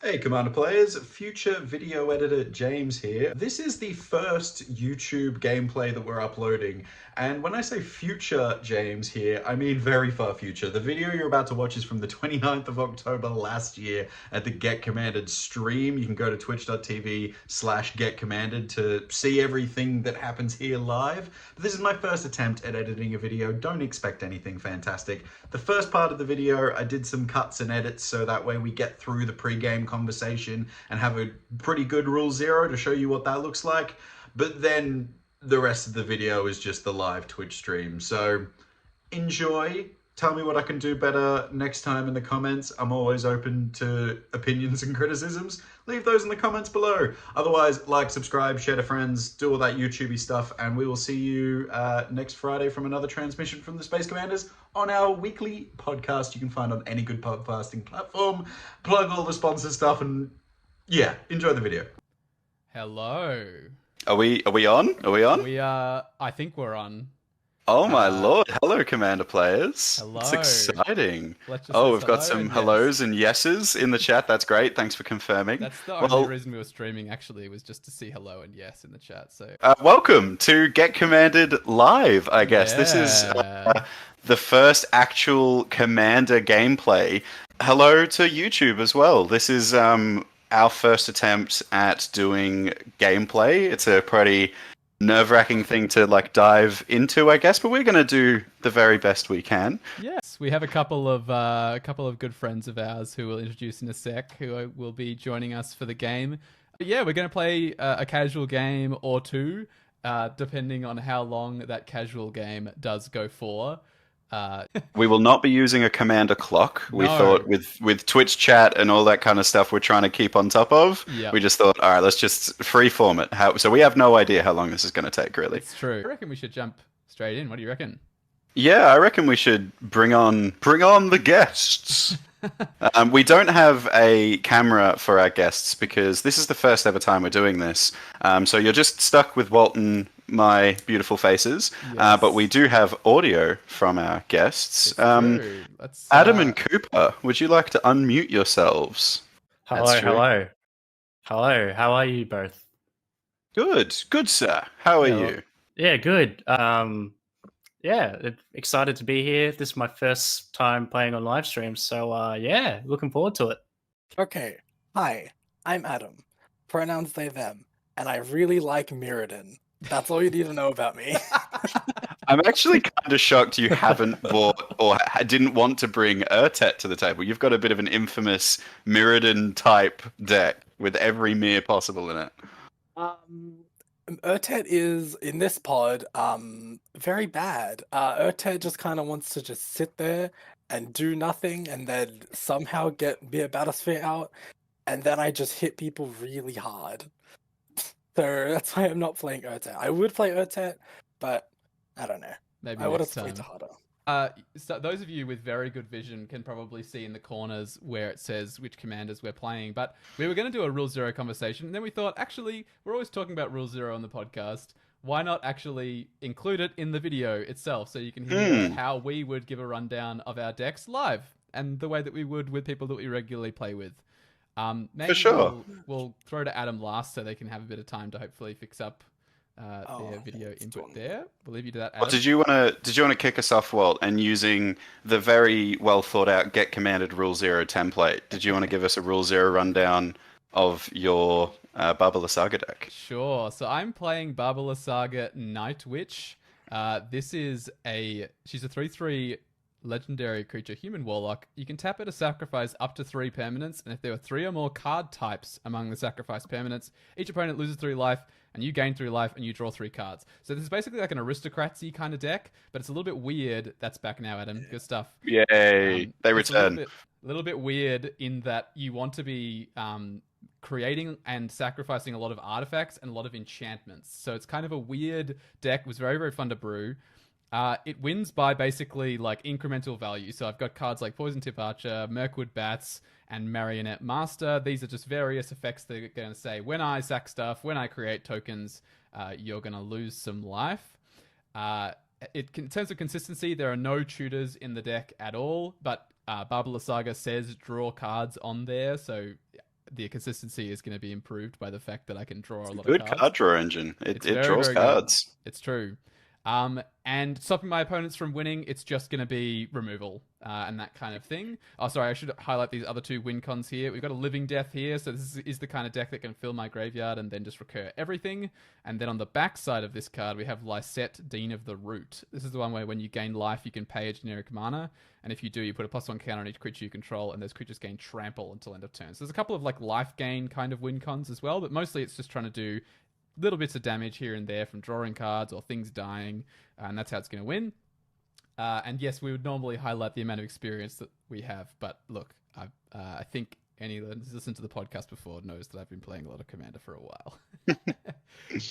Hey Commander Players, future video editor James here. This is the first YouTube gameplay that we're uploading, and when I say future James here, I mean very far future. The video you're about to watch is from the 29th of October last year at the Get Commanded stream. You can go to twitch.tv/getcommanded to see everything that happens here live. But this is my first attempt at editing a video. Don't expect anything fantastic. The first part of the video, I did some cuts and edits so that way we get through the pre-game conversation and have a pretty good Rule Zero to show you what that looks like. But then the rest of the video is just the live Twitch stream. So enjoy. Tell me what I can do better next time in the comments. I'm always open to opinions and criticisms. Leave those in the comments below. Otherwise, like, subscribe, share to friends, do all that YouTubey stuff, and we will see you next Friday from another transmission from the Space Commanders on our weekly podcast you can find on any good podcasting platform. Plug all the sponsor stuff, and yeah, enjoy the video. Hello. Are we on? Are we on? We are. I think we're on. Oh my lord! Hello, Commander players. Hello. It's exciting. Oh, we've got some hellos and yeses in the chat. That's great. Thanks for confirming. That's the only reason we were streaming. Actually, was just to see hello and yes in the chat. So welcome to Get Commanded Live. I guess this is the first actual Commander gameplay. Hello to YouTube as well. This is our first attempt at doing gameplay. It's a pretty nerve-wracking thing to dive into, I guess, but we're going to do the very best we can. Yes, we have a couple of good friends of ours who we'll introduce in a sec, who will be joining us for the game. But yeah, we're going to play a casual game or two, depending on how long that casual game does go for. We will not be using a commander clock. We thought with Twitch chat and all that kind of stuff we're trying to keep on top of, we just thought, all right, let's just freeform it. So we have no idea how long this is going to take, really. It's true. I reckon we should jump straight in. What do you reckon? Yeah, I reckon we should bring on the guests. We don't have a camera for our guests because this is the first ever time we're doing this. So you're just stuck with Walt and my beautiful faces. Yes. But we do have audio from our guests. Adam and Cooper, would you like to unmute yourselves? Hello. How are you both? Good, sir. How are you? Yeah, good. Excited to be here. This is my first time playing on live stream, so yeah, looking forward to it. Okay, hi, I'm Adam. Pronouns they, them, and I really like Mirrodin. That's all you need to know about me. I'm actually kind of shocked you haven't bought or didn't want to bring Urtet to the table. You've got a bit of an infamous Mirrodin type deck with every mirror possible in it. Urtet is, in this pod, very bad. Urtet just kind of wants to just sit there and do nothing and then somehow get Mere Bathysphere out, and then I just hit people really hard. So that's why I'm not playing Urtet. I would play Urtet, but I don't know. Maybe I would have next played time. Dihada. So those of you with very good vision can probably see in the corners where it says which commanders we're playing. But we were going to do a Rule Zero conversation, and then we thought, actually, we're always talking about Rule Zero on the podcast. Why not actually include it in the video itself so you can hear how we would give a rundown of our decks live and the way that we would with people that we regularly play with. Maybe For sure. We'll throw to Adam last so they can have a bit of time to hopefully fix up their video input there. We'll leave you to that, Adam. Well, did you want to kick us off, Walt, and using the very well thought out Get Commanded Rule Zero template? Did you want to give us a Rule Zero rundown of your Baba Lysaga deck? Sure. So I'm playing Baba Lysaga Night Witch. She's a 3/3 legendary creature, human warlock. You can tap it to sacrifice up to 3 permanents, and if there are 3 or more card types among the sacrificed permanents, each opponent loses 3 life, and you gain 3 life, and you draw 3 cards. So this is basically like an aristocracy kind of deck, but it's a little bit weird. That's back now, Adam. Good stuff. Yay! They return. A little bit weird in that you want to be creating and sacrificing a lot of artifacts and a lot of enchantments. So it's kind of a weird deck. It was very, very fun to brew. It wins by basically like incremental value. So I've got cards like Poison Tip Archer, Mirkwood Bats, and Marionette Master. These are just various effects that are going to say, when I sack stuff, when I create tokens, you're going to lose some life. In terms of consistency, there are no tutors in the deck at all, but Baba Lysaga says draw cards on there, so the consistency is going to be improved by the fact that I can draw a lot Good of cards. card draw engine. It's It very, draws very good. cards. It's true. And stopping my opponents from winning, it's just going to be removal and that kind of thing. Oh, sorry, I should highlight these other two win cons here. We've got a Living Death here, so this is the kind of deck that can fill my graveyard and then just recur everything. And then on the back side of this card, we have Lysaga, Dean of the Root. This is the one where when you gain life, you can pay a generic mana, and if you do, you put a +1 counter on each creature you control, and those creatures gain trample until end of turn. So there's a couple of like life gain kind of win cons as well, but mostly it's just trying to do little bits of damage here and there from drawing cards or things dying, and that's how it's going to win. And yes, we would normally highlight the amount of experience that we have, but look, I think anyone who's listened to the podcast before knows that I've been playing a lot of Commander for a while.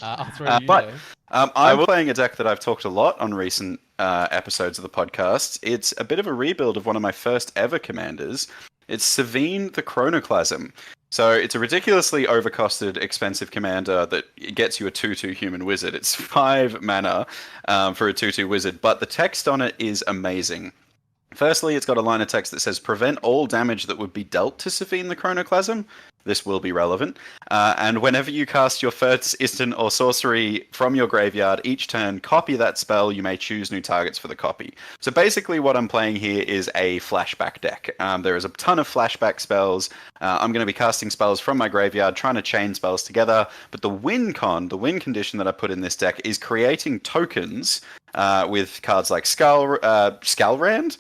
I'll throw you there. I'm playing a deck that I've talked a lot on recent episodes of the podcast. It's a bit of a rebuild of one of my first ever Commanders. It's Sevinne the Chronoclasm. So it's a ridiculously overcosted, expensive commander that gets you a 2/2 human wizard. It's 5 mana for a 2/2 wizard, but the text on it is amazing. Firstly, it's got a line of text that says, prevent all damage that would be dealt to Sevinne the Chronoclasm. This will be relevant. And whenever you cast your first instant or sorcery from your graveyard, each turn, copy that spell. You may choose new targets for the copy. So basically what I'm playing here is a flashback deck. There is a ton of flashback spells. I'm going to be casting spells from my graveyard, trying to chain spells together. But the win condition that I put in this deck is creating tokens with cards like Skalrand,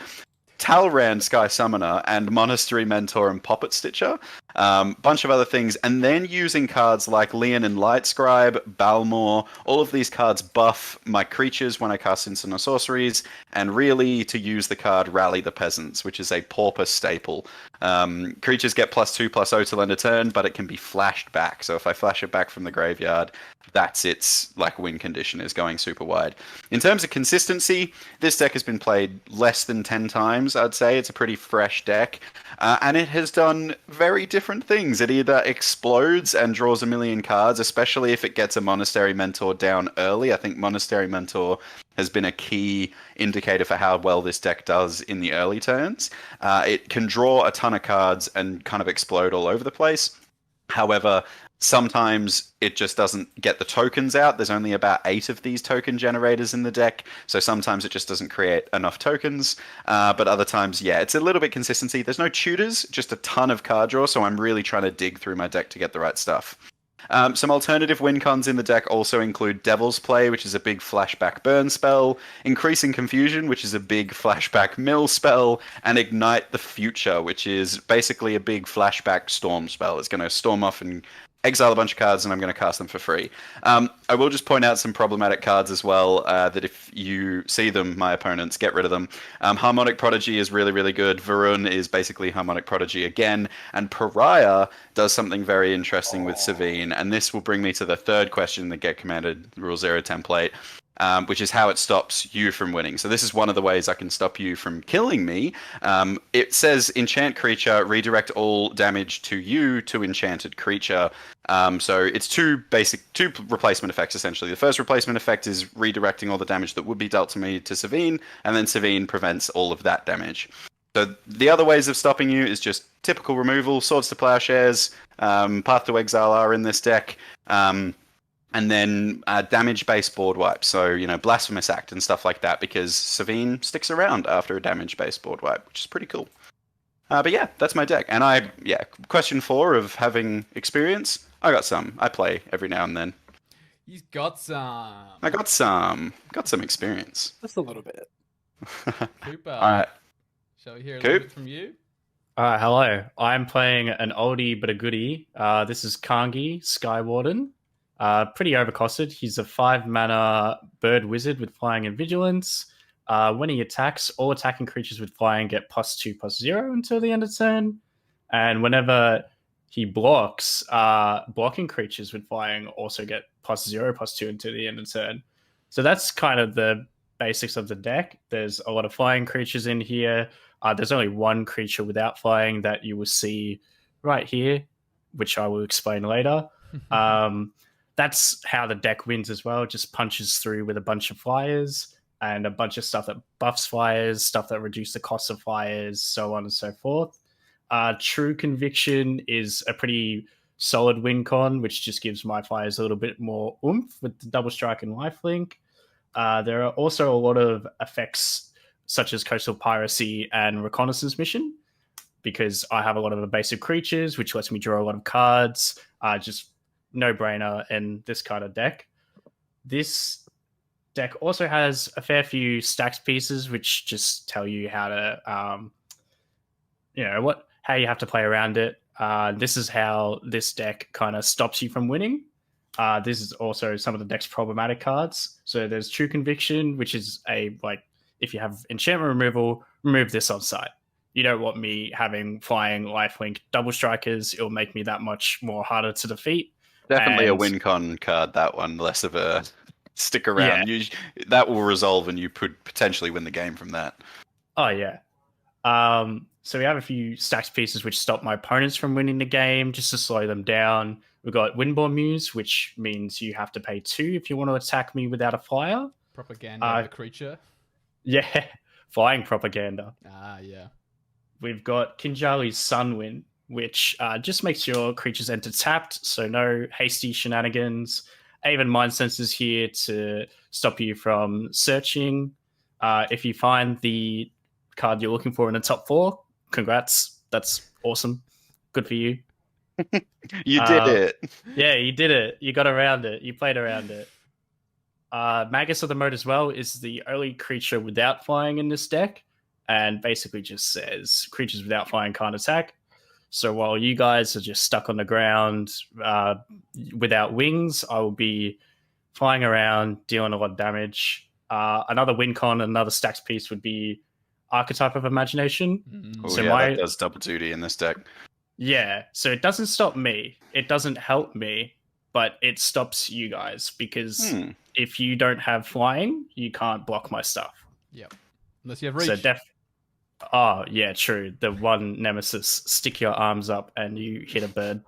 Talrand Sky Summoner, and Monastery Mentor and Poppet Stitcher. Bunch of other things, and then using cards like Leon and Lightscribe, Balmor. All of these cards buff my creatures when I cast instant or sorceries, and really to use the card Rally the Peasants, which is a pauper staple. Creatures get +2/+0 till end of turn, but it can be flashed back. So if I flash it back from the graveyard, that's its like win condition, is going super wide. In terms of consistency, this deck has been played less than 10 times, I'd say. It's a pretty fresh deck, and it has done very different things. It either explodes and draws a million cards, especially if it gets a Monastery Mentor down early. I think Monastery Mentor has been a key indicator for how well this deck does in the early turns. It can draw a ton of cards and kind of explode all over the place. However, sometimes it just doesn't get the tokens out. There's only about 8 of these token generators in the deck, so sometimes it just doesn't create enough tokens. But other times, yeah, it's a little bit consistency. There's no tutors, just a ton of card draw, so I'm really trying to dig through my deck to get the right stuff. Some alternative win cons in the deck also include Devil's Play, which is a big flashback burn spell, Increasing Confusion, which is a big flashback mill spell, and Ignite the Future, which is basically a big flashback storm spell. It's going to storm off and exile a bunch of cards, and I'm going to cast them for free. I will just point out some problematic cards as well, that if you see them, my opponents, get rid of them. Harmonic Prodigy is really, really good. Varun is basically Harmonic Prodigy again. And Pariah does something very interesting with Sevinne, and this will bring me to the third question in the Get Commanded Rule 0 template, which is how it stops you from winning. So this is one of the ways I can stop you from killing me. It says enchant creature, redirect all damage to you to enchanted creature. So it's two replacement effects essentially. The first replacement effect is redirecting all the damage that would be dealt to me to Sevinne, and then Sevinne prevents all of that damage. So the other ways of stopping you is just typical removal. Swords to Plowshares, Path to Exile are in this deck. And then damage-based board wipes, so, Blasphemous Act and stuff like that, because Sevinne sticks around after a damage-based board wipe, which is pretty cool. But yeah, that's my deck. And question 4 of having experience, I got some. I play every now and then. He's got some. I got some experience. Just a little bit. Cooper. All right. Shall we hear a little bit from you? Hello. I'm playing an oldie but a goodie. This is Kangee, Skywarden. Pretty overcosted. He's a 5 mana bird wizard with flying and vigilance. When he attacks, all attacking creatures with flying get +2/+0 until the end of turn. And whenever he blocks, blocking creatures with flying also get +0/+2 until the end of turn. So that's kind of the basics of the deck. There's a lot of flying creatures in here. There's only one creature without flying that you will see right here, which I will explain later. That's how the deck wins as well. Just punches through with a bunch of flyers and a bunch of stuff that buffs flyers, stuff that reduce the cost of flyers, so on and so forth. True Conviction is a pretty solid win con, which just gives my fires a little bit more oomph with the double strike and lifelink. There are also a lot of effects such as coastal piracy and reconnaissance mission, because I have a lot of evasive creatures, which lets me draw a lot of cards. Just no brainer in this kind of deck. This deck also has a fair few stacks pieces, which just tell you how to, how you have to play around it. This is how this deck kind of stops you from winning. This is also some of the deck's problematic cards. So there's True Conviction, which is if you have enchantment removal, remove this on site. You don't want me having flying, lifelink, double strikers. It'll make me that much more harder to defeat. Definitely a win con card, that one. Less of a stick around. Yeah. That will resolve and you could potentially win the game from that. Oh, yeah. So we have a few stacks pieces which stop my opponents from winning the game, just to slow them down. We've got Windborn Muse, which means you have to pay 2 if you want to attack me without a flyer. Propaganda of a creature. Yeah, flying propaganda. Yeah. We've got Kinjali's Sunwind, which just makes your creatures enter tapped, so no hasty shenanigans. Even Mind Sense is here to stop you from searching. If you find the card you're looking for in the top 4, congrats. That's awesome. Good for you. You did it. Yeah, you did it. You got around it. You played around it. Magus of the Mode as well is the only creature without flying in this deck, and basically just says creatures without flying can't attack. So while you guys are just stuck on the ground without wings, I will be flying around, dealing a lot of damage. Another win con, another stacks piece would be Archetype of Imagination. Mm-hmm. Oh, So yeah, my- that does double duty in this deck. Yeah, so it doesn't stop me. It doesn't help me, but it stops you guys, because if you don't have flying, you can't block my stuff. Yep. Unless you have reach. So oh, yeah, true. The one nemesis, stick your arms up and you hit a bird.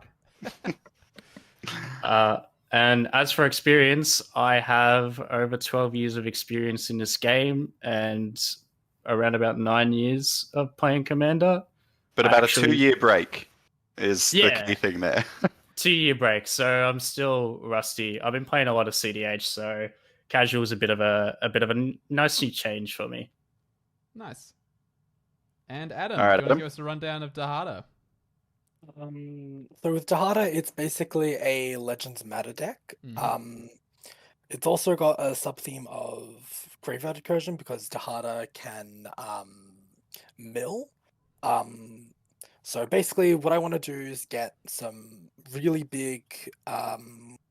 And as for experience, I have over 12 years of experience in this game and around about 9 years of playing Commander. But about a 2-year break is the Yeah. key thing there. 2-year break, so I'm still rusty. I've been playing a lot of CDH, so casual is a bit of a nice new change for me. Nice. And Adam, All right, do you want Adam. to give us a rundown of Dihada? So with Dihada, it's basically a Legends Matter deck. Mhm. It's also got a sub-theme of Graveyard Recursion, because Dihada can mill. So basically what I want to do is get some really big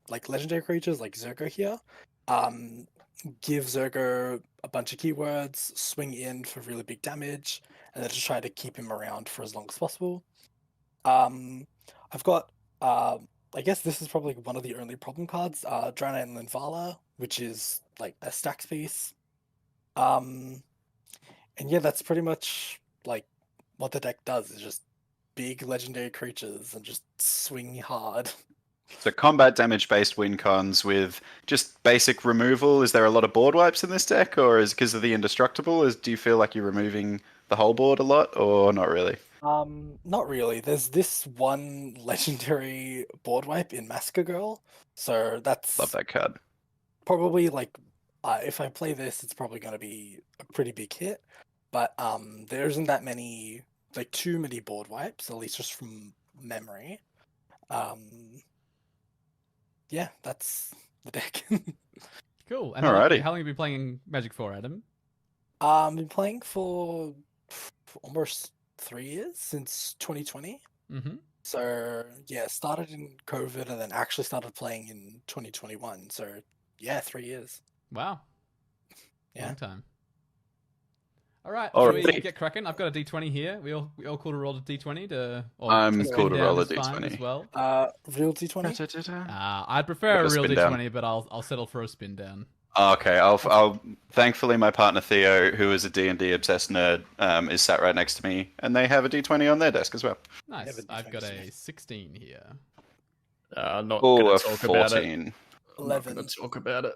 legendary creatures like Zergo here. Give Zergo a bunch of keywords, swing in for really big damage, and then just try to keep him around for as long as possible. I've got I guess this is probably one of the only problem cards, Draenei and Linvala, which is like a stacks piece. And yeah, that's pretty much like what the deck does, is just big legendary creatures and just swing hard. So combat damage based win cons with just basic removal. Is there a lot of board wipes in this deck, or is it because of the indestructible? Do you feel like you're removing the whole board a lot, or not really? Not really. There's this one legendary board wipe in Massacre Girl, so that's Love that card. probably like if I play this, it's probably going to be a pretty big hit. But there isn't that many, like too many board wipes, at least just from memory. Yeah, that's the deck. Cool. And Alrighty. how long have you been playing Magic for, Adam? I've been playing for almost 3 years, since 2020. Mm-hmm. So yeah, started in COVID and then actually started playing in 2021. So yeah, 3 years. Wow. Yeah. Long time. All right. All Shall we right. get cracking? I've got a D20 here. We all cool to roll a D20 to. I'm spin cool to down roll a is fine D20. as well. Real D20. I'd prefer a Like a real spin down. D20, but I'll settle for a spin down. Okay, I'll. Thankfully, my partner Theo, who is a D&D obsessed nerd, is sat right next to me, and they have a D20 on their desk as well. Nice. but I've got a D20. 16 here. Not Oh, gonna a talk about it. 14. Not 11. gonna talk about it.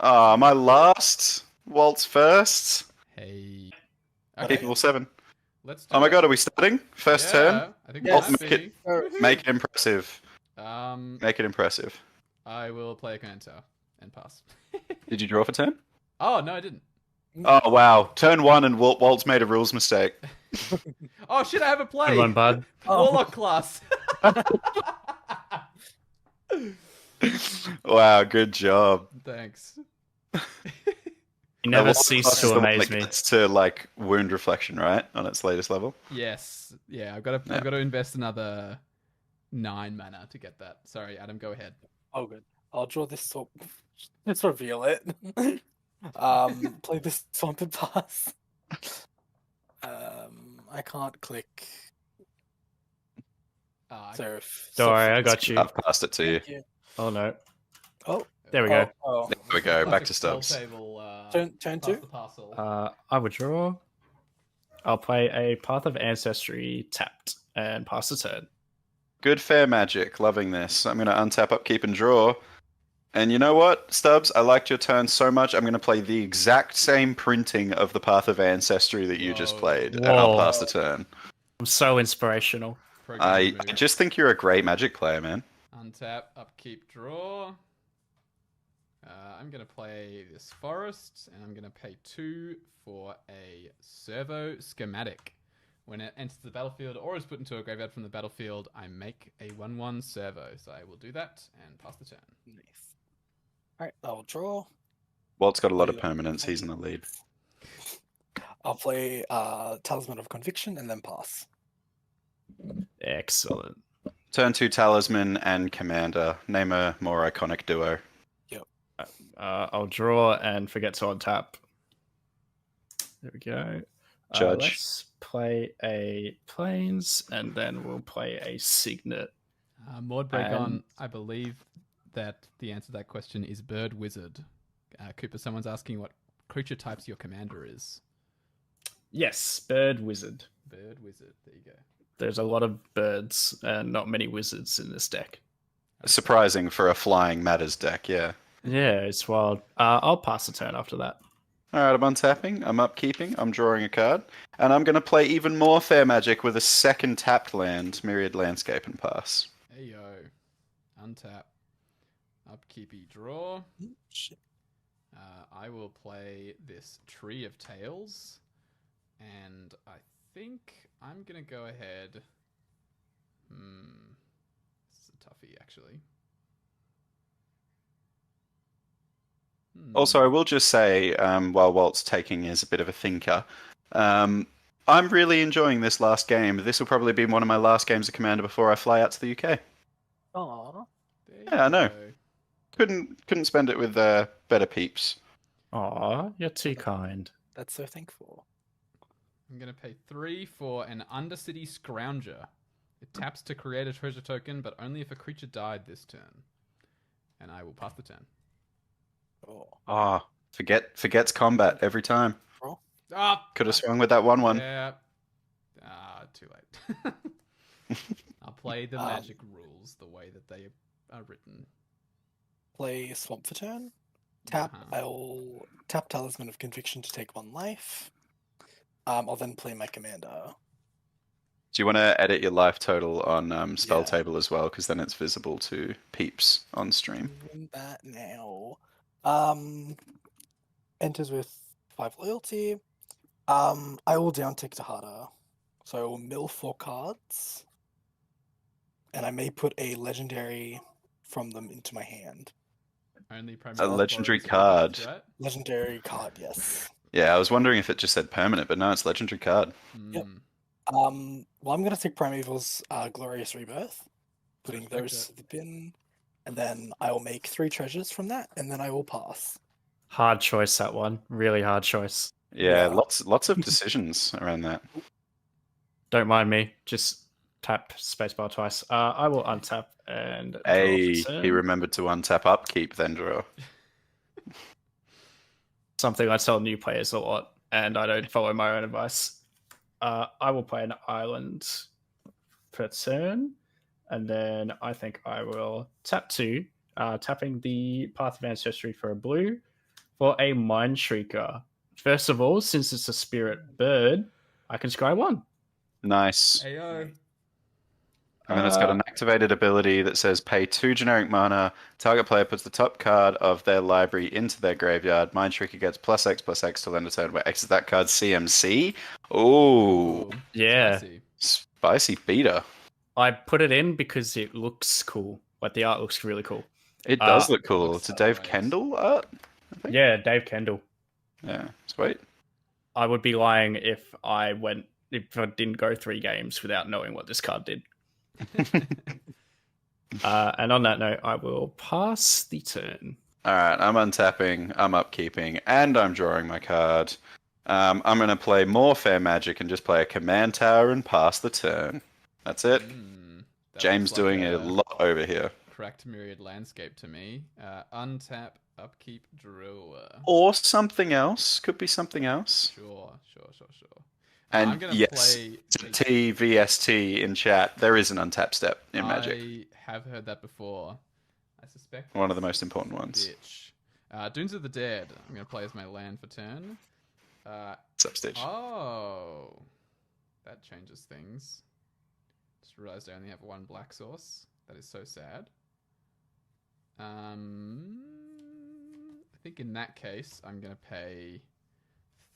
Ah, my last. Walt's first. Hey. Okay. Capable 7. Let's do Oh my it. god, are we starting? First turn? I think Yes. we might Make be. it- Make it impressive. Um, Make it impressive. I will play a command tower and pass. Did you draw for turn? Oh no, I didn't. Oh wow. Turn 1 and Walt's made a rules mistake. Oh shit, I have a play. Good one, bud. Warlock class. Wow, good job. Thanks. You never Warlock cease class is to the one amaze that me. gets to like wound reflection, right? On its latest level. Yes. Yeah, I've got to invest another 9 mana to get that. Sorry, Adam, go ahead. Oh, good. I'll draw this swamp. Let's reveal it. Play this swamp and pass. I can't click. Don't worry, I got you. I've passed it to you. Thank you. Oh no. Oh, There we go. Oh, There we go. Back to Stubbs. Turn Pass two. the parcel. I would draw. I'll play a Path of Ancestry tapped and pass the turn. Good fair magic. Loving this. I'm going to untap, upkeep, and draw. And you know what, Stubbs? I liked your turn so much, I'm going to play the exact same printing of the Path of Ancestry that you just Whoa. played, and I'll Whoa. pass the turn. I'm so inspirational. I just think you're a great Magic player, man. Untap, upkeep, draw. I'm going to play this forest, and I'm going to pay 2 for a servo schematic. When it enters the battlefield or is put into a graveyard from the battlefield, I make a 1/1 servo. So I will do that and pass the turn. Nice. Alright, I'll draw. Walt's got a lot of permanents, he's in the lead. I'll play Talisman of Conviction and then pass. Excellent. Turn 2 Talisman and Commander. Name a more iconic duo. I'll draw and forget to untap. There we go. Judge. Let's play a Plains, and then we'll play a Signet. Mordbreak on, And- I believe that the answer to that question is Bird Wizard. Cooper, someone's asking what creature types your commander is. Yes, Bird Wizard. Bird Wizard, there you go. There's a lot of birds and not many wizards in this deck. Surprising for a Flying Matters deck, yeah. Yeah, it's wild. I'll pass the turn after that. Alright, I'm untapping, I'm upkeeping, I'm drawing a card, and I'm going to play even more fair magic with a second tapped land, Myriad Landscape, and pass. Hey yo. Untap. Upkeepy draw. Shit. I will play this Tree of Tales. And I think I'm going to go ahead. This is a toughie, actually. Also, I will just say, while Walt's taking is a bit of a thinker, I'm really enjoying this last game. This will probably be one of my last games of Commander before I fly out to the UK. Aww. Yeah, I know. Couldn't spend it with better peeps. Aw, you're too kind. That's so thankful. I'm going to pay 3 for an Undercity Scrounger. It taps to create a treasure token, but only if a creature died this turn. And I will pass the turn. Oh. Ah, forgets combat every time. Ah! Could have swung with that 1/1. Yeah. Too late. I'll play the magic rules the way that they are written. Play Swamp for turn. Tap. Uh-huh. I'll tap Talisman of Conviction to take 1 life. I'll then play my commander. Do you want to edit your life total on Spell Yeah. Table as well? Because then it's visible to peeps on stream. Doing that now. Enters with 5 loyalty. I will down tick Dihada. So I will mill 4 cards. And I may put a legendary from them into my hand. Only A legendary card. Right? Legendary card, yes. Yeah, I was wondering if it just said permanent, but no, it's legendary card. Yep. Mm. Well, I'm gonna take Primeval's Glorious Rebirth, putting Respect those to the bin, and then I will make 3 treasures from that, and then I will pass. Hard choice, that one. Really hard choice. Yeah, Yeah. lots of decisions around that. Don't mind me. Just tap spacebar twice. I will untap and draw Hey, for turn. he remembered to untap upkeep, then draw. Something I tell new players a lot, and I don't follow my own advice. I will play an island per turn, and then I think I will tap 2, tapping the Path of Ancestry for a blue for a Mind Shrieker. First of all, since it's a spirit bird, I can scry 1. Nice. Ayo. And then it's got an activated ability that says pay 2 generic mana. Target player puts the top card of their library into their graveyard. Mind Tricker gets +X/+X till end of turn, where X is that card's CMC. Ooh, Yeah. Spicy. spicy beater. I put it in because it looks cool. Like the art looks really cool. It does look cool. looks It's a Dave great. Kendall art, I think. Yeah, Dave Kendall. Yeah, sweet. I would be lying if I didn't go 3 games without knowing what this card did. And on that note, I will pass the turn. All right, I'm untapping, I'm upkeeping, and I'm drawing my card. I'm going to play more Fair Magic and just play a command tower and pass the turn. That's it. That James looks like doing a lot over here. Cracked Myriad Landscape to me. Untap, upkeep, draw. Or something else. Could be something else. Sure. And I'm gonna yes, play TVST in chat. There is an untap step in Magic. I have heard that before. I suspect One of the most important ones. Bitch. Dunes of the Dead. I'm gonna play as my land for turn. It's upstage. Oh, that changes things. Just realized I only have 1 black source. That is so sad. I think in that case, I'm gonna pay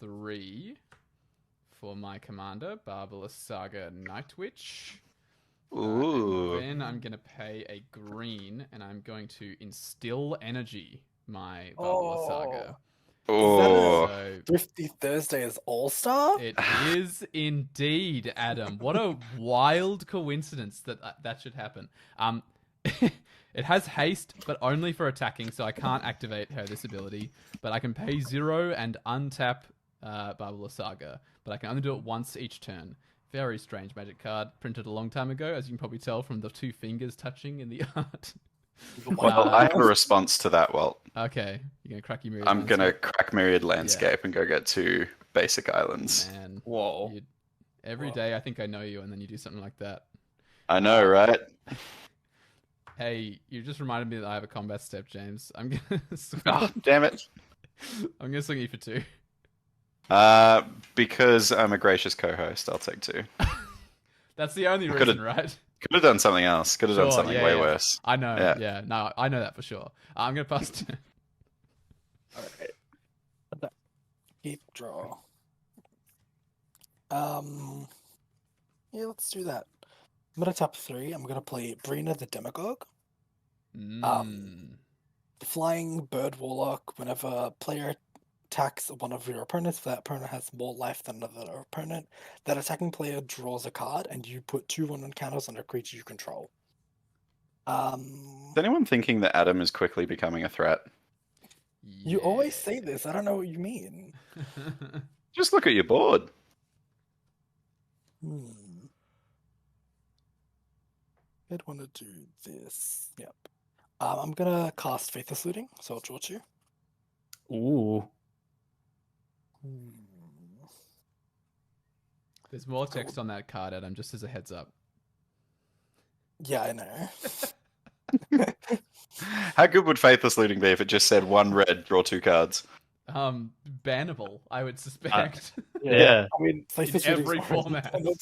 3 for my commander, Barbarous Saga Night Witch. Ooh. And then I'm going to pay a green, and I'm going to instill energy my Barbarous Saga. Oh. So Thrifty Thursday is All-Star? it is indeed, Adam. What a wild coincidence that should happen. It has haste, but only for attacking, so I can't activate this ability. But I can pay 0 and untap Barbarous Saga, but I can only do it once each turn. Very strange Magic card, printed a long time ago, as you can probably tell from the 2 fingers touching in the art. Well, I have a response to that, Walt. Okay, you're gonna crack your Myriad I'm going to Landscape? crack Myriad Landscape and go get 2 basic islands. Man, Whoa. every day I think I know you, and then you do something like that. I know, right? Hey, you just reminded me that I have a combat step, James. I'm gonna swing. Oh, damn it. I'm gonna swing you for 2. Because I'm a gracious co-host, I'll take 2. That's the only Could've- reason, right? Could have done something else. Could have done Sure, something yeah, way yeah. worse. I know. Yeah. Yeah, no, I know that for sure. I'm gonna pass. Alright. Keep draw. Yeah, let's do that. I'm gonna tap 3. I'm gonna play Brina the Demagogue. Flying Bird Warlock. Whenever a player attacks one of your opponents, if that opponent has more life than another opponent, that attacking player draws a card, and you put 2 1 counters on a creature you control. Is anyone thinking that Adam is quickly becoming a threat? You always say this. I don't know what you mean. Just look at your board. I'd want to do this. Yep. I'm gonna cast Faithless Looting, so I'll draw 2. Ooh. There's more text on that card, Adam, just as a heads up. Yeah, I know. How good would Faithless Looting be if it just said 1 red, draw 2 cards? Bannable, I would suspect. Yeah. I mean, Faithless Looting's every already format. bannable.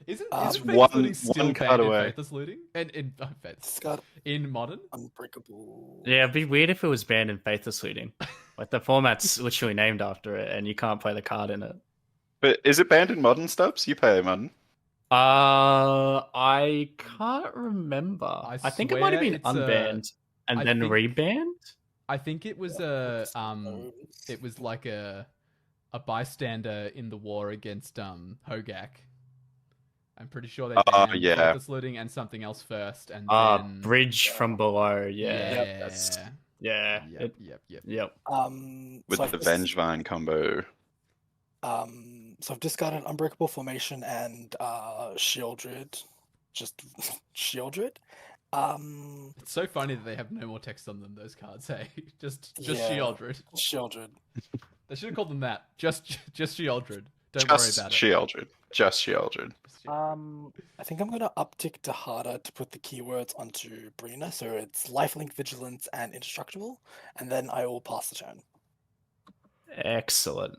Isn't one- Faithless Looting still one card banned in away. Faithless Looting? It's got In Modern? Unbreakable. Yeah, it'd be weird if it was banned in Faithless Looting. Like the format's literally named after it, and you can't play the card in it. But is it banned in Modern, Stubbs? You play Modern. I can't remember. I think it might have swear been it's a- unbanned and I then think- rebanned. I think it was it was like a bystander in the war against Hogak. I'm pretty sure they banned yeah. Faithless Looting and something else first, and then Bridge from below. Yeah. yeah, That's- yeah. yep. Yep. With so the I've Vengevine combo. So I've discarded Unbreakable Formation and Shieldred. Just Shieldred. It's so funny that they have no more text on them. Those cards, hey, just Yeah. Shieldred. Shieldred. They should have called them that. Just Shieldred. Don't Just worry about Shieldred. Just Shieldred. it. I think I'm gonna uptick Dihada to put the keywords onto Brina, so it's Lifelink, Vigilance, and Indestructible, and then I will pass the turn. Excellent.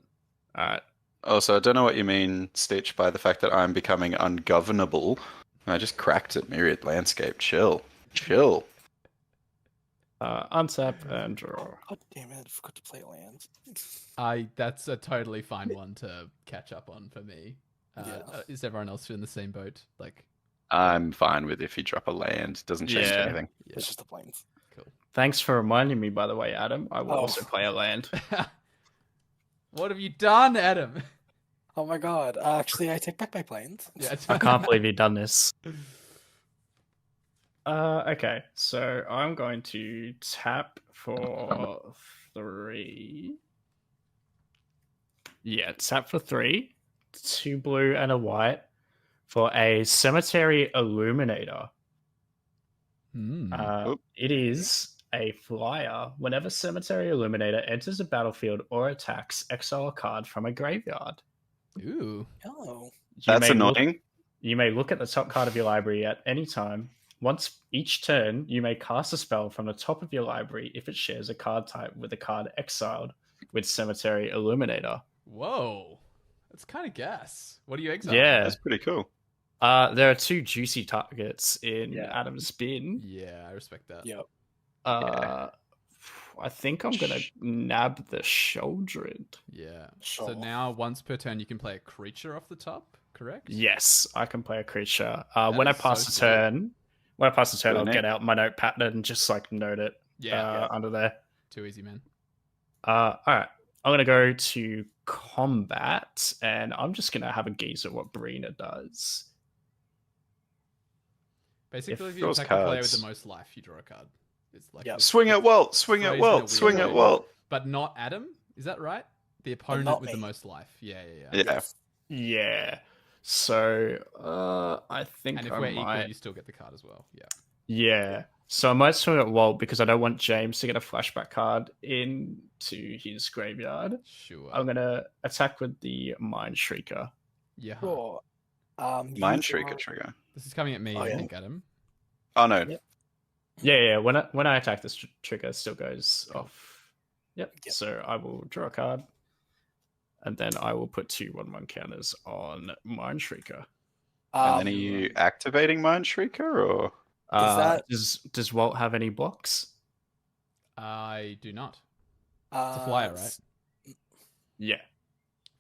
All right. Also, I don't know what you mean, Stitch, by the fact that I'm becoming ungovernable. I just cracked it. Myriad landscape. Chill. Chill. Untap and draw. God damn it! I forgot to play lands. That's a totally fine one to catch up on for me. Yeah. Is everyone else in the same boat? Like, I'm fine with if you drop a land. It doesn't change Yeah. anything. yeah, It's just the planes. cool. Thanks for reminding me, by the way, Adam. I will Oh. also play a land. What have you done, Adam? Oh my god! Actually, I take back my planes. Yeah, I can't believe you've done this. Okay, so I'm going to tap for 3. Yeah, tap for 3. 2 blue and a white for a Cemetery Illuminator. Hmm. It is a flyer. Whenever Cemetery Illuminator enters a battlefield or attacks, exile a card from a graveyard. Ooh. Oh. That's may look- annoying. You may look at the top card of your library at any time. Once each turn, you may cast a spell from the top of your library if it shares a card type with a card exiled with Cemetery Illuminator. Whoa. That's kind of gas. What do you exile? Yeah. That's pretty cool. There are 2 juicy targets in Yeah. Adam's bin. Yeah, I respect that. Yep. I think I'm going to nab the Shouldred. Yeah. Sure. So now once per turn you can play a creature off the top, correct? Yes, I can play a creature. That When I is pass so the sweet. turn, Really I'll neat. get out my notepad and just like note it Yeah. under there. Too easy, man. All right, I'm gonna go to combat, and I'm just gonna have a gaze at what Brina does. Basically, if you draws attack the player with cards. the most life, you draw a card. It's like Yep. this- Swing at Walt. Swing phrased at in a Walt. weird Swing at way. Walt. But not Adam? Is that right? The opponent not with the me. most life. Yeah. Yeah. Yes. Yeah. So I think And if I we're might. equal, you still get the card as well. Yeah. Yeah. So I might swing at Walt because I don't want James to get a flashback card into his graveyard. Sure. I'm gonna attack with the Mind Shrieker. Yeah. Sure. Mind use Shrieker your- trigger. This is coming at me, Oh, I yeah. think, Adam. Oh no. Yep. Yeah. When I attack, this trigger still goes off. Yep. Yep. So I will draw a card, and then I will put 2 1/1 counters on Mind Shrieker. And then are you activating Mind Shrieker or? Does Walt have any blocks? I do not. It's a flyer, right? Yeah.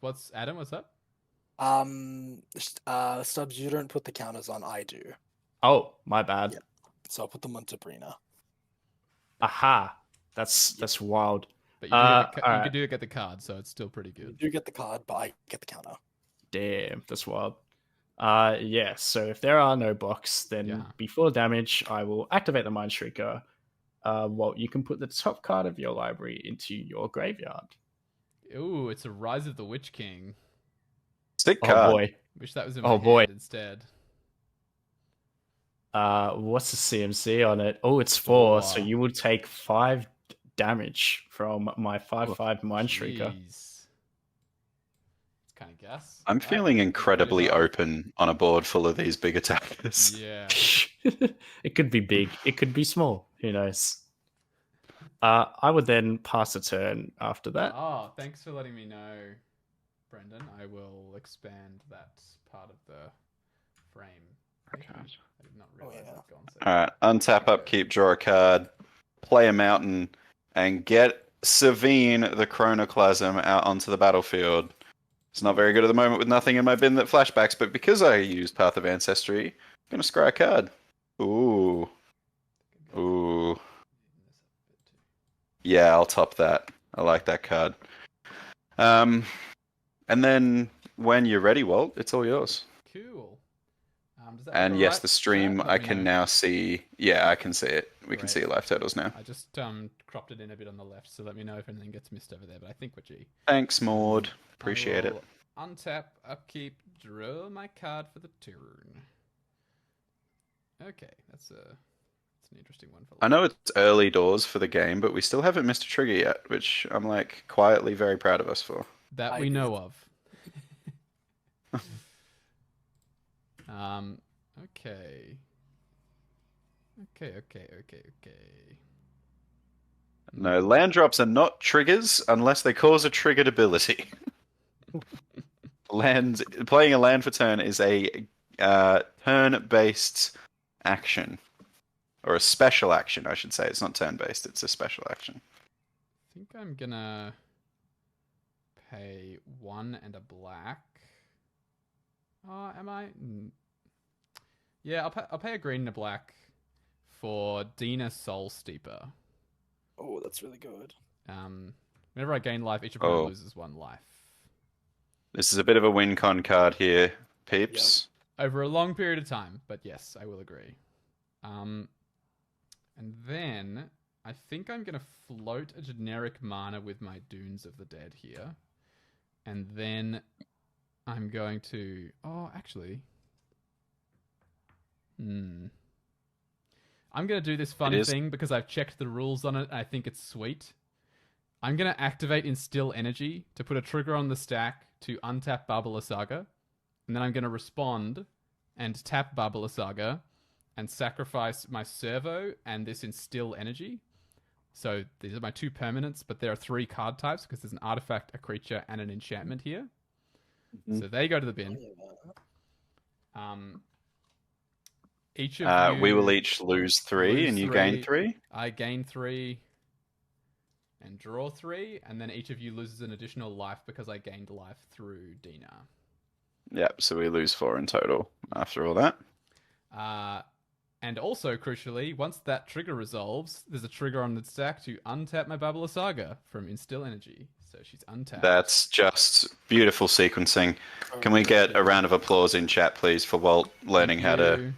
What's Adam? What's up? Stubbs, you don't put the counters on. I do. Oh, my bad. Yeah. So I'll put them on Sabrina. Aha. That's wild. But you, you alright. do get the card, so it's still pretty You good. do get the card, but I get the counter. Damn, that's wild. Yeah, so if there are no blocks, then Yeah. before damage, I will activate the Mind Shrieker. Well, you can put the top card of your library into your graveyard. Ooh, it's a Rise of the Witch King. Stick Oh card. boy. Wish that was in Oh, my boy. hand instead. What's the CMC on it? Oh, it's 4, so Wow. you will take 5 damage from my 5/5 Mind Shrieker. Jeez. It's kind of gas. I'm Alright, feeling let's incredibly finish off. open on a board full of these big attackers. Yeah. It could be big, it could be small. Who knows? I would then pass a turn after that. Oh, thanks for letting me know, Brendan. I will expand that part of the frame. Thank you. Okay. I did not realize yeah. I'd gone so. All right, untap, upkeep, draw a card, play a mountain, and get Sevinne the Chronoclasm out onto the battlefield. It's not very good at the moment with nothing in my bin that flashbacks, but because I used Path of Ancestry, I'm gonna scry a card. Ooh, ooh, yeah, I'll top that. I like that card. And then when you're ready, Walt, it's all yours. Cool. Does that And feel yes, right? the stream, Let I me can know. now see. Yeah, I can see it. We can Great. see your life totals now. I just cropped it in a bit on the left, so let me know if anything gets missed over there. But I think we're G. Thanks, Maud. Appreciate I it. will Untap, upkeep, draw my card for the turn. Okay, that's an interesting one for. I know it's early doors for the game, but we still haven't missed a trigger yet, which I'm like quietly very proud of us for. That I we did. know of. Okay. Okay. No, land drops are not triggers unless they cause a triggered ability. Playing a land for turn is a turn-based action. Or a special action, I should say. It's not turn-based, it's a special action. I think I'm gonna pay 1 and a black. Oh, am I? Yeah, I'll pay a green and a black for Dina Soul Steeper. Oh, that's really good. Whenever I gain life, each opponent loses 1 life. This is a bit of a win con card here, peeps. Over a long period of time, but yes, I will agree. And then I think I'm going to float a generic mana with my Dunes of the Dead here. And then I'm going to... Oh, actually... I'm going to do this fun thing because I've checked the rules on it and I think it's sweet. I'm going to activate Instill Energy to put a trigger on the stack to untap Lysaga. And then I'm going to respond and tap Lysaga and sacrifice my Servo and this Instill Energy. So these are my 2 permanents, but there are 3 card types because there's an artifact, a creature, and an enchantment here. So they go to the bin. Each of you... We will each lose 3 and you gain 3. I gain 3 and draw 3, and then each of you loses an additional life because I gained life through Dina. Yep, so we lose 4 in total after all that. And also, crucially, once that trigger resolves, there's a trigger on the stack to untap my Lysaga from Instill Energy. So she's untapped. That's just beautiful sequencing. Can we get a round of applause in chat, please, for Walt learning how to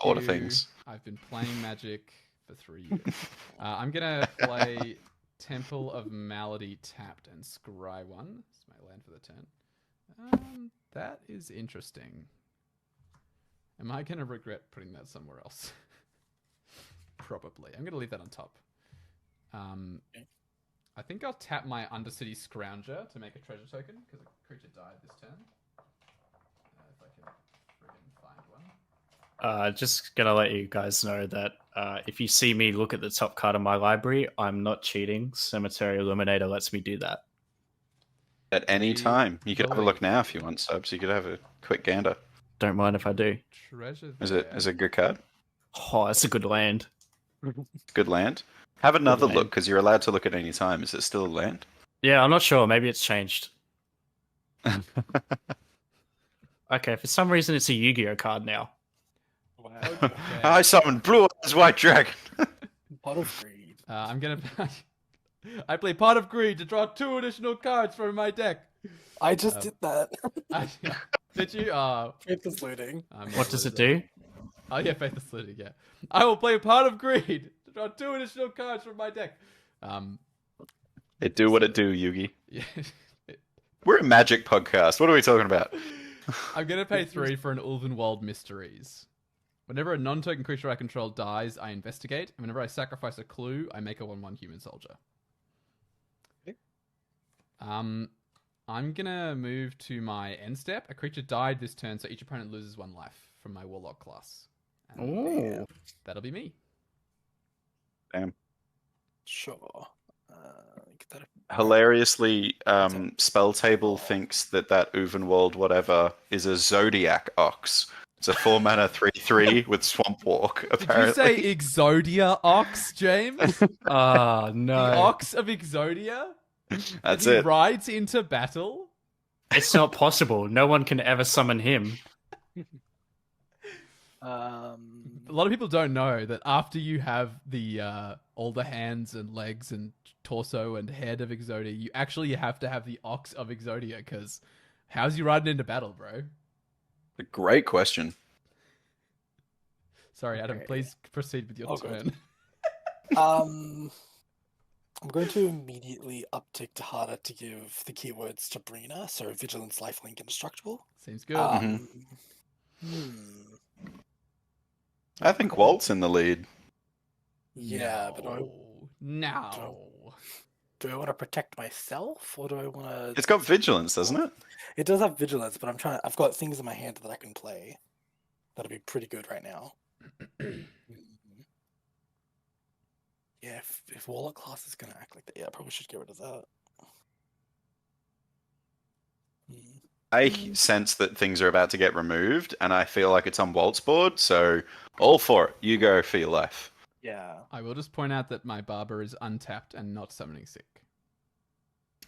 order things? I've been playing Magic for 3 years. I'm going to play Temple of Malady tapped and scry 1. It's my land for the turn. That is interesting. Am I going to regret putting that somewhere else? Probably. I'm going to leave that on top. I think I'll tap my Undercity Scrounger to make a treasure token because a creature died this turn. If I can friggin' find one. Just gonna let you guys know that if you see me look at the top card of my library, I'm not cheating. Cemetery Illuminator lets me do that. At any time. You could have a look now if you want, Subs. You could have a quick gander. Don't mind if I do. Treasure Is it a good card? Oh, it's a good land. Good land. Have another look because you're allowed to look at any time. Is it still a land? Yeah, I'm not sure. Maybe it's changed. Okay, for some reason it's a Yu-Gi-Oh card now. Wow. Okay. I summoned Blue Eyes White Dragon. Pot of Greed. I'm gonna. I play Pot of Greed to draw 2 additional cards from my deck. I just did that. Did you? Faithless Looting. What does it do? Oh yeah, Faithless Looting. Yeah, I will play Pot of Greed to draw 2 additional cards from my deck. It do what it do, Yugi. Yeah. We're a Magic podcast. What are we talking about? I'm gonna pay 3 for an Ulvenwald Mysteries. Whenever a non-token creature I control dies, I investigate, and whenever I sacrifice a clue, I make a 1/1 human soldier. Okay. I'm gonna move to my end step. A creature died this turn, so each opponent loses 1 life from my Warlock class. Ooh. That'll be me. Damn. Sure. Get that Hilariously, Spell Table thinks that Uvenwald whatever is a Zodiac Ox. It's a 4-mana 3/3 with Swamp Walk, apparently. Did you say Exodia Ox, James? Oh, no. The Ox of Exodia? That's he it. rides into battle? It's not possible. No one can ever summon him. A lot of people don't know that after you have the all the hands and legs and torso and head of Exodia, you actually have to have the Ox of Exodia, because how's he riding into battle, bro? A great question. Sorry, Adam, please proceed with your turn. I'm going to immediately uptick Dihada to give the keywords to Brina, so Vigilance, Lifelink, Indestructible. Seems good. I think Walt's in the lead. Yeah, but do I want to protect myself, or do I want to... It's got Vigilance, doesn't it? It does have Vigilance, but I've got things in my hand that I can play. That'll be pretty good right now. Yeah, if Warlock class is going to act like that, yeah, I probably should get rid of that. I sense that things are about to get removed, and I feel like it's on Walt's board, so all for it. You go for your life. Yeah. I will just point out that my barber is untapped and not summoning sick.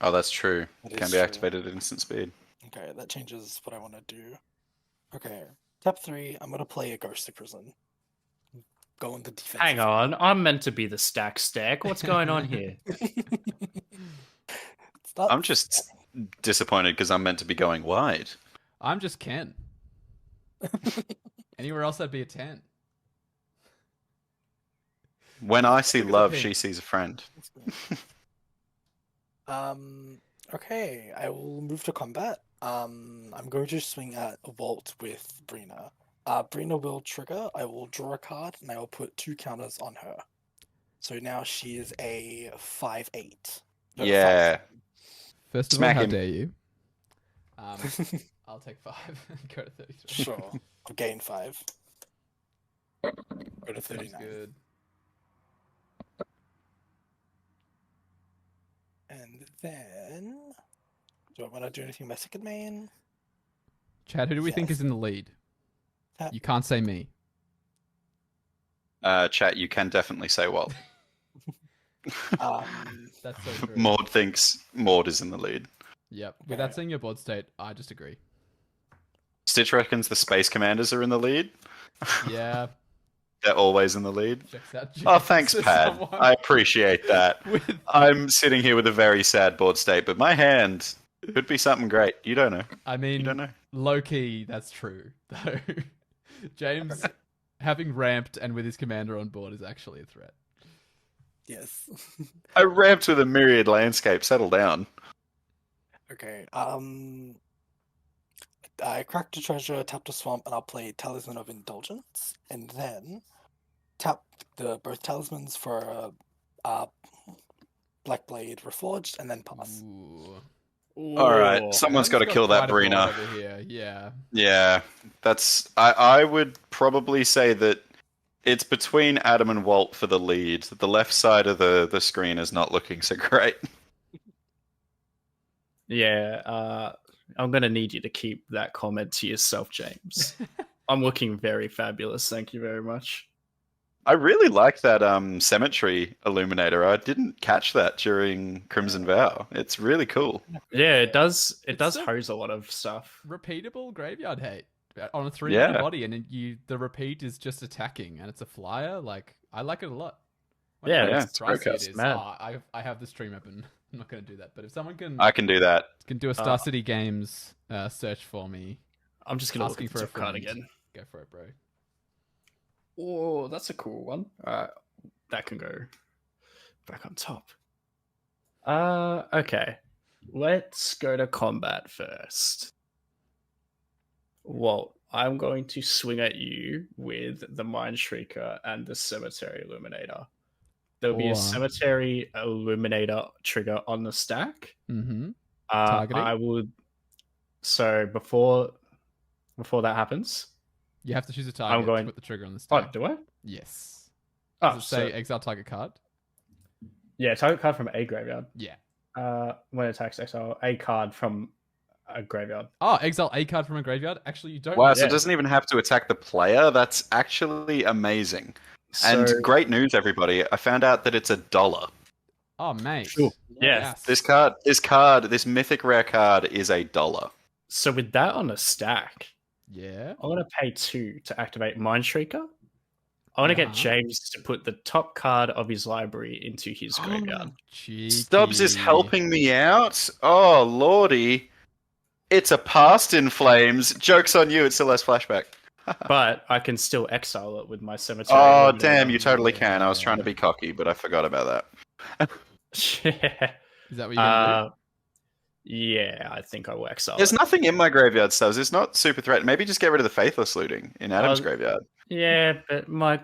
Oh, that's true. That Can is be true. activated at instant speed. Okay, that changes what I want to do. Okay, tap 3. I'm gonna play a Ghostly Prison. Go on the defense. Hang on, I'm meant to be the stack. What's going on here? It's not I'm just disappointed because I'm meant to be going wide. I'm just Ken. Anywhere else, I'd be a 10. When I see Look at the love, pink. she sees a friend. Okay, I will move to combat. I'm going to swing at Walt with Brina. Brina will trigger. I will draw a card, and I will put 2 counters on her. So now she is a 5/8. No, Yeah. First of Smack all, how him. dare you? I'll take 5 and go to 33. Sure. I'll gain 5. Go to Sounds 39. good. And then, do I want to do anything with my second main? Chad, who do we think Yes. is in the lead? That- You can't say me. Chat, you can definitely say Walt. That's so true. Maud thinks Maud is in the lead. Yep. Without saying your board state, I just agree. Stitch reckons the Space Commanders are in the lead. Yeah. They're always in the lead. Checks out. Oh, thanks, Says Pad. someone I appreciate that. with- I'm sitting here with a very sad board state, but my hand could be something great. You don't know. I You mean, don't know. low key, that's true. Though James having ramped and with his commander on board is actually a threat. Yes. I ramped with a myriad landscape. Settle down. Okay. I cracked a treasure, tapped a swamp, and I'll play Talisman of Indulgence, and then tap both talismans for Black Blade Reforged, and then pass. Ooh. All right, someone's got to Adam's kill that quite a board Brina. over here. Yeah. Yeah, that's. I would probably say that it's between Adam and Walt for the lead. The left side of the screen is not looking so great. Yeah, I'm gonna need you to keep that comment to yourself, James. I'm looking very fabulous. Thank you very much. I really like that cemetery illuminator. I didn't catch that during Crimson Vow. It's really cool. Yeah, it does. It It's does so- hose a lot of stuff. Repeatable graveyard hate on a 3 Yeah. body, and the repeat is just attacking, and it's a flyer. Like, I like it a lot. Yeah, yeah, how it's great pricey it cast. is. Mad. I have the stream open. I'm not going to do that, but if someone can I can do that. do a Star City Games search for me, I'm just gonna look asking at for the a top card friend. again. Go for it, bro. Oh, that's a cool one. That can go back on top. Okay. Let's go to combat first. Walt, I'm going to swing at you with the Mind Shrieker and the Cemetery Illuminator. There'll be Or- a Cemetery Illuminator trigger on the stack. Mm-hmm. Targeting? I would. So before that happens, You have to choose a target going- to put the trigger on the oh, stack. do I? Yes. Oh, Does it say exile target card? yeah, target card from a graveyard. Yeah. When it attacks, exile a card from a graveyard. Oh, exile a card from a graveyard? Actually, you don't. Wow, so Yeah. it doesn't even have to attack the player. That's actually amazing. So, And great news, everybody. I found out that it's $1. Oh, mate. Sure. Yeah. Yes. This mythic rare card is $1. so with that on a stack, Yeah. I'm gonna pay 2 to activate Mind Shrieker. I want to get Uh-huh. James to put the top card of his library into his graveyard. Cheeky. Stubbs is helping me out. Oh, lordy. It's a past in flames. Joke's on you, it still has flashback. But I can still exile it with my cemetery. Oh, Illuminator. damn, you totally can. I was trying to be cocky, but I forgot about that. Yeah. Is that what you're going to do? Yeah, I think I will exile There's it. nothing in my graveyard, Stubbs. It's not super threatened. Maybe just get rid of the Faithless Looting in Adam's graveyard. Yeah, but my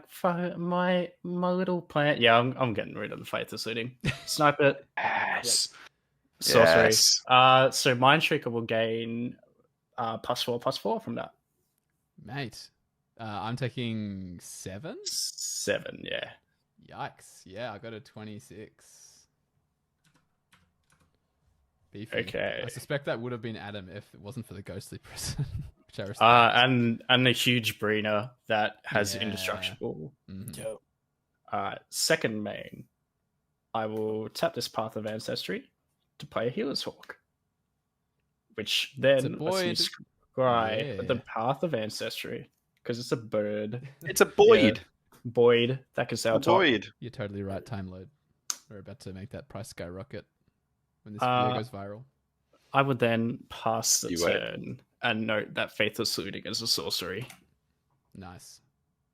little plant. Yeah, I'm getting rid of the Faithless Looting. Snipe it. Yes. Sorcery. Yes. So Mind Shrieker will gain +4/+4 from that. Mate. I'm taking 7? 7, yeah. Yikes. Yeah, I got a 26. Beefy. Okay. I suspect that would have been Adam if it wasn't for the ghostly prison, which I respect. And a huge Brina that has Yeah. indestructible. Mhm. Yep. Second main, I will tap this Path of Ancestry to play a Healer's Hawk, which then lets me Boyd. scry the Yeah. Path of Ancestry because it's a bird. It's a Boyd. Boyd, that can say A on top. Boyd. You're totally right, Time Load. We're about to make that price skyrocket when this video goes viral. I would then pass the You wait. turn and note that Faithless Looting is a sorcery. Nice.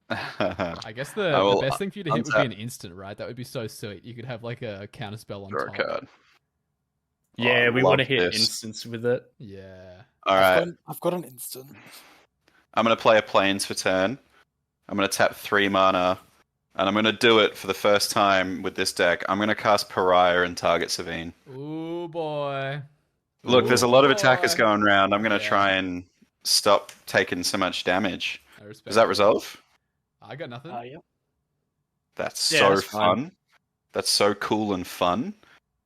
I I guess I the will best thing for you to hit would be untap. an instant, right? That would be so sweet. You could have like a counter spell on Draw a top. card. Yeah, I we want to love hit this. instants with it. Yeah. All right, I've got an instant. I'm going to play a Plains for turn. I'm going to tap 3 mana, and I'm going to do it for the first time with this deck. I'm going to cast Pariah and target Sevinne. Ooh boy. Look, there's a lot of Ooh, attackers boy. going around. I'm going to Yeah. try and stop taking so much damage. I respect Does that it. resolve? I got nothing. Yep. That's Yeah, so that's fine. fun. That's so cool and fun.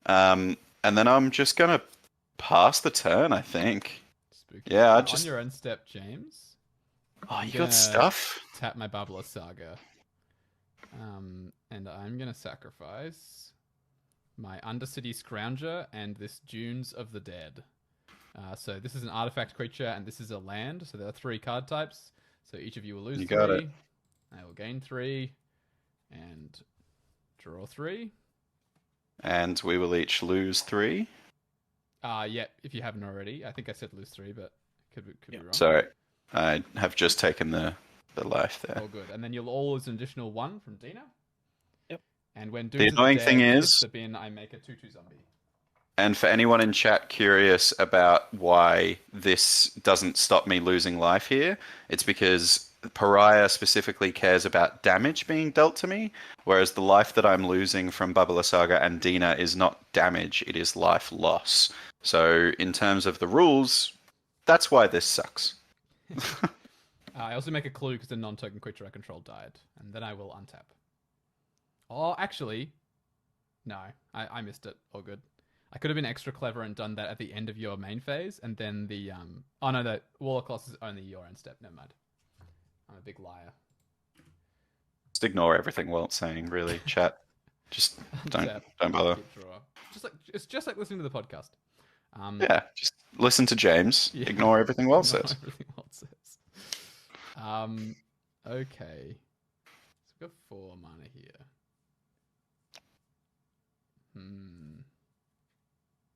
And then I'm just going to pass the turn, I think. Spooky. Yeah, I On just... your own step, James. Oh, I'm you gonna got stuff? Tap my Lysaga. And I'm gonna sacrifice my Undercity Scrounger and this Dunes of the Dead. So this is an artifact creature and this is a land. So there are 3 card types. So each of you will lose 3. You got it. I will gain 3 and draw 3. And we will each lose 3. Yeah, if you haven't already. I think I said lose 3, but could be wrong. Sorry, I have just taken the life there. All good. And then you'll all lose an additional 1 from Dina. Yep. And when The Dunes of annoying Dead thing hits is- the bin, I make a 2/2 zombie. And for anyone in chat curious about why this doesn't stop me losing life here, it's because Pariah specifically cares about damage being dealt to me, whereas the life that I'm losing from Lysaga and Dina is not damage, it is life loss. So in terms of the rules, that's why this sucks. I also make a clue because the non-token creature I control died, and then I will untap. Oh, actually, no, I missed it. All good. I could have been extra clever and done that at the end of your main phase, and then the oh no, the Wall of Colossus is only your end step. Never mind. I'm a big liar. Just ignore everything Walt's saying, really, chat. Just Untap, don't bother. keep draw. It's just like listening to the podcast. Yeah, just listen to James. Yeah. Ignore everything Walt Ignore says. everything Walt says. Okay. So we've got 4 mana here.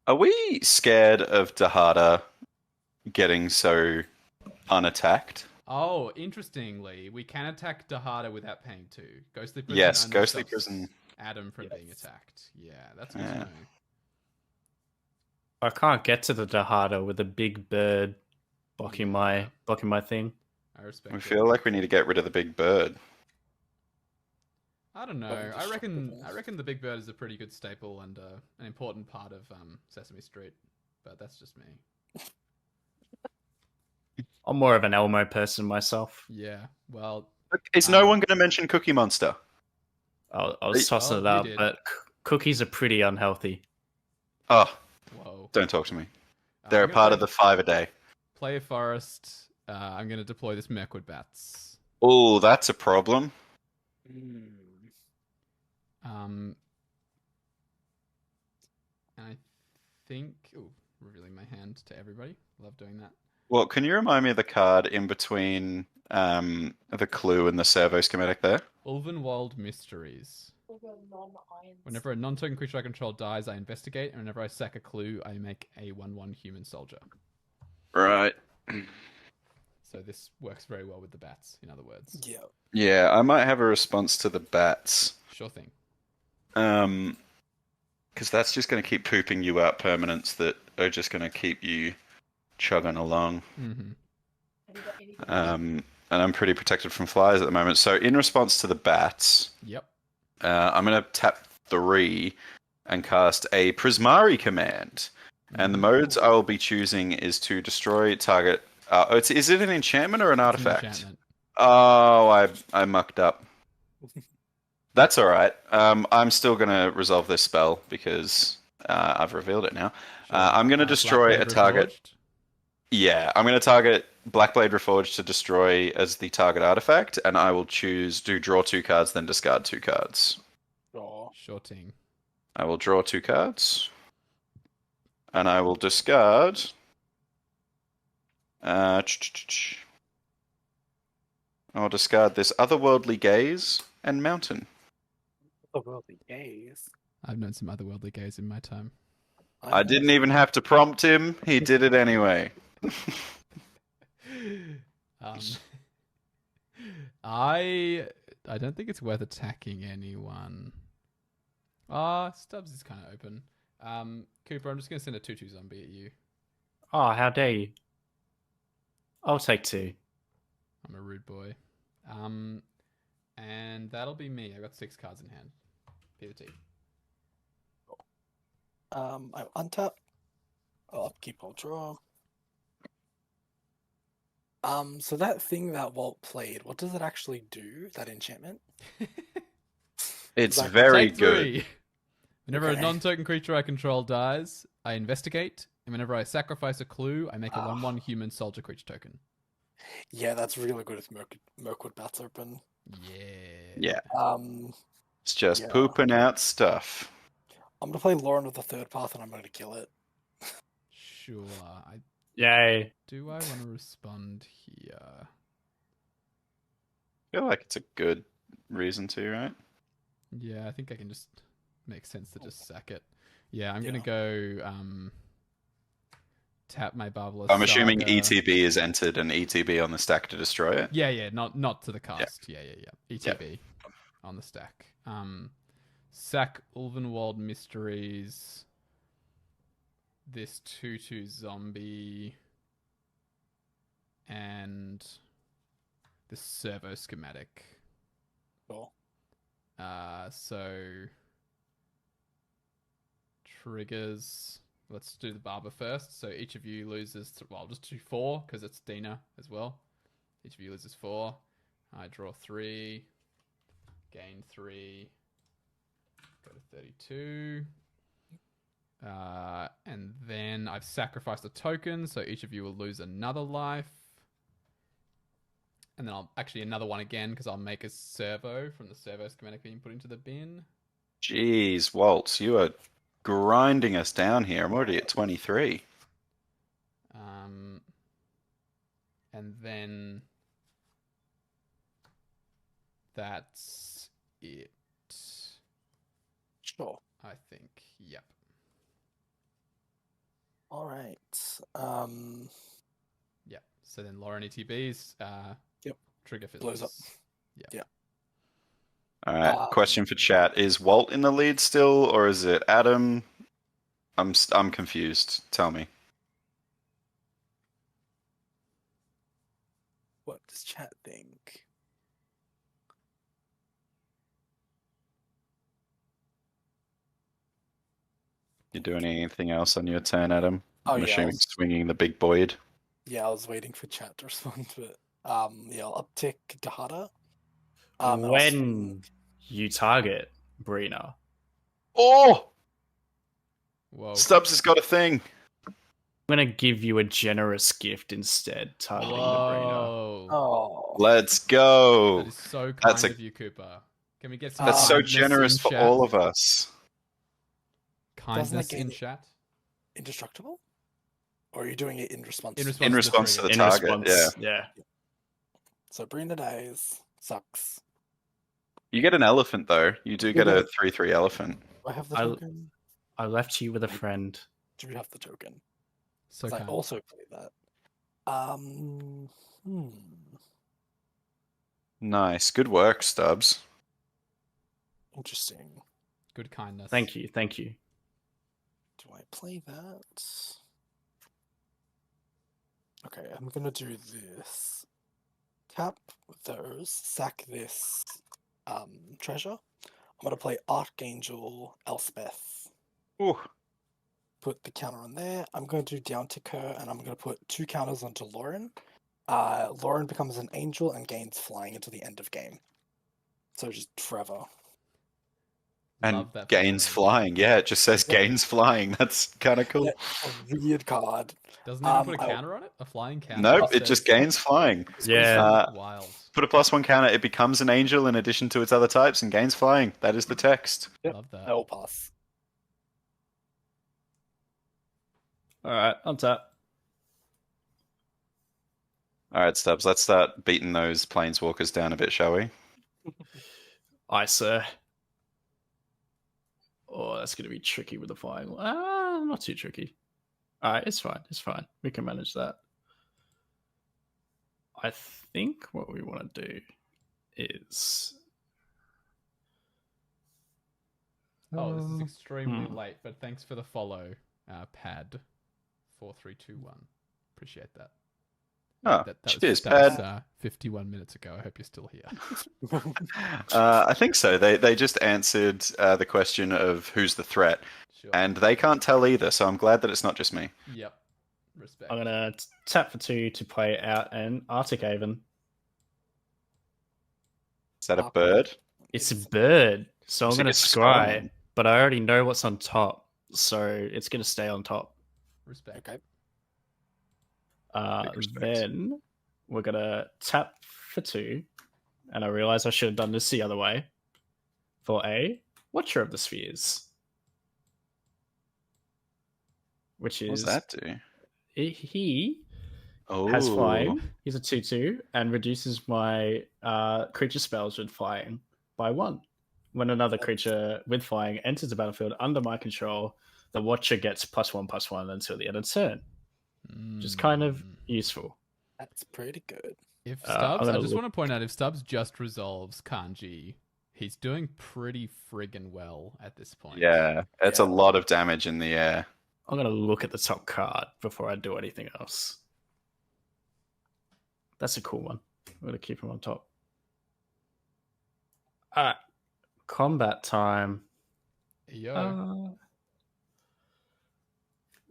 Are we scared of Dihada getting so unattacked? Oh, interestingly, we can attack Dihada without paying 2. Ghostly Prison Yes, only Ghostly stops Prison. Adam from Yes. being attacked. Yeah, that's good Yeah. to know. I can't get to the Dihada with a big bird blocking my thing. I respect We it. feel like we need to get rid of the big bird. I don't know. Well, I reckon destructible. the Big Bird is a pretty good staple and an important part of Sesame Street, but that's just me. I'm more of an Elmo person myself. Yeah. Well, Is no one going to mention Cookie Monster? I was tossing it you up, did. but cookies are pretty unhealthy. Oh, whoa. don't talk to me. They're I'm a gonna part play- of the 5 a day. Play a forest. I'm going to deploy this Mirkwood Bats. Oh, that's a problem. And I think... Ooh, revealing my hand to everybody. Love doing that. Well, can you remind me of the card in between the clue and the servo schematic there? Ulvenwald Mysteries. Whenever a non-token creature I control dies, I investigate, and whenever I sack a clue, I make a 1/1 human soldier. Right. So this works very well with the bats, in other words. Yeah. Yeah, I might have a response to the bats. Sure thing. Because that's just going to keep pooping you out permanents that are just going to keep you chugging along. Mm-hmm. And I'm pretty protected from flies at the moment. So in response to the bats, Yep. I'm going to tap 3 and cast a Prismari command. And the modes I will be choosing is to destroy target... is it an enchantment or an It's an artifact? enchantment. Oh, I mucked up. That's all right. I'm still going to resolve this spell because I've revealed it now. Sure. I'm going to destroy Blackblade a target. Reforged. Yeah, I'm going to target Blackblade Reforged to destroy as the target artifact, and I will draw 2 cards, then discard 2 cards. Sure. Sure thing. I will draw 2 cards, and I will discard. I'll discard this Otherworldly Gaze and Mountain. Otherworldly gaze. I've known some otherworldly gays in my time. I didn't even have to prompt him; he did it anyway. I don't think it's worth attacking anyone. Stubbs is kind of open. Cooper, I'm just gonna send a 2/2 zombie at you. Oh, how dare you? I'll take 2. I'm a rude boy. And that'll be me. I got 6 cards in hand. POT. I untap. I'll upkeep, I'll draw. So that thing that Walt played, what does it actually do? That enchantment? It's Like, very Take good. 3. Whenever a Okay. non-token creature I control dies, I investigate, and whenever I sacrifice a clue, I make a Ah. 1/1 human soldier creature token. Yeah, that's really good with Mirkwood Bats open. Yeah. Yeah, Um, it's just Yeah. pooping out stuff. I'm gonna play Lauren with the third path, and I'm gonna kill it. Sure. Yay. Do I want to respond here? I feel like it's a good reason to, right? Yeah, I think I can just make sense to just sack it. Yeah, I'm gonna go tap my Barbarous I'm assuming Saga. ETB is entered and ETB on the stack to destroy it. Yeah, not to the cast. Yeah. ETB on the stack. Sack Ulvenwald Mysteries. This 2/2 zombie. And the servo schematic. Cool. So triggers. Let's do the barber first. So each of you loses. Well, just do 4 because it's Dina as well. Each of you loses 4. I draw 3. Gain 3. Go to 32. And then I've sacrificed a token, so each of you will lose another life. And then I'll actually another one again because I'll make a servo from the servo schematic being put into the bin. Jeez, Walt, you are grinding us down here. I'm already at 23. And then that's it. Sure. I think. Yep. All right. Yep. So then Lauren ETBs. Yep. Trigger fizzles. Blows up. Yeah. Yeah. All right. Question for chat: is Walt in the lead still, or is it Adam? I'm confused. Tell me. What does chat think? You doing anything else on your turn, Adam? Oh, I'm yeah, assuming swinging the big Boyd. Yeah, I was waiting for chat to respond to it. Yeah, I'll uptick Dihada. When you target Brina. Oh! Whoa. Stubbs has got a thing. I'm gonna give you a generous gift instead, targeting the Brina. Whoa. Oh, Let's go. That is so kind That's of you, Cooper. Can we get some That's so kindness generous in for chat? all of us. Kindness gain in it? chat? indestructible? Or are you doing it in response? In response, In response to the target, response, yeah. So Brina dies. Sucks. You get an elephant, though. You do get a 3/3 elephant. Do I have the I- token? I left you with a friend. Do we have the token? So 'Cause I kind. also play that. Nice. Good work, Stubbs. Interesting. Good kindness. Thank you, thank you. Do I play that? Okay, I'm gonna do this. Tap those, sack this treasure. I'm gonna play Archangel Elspeth. Ooh. Put the counter on there. I'm going to down tick her, and I'm going to put 2 counters onto Lauren. Lauren becomes an angel and gains flying until the end of game. So just forever. And Love that. gains feature. flying. Yeah, it just says Yeah. gains flying. That's kind of cool. Yeah, a weird card. Doesn't even put a I- counter on it. A flying counter. Nope, it says- just gains flying. Yeah. Wild. Put a +1 counter, it becomes an angel in addition to its other types and gains flying. That is the text. Yep. Love that. I will pass. All right, on tap. All right, Stubbs, let's start beating those planeswalkers down a bit, shall we? Aye, sir. Oh, that's going to be tricky with the flying. Not too tricky. All right, it's fine. It's fine. We can manage that. I think what we want to do is. Oh, this is extremely hmm. late, but thanks for the follow, Pad. 4321. Appreciate that. Oh, That cheers, was, Pad. 51 minutes ago. I hope you're still here. I think so. They just answered the question of who's the threat, Sure. and they can't tell either, so I'm glad that it's not just me. Yep. Respect. I'm going to tap for 2 to play out an Arctic Haven. Is that a bird? It's a bird, so I'm So it going to gets scry, stolen. but I already know what's on top, so it's going to stay on top. Respect. Okay. Big respect. Then we're going to tap for 2, and I realize I should have done this the other way, for a Watcher of the Spheres. Which What does is that do? he Oh, has flying. He's a 2/2 and reduces my creature spells with flying by 1. When another creature with flying enters the battlefield under my control, the Watcher gets +1/+1 until the end of turn. Which is kind of useful. That's pretty good. If I'm Stubbs, I gonna just look- want to point out, if Stubbs just resolves Kangee, he's doing pretty friggin' well at this point. yeah. It's a Yeah. lot of damage in the air. I'm going to look at the top card before I do anything else. That's a cool one. I'm going to keep him on top. Alright. Combat time. Yo.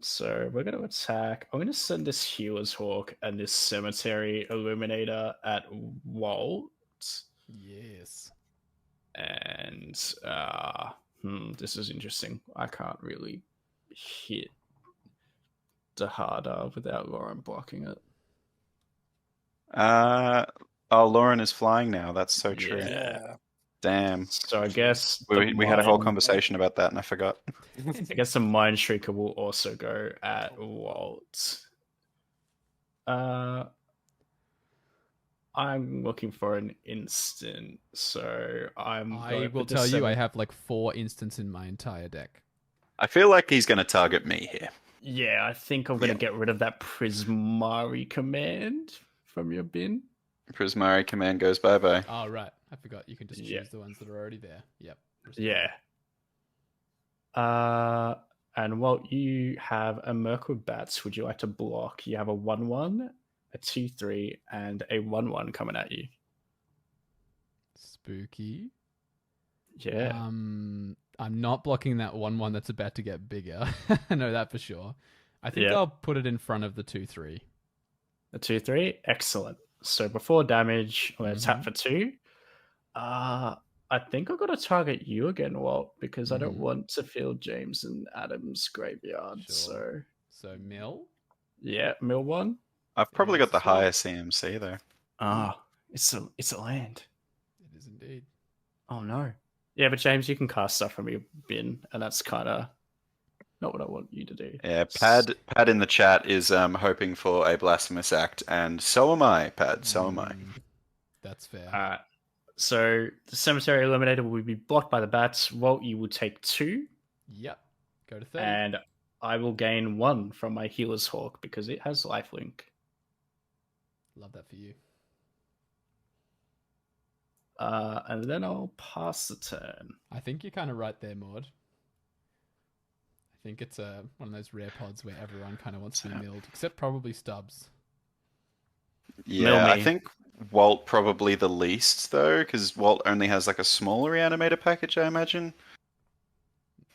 So we're going to attack. I'm going to send this Healer's Hawk and this Cemetery Illuminator at Walt. Yes. And this is interesting. I can't really hit Dihada without Lauren blocking it. Lauren is flying now. That's so true. Yeah. Damn. So I guess We had a whole conversation about that and I forgot. I guess the Mind Shrieker will also go at Walt. I'm looking for an instant, so I will tell you, I have like 4 instants in my entire deck. I feel like he's going to target me here. Yeah, I think I'm going to get rid of that Prismari command from your bin. Prismari command goes bye-bye. Oh, right. I forgot. You can just choose Yeah. the ones that are already there. Yep. Respect. Yeah. And Walt, you have a Merkwood Bats. Would you like to block? You have a 1/1, a 2/3, and a 1/1 coming at you. Spooky. Yeah. I'm not blocking that 1/1 that's about to get bigger. I know that for sure. I think Yeah. I'll put it in front of the 2/3. A 2/3, excellent. So before damage, I'm going to tap for 2. I think I've got to target you again, Walt, because I don't want to feel James and Adam's graveyard. Sure. So So mill. yeah, mill 1. I've probably got the Sweet. highest CMC though. It's a land. It is indeed. Oh no. Yeah, but James, you can cast stuff from your bin, and that's kind of not what I want you to do. Yeah, Pad in the chat is hoping for a blasphemous act, and so am I, Pad. So am I. That's fair. So the Cemetery Eliminator will be blocked by the bats. Walt, you will take 2, Yep. Go to 30. and I will gain 1 from my Healer's Hawk because it has lifelink. Love that for you. And then I'll pass the turn. I think you're kind of right there, Maud. I think it's one of those rare pods where everyone kind of wants to be milled, except probably Stubbs. Yeah, I me. think Walt probably the least though, because Walt only has like a smaller reanimator package, I imagine.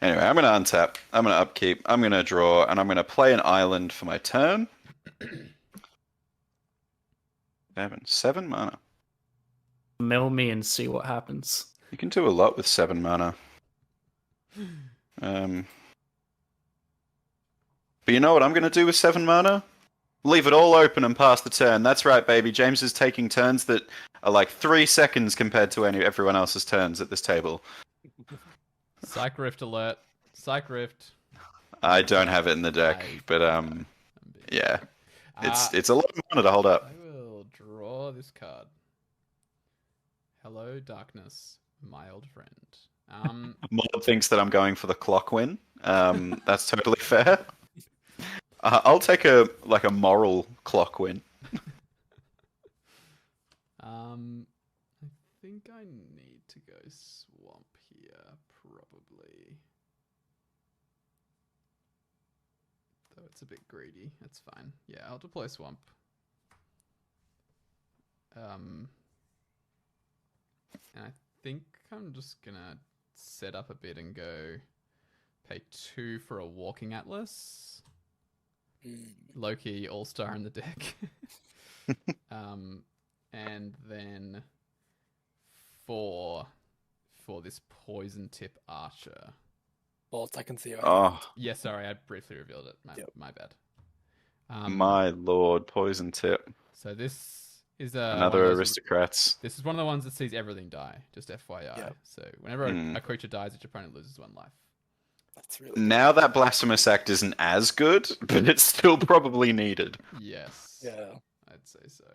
Anyway, I'm gonna untap. I'm gonna upkeep. I'm gonna draw, and I'm gonna play an island for my turn. 7 mana. Mill me and see what happens. You can do a lot with 7 mana. But you know what I'm going to do with 7 mana? Leave it all open and pass the turn. That's right, baby. James is taking turns that are like 3 seconds compared to everyone else's turns at this table. Psych Rift alert. Psych Rift. I don't have it in the deck, but yeah. It's a lot of mana to hold up. I will draw this card. Hello, darkness, my old friend. Mod thinks that I'm going for the clock win. That's totally fair. I'll take a moral clock win. I think I need to go swamp here, probably. Though it's a bit greedy. That's fine. Yeah, I'll deploy swamp. And I think I'm just gonna set up a bit and go pay 2 for a walking atlas. Low-key all-star in the deck. And then 4 for this poison tip archer. Walt, I can see you. Oh, Yeah, sorry, I briefly revealed it. My bad. my lord, poison tip. So this is Another aristocrats. This is one of the ones that sees everything die. Just FYI. Yep. So whenever a creature dies, each opponent loses 1 life. That's really Now that Blasphemous Act isn't as good, but it's still probably needed. Yes. Yeah. I'd say so.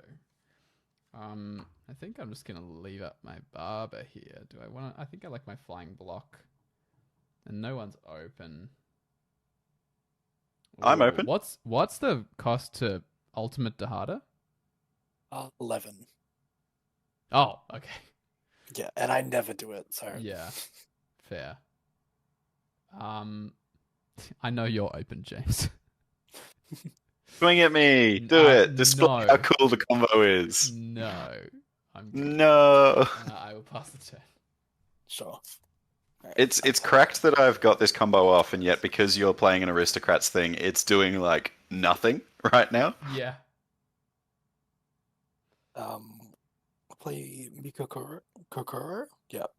I think I'm just gonna leave up my barber here. Do I want to? I think I like my flying block, and no one's open. I'm Ooh, open. What's the cost to Ultimate Dihada? 11. Oh, okay. Yeah, and I never do it, so Yeah, fair. I know you're open, James. Swing at me. Do it. Display no. how cool the combo is. No, I'm good. No. I will pass the turn. sure. Alright, It's cracked that I've got this combo off, and yet because you're playing an aristocrats thing, it's doing like nothing right now. Yeah. I'll play Miko Kokoro. Yep.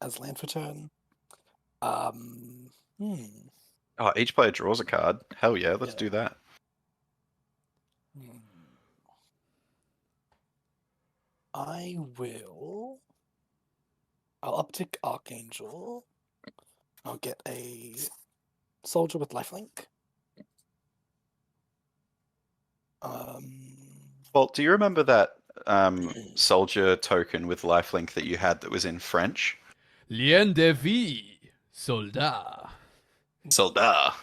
As land for turn. Oh, each player draws a card. Hell yeah, let's Yeah. do that. I will. I'll uptick Archangel. I'll get a soldier with lifelink. Walt, do you remember that soldier token with lifelink that you had that was in French? Lien de vie, soldat. Soldat.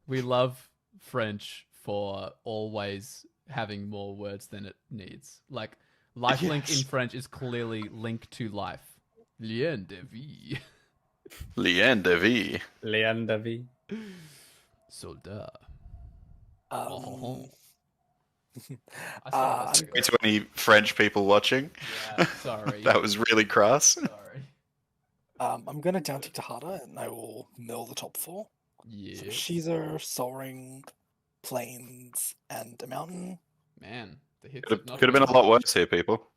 We love French for always having more words than it needs. Like lifelink Yes. in French is clearly link to life. Lien de vie. Lien de vie. Leandavi. Soldat. Um, I saw this I'm- ago. To any French people watching, Yeah, sorry. that was really crass. Sorry. I'm gonna down tick Dihada and I will mill the top 4. So Yeah. Sheezer, Sol Ring, Plains, and a mountain. Man, the hits Could have not have been a been- lot worse here, people.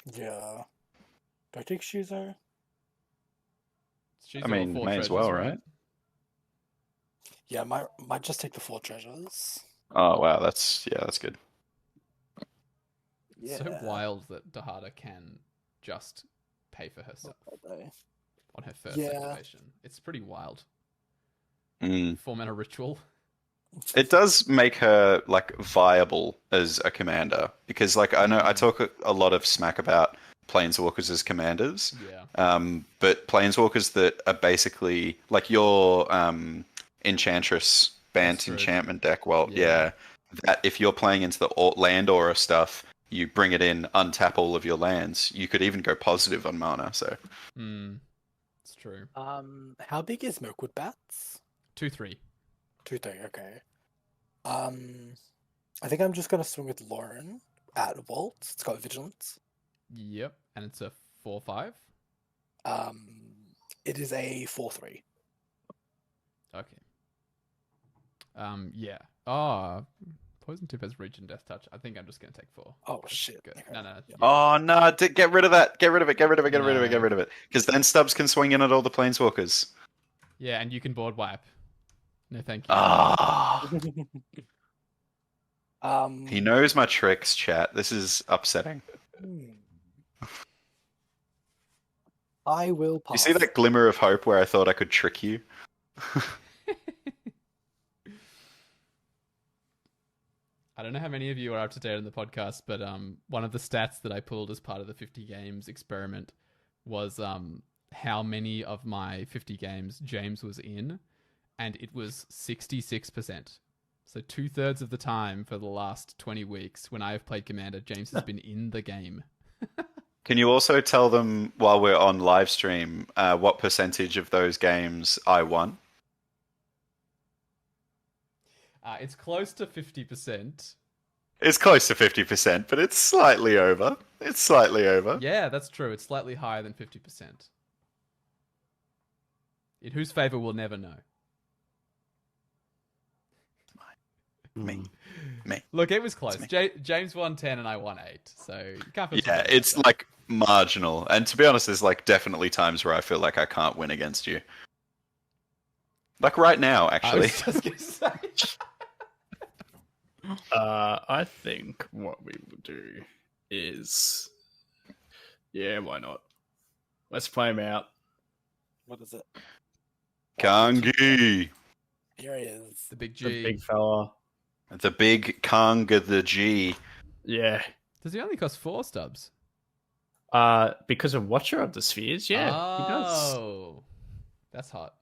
Yeah. Do I take Sheezer? She's I mean, all 4 may as treasures, well, right? Yeah, might just take the 4 treasures. Oh wow, that's good. Yeah. So wild that Dihada can just pay for herself Okay. on her first Yeah. activation. It's pretty wild. Mm. 4-mana ritual. It does make her like viable as a commander because, like, I know I talk a lot of smack about planeswalkers as commanders. Yeah. But planeswalkers that are basically like your Enchantress Bant That's true. enchantment deck. Well, Yeah. yeah, that if you're playing into the land aura stuff, you bring it in, untap all of your lands. You could even go positive on mana. So It's true. How big is Milkwood Bats? 2-3. 2-3, okay. I think I'm just gonna swing with Lauren at Walt. It's got vigilance. Yep. And it's a 4-5. It is a 4-3. Okay. Yeah. Oh, Poison Tip has Reach and Death Touch. I think I'm just going to take 4. Oh shit. Good. Okay. No, no. Yeah. Oh no! Get rid of that! Get rid of it! Get rid of it! Get rid of it! No. Get rid of it! Because then Stubbs can swing in at all the planeswalkers. Yeah, and you can board wipe. No, thank you. Ah! He Um. knows my tricks, chat. This is upsetting. I will You pass. see that glimmer of hope where I thought I could trick you? I don't know how many of you are up to date on the podcast, but one of the stats that I pulled as part of the 50 games experiment was how many of my 50 games James was in, and it was 66%. So 2/3 of the time for the last 20 weeks when I have played Commander, James has been in the game. Can you also tell them while we're on live stream what percentage of those games I won? It's close to 50%. It's close to 50%, but it's slightly over. It's slightly over. Yeah, that's true. It's slightly higher than 50%. In whose favor we'll never know. Me. Look, it was close. James won 10 and I won 8. So you can't feel too Yeah, bad it's about like marginal. And to be honest, there's like definitely times where I feel like I can't win against you. Like right now, that. I actually. was just gonna say. I think what we will do is, yeah, why not? Let's play him out. What is it? Kangee. Here he is. The big G. The big fella. The big Kanga the G. Yeah. Does he only cost 4 stubs? Because of Watcher of the Spheres, yeah, he does. Oh, that's hot.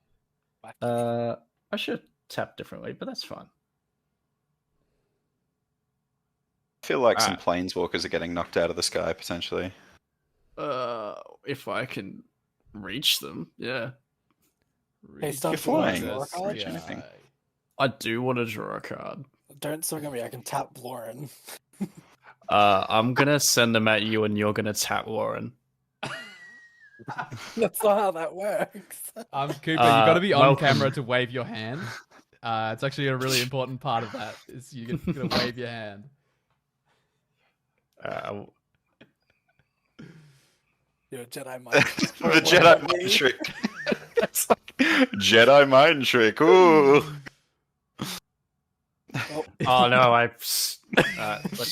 I should tap differently, but that's fine. I feel like some planeswalkers are getting knocked out of the sky, potentially. If I can reach them, yeah. Hey, stop. You're flying. Reach anything. I do want to draw a card. Don't swing at me. I can tap Lauren. I'm gonna send them at you, and you're gonna tap Lauren. That's not how that works. Cooper, you got to be on camera to wave your hand. It's actually a really important part of that. Is you're gonna wave your hand. You're a Jedi mind. The Jedi mind trick. It's like Jedi mind trick. Ooh. Oh no, let's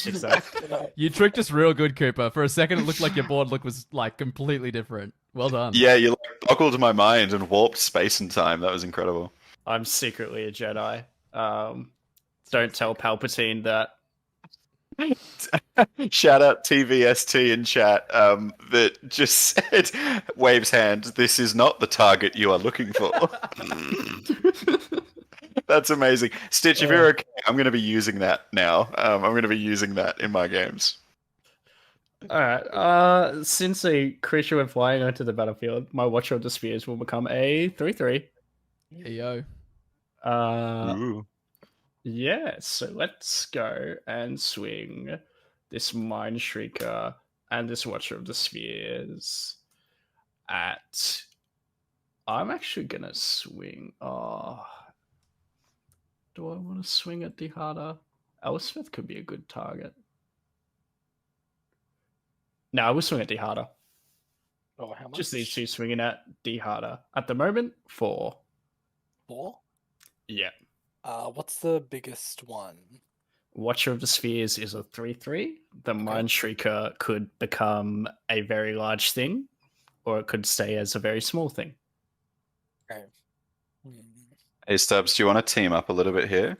fix that. You tricked us real good, Cooper. For a second, it looked like your board look was like completely different. Well done. Yeah, you like boggled my mind and warped space and time. That was incredible. I'm secretly a Jedi. Don't tell Palpatine that. Shout out TVST in chat that just said, waves hand, this is not the target you are looking for. That's amazing. Stitch, if you're okay, I'm going to be using that now. I'm going to be using that in my games. Alright, since a creature went flying onto the battlefield, my Watcher of the Spheres will become a 3/3. Hey, yo. Ooh. Yeah, so let's go and swing this Mind Shrieker and this Watcher of the Spheres at... I'm actually going to swing... do I want to swing at Dihada? Elspeth could be a good target. No, I will swing at Dihada. Oh, how much? Just these two swinging at Dihada. At the moment, 4. 4? Yeah. What's the biggest one? Watcher of the Spheres is a 3/3. The Mind Shrieker could become a very large thing, or it could stay as a very small thing. Okay. Hey Stubbs, do you want to team up a little bit here?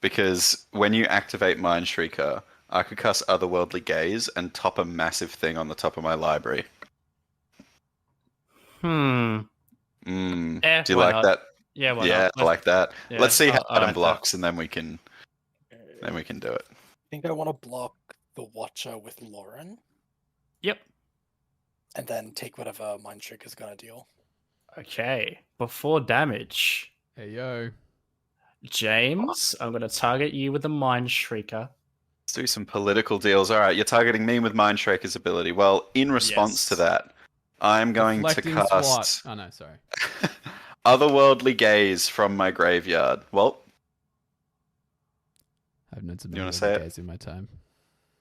Because when you activate Mind Shrieker, I could cast Otherworldly Gaze and top a massive thing on the top of my library. Yeah, Do you like not? that? Yeah, why Yeah, not? I like that. Yeah, Let's see how I Adam like blocks, and then we can do it. I think I want to block the Watcher with Lauren, Yep. and then take whatever Mind Trick is going to deal. Okay. Before damage, Hey, yo. James, I'm going to target you with a Mind Shrieker. Let's do some political deals. All right, you're targeting me with Mind Shrieker's ability. Well, in response to that, I'm going Deflecting to cast SWAT. Oh, no, sorry. Otherworldly Gaze from my graveyard. Well, I've known some You wanna many say other it? gays in my time.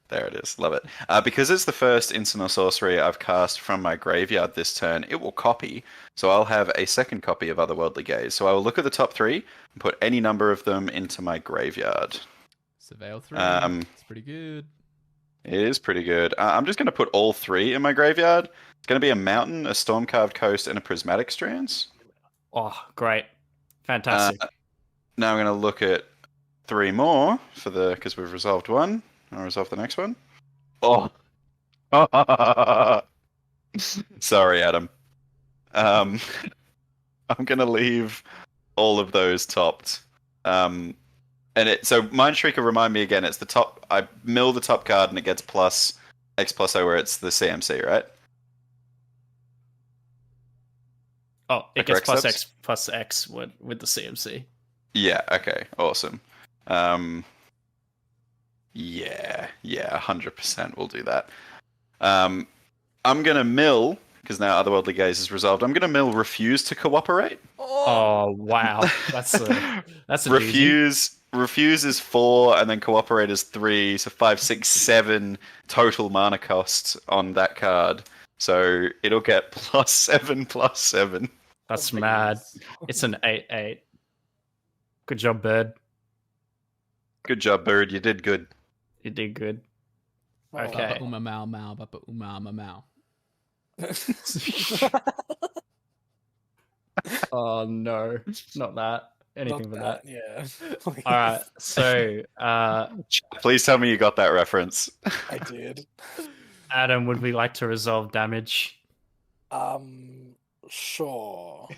There it is. Love it. Because it's the first instant or sorcery I've cast from my graveyard this turn, it will copy. So I'll have a second copy of Otherworldly Gaze. So I will look at the top 3 and put any number of them into my graveyard. Surveil 3. Um, It's pretty good. It is pretty good. I'm just going to put all 3 in my graveyard. It's going to be a mountain, a storm-carved coast, and a prismatic strands. Oh, great. Fantastic. Now I'm going to look at 3 more for because we've resolved one. I'll resolve the next one. Oh. Sorry, Adam. I'm going to leave all of those topped. So Mind Shrieker, remind me again, it's the top. I mill the top card and it gets plus X plus O where it's the CMC, right? Oh, it gets correct steps? plus X with the CMC. Yeah, okay, awesome. Yeah, 100% we'll do that. I'm going to mill, because now Otherworldly Gaze is resolved, I'm going to mill Refuse to Cooperate. Oh, wow. That's a doozy. Refuse is 4, and then Cooperate is 3, so 5, 6, 7 total mana cost on that card. So it'll get +7/+7. That's mad. It's an 8/8. Good job, Bird. Good job, Bird. You did good. You did good. Okay. Bapa uma mau mau, bapa uma ma mau. Oh no, not that. Anything but that. Yeah. All right. So, Please tell me you got that reference. I did. Adam, would we like to resolve damage? Sure.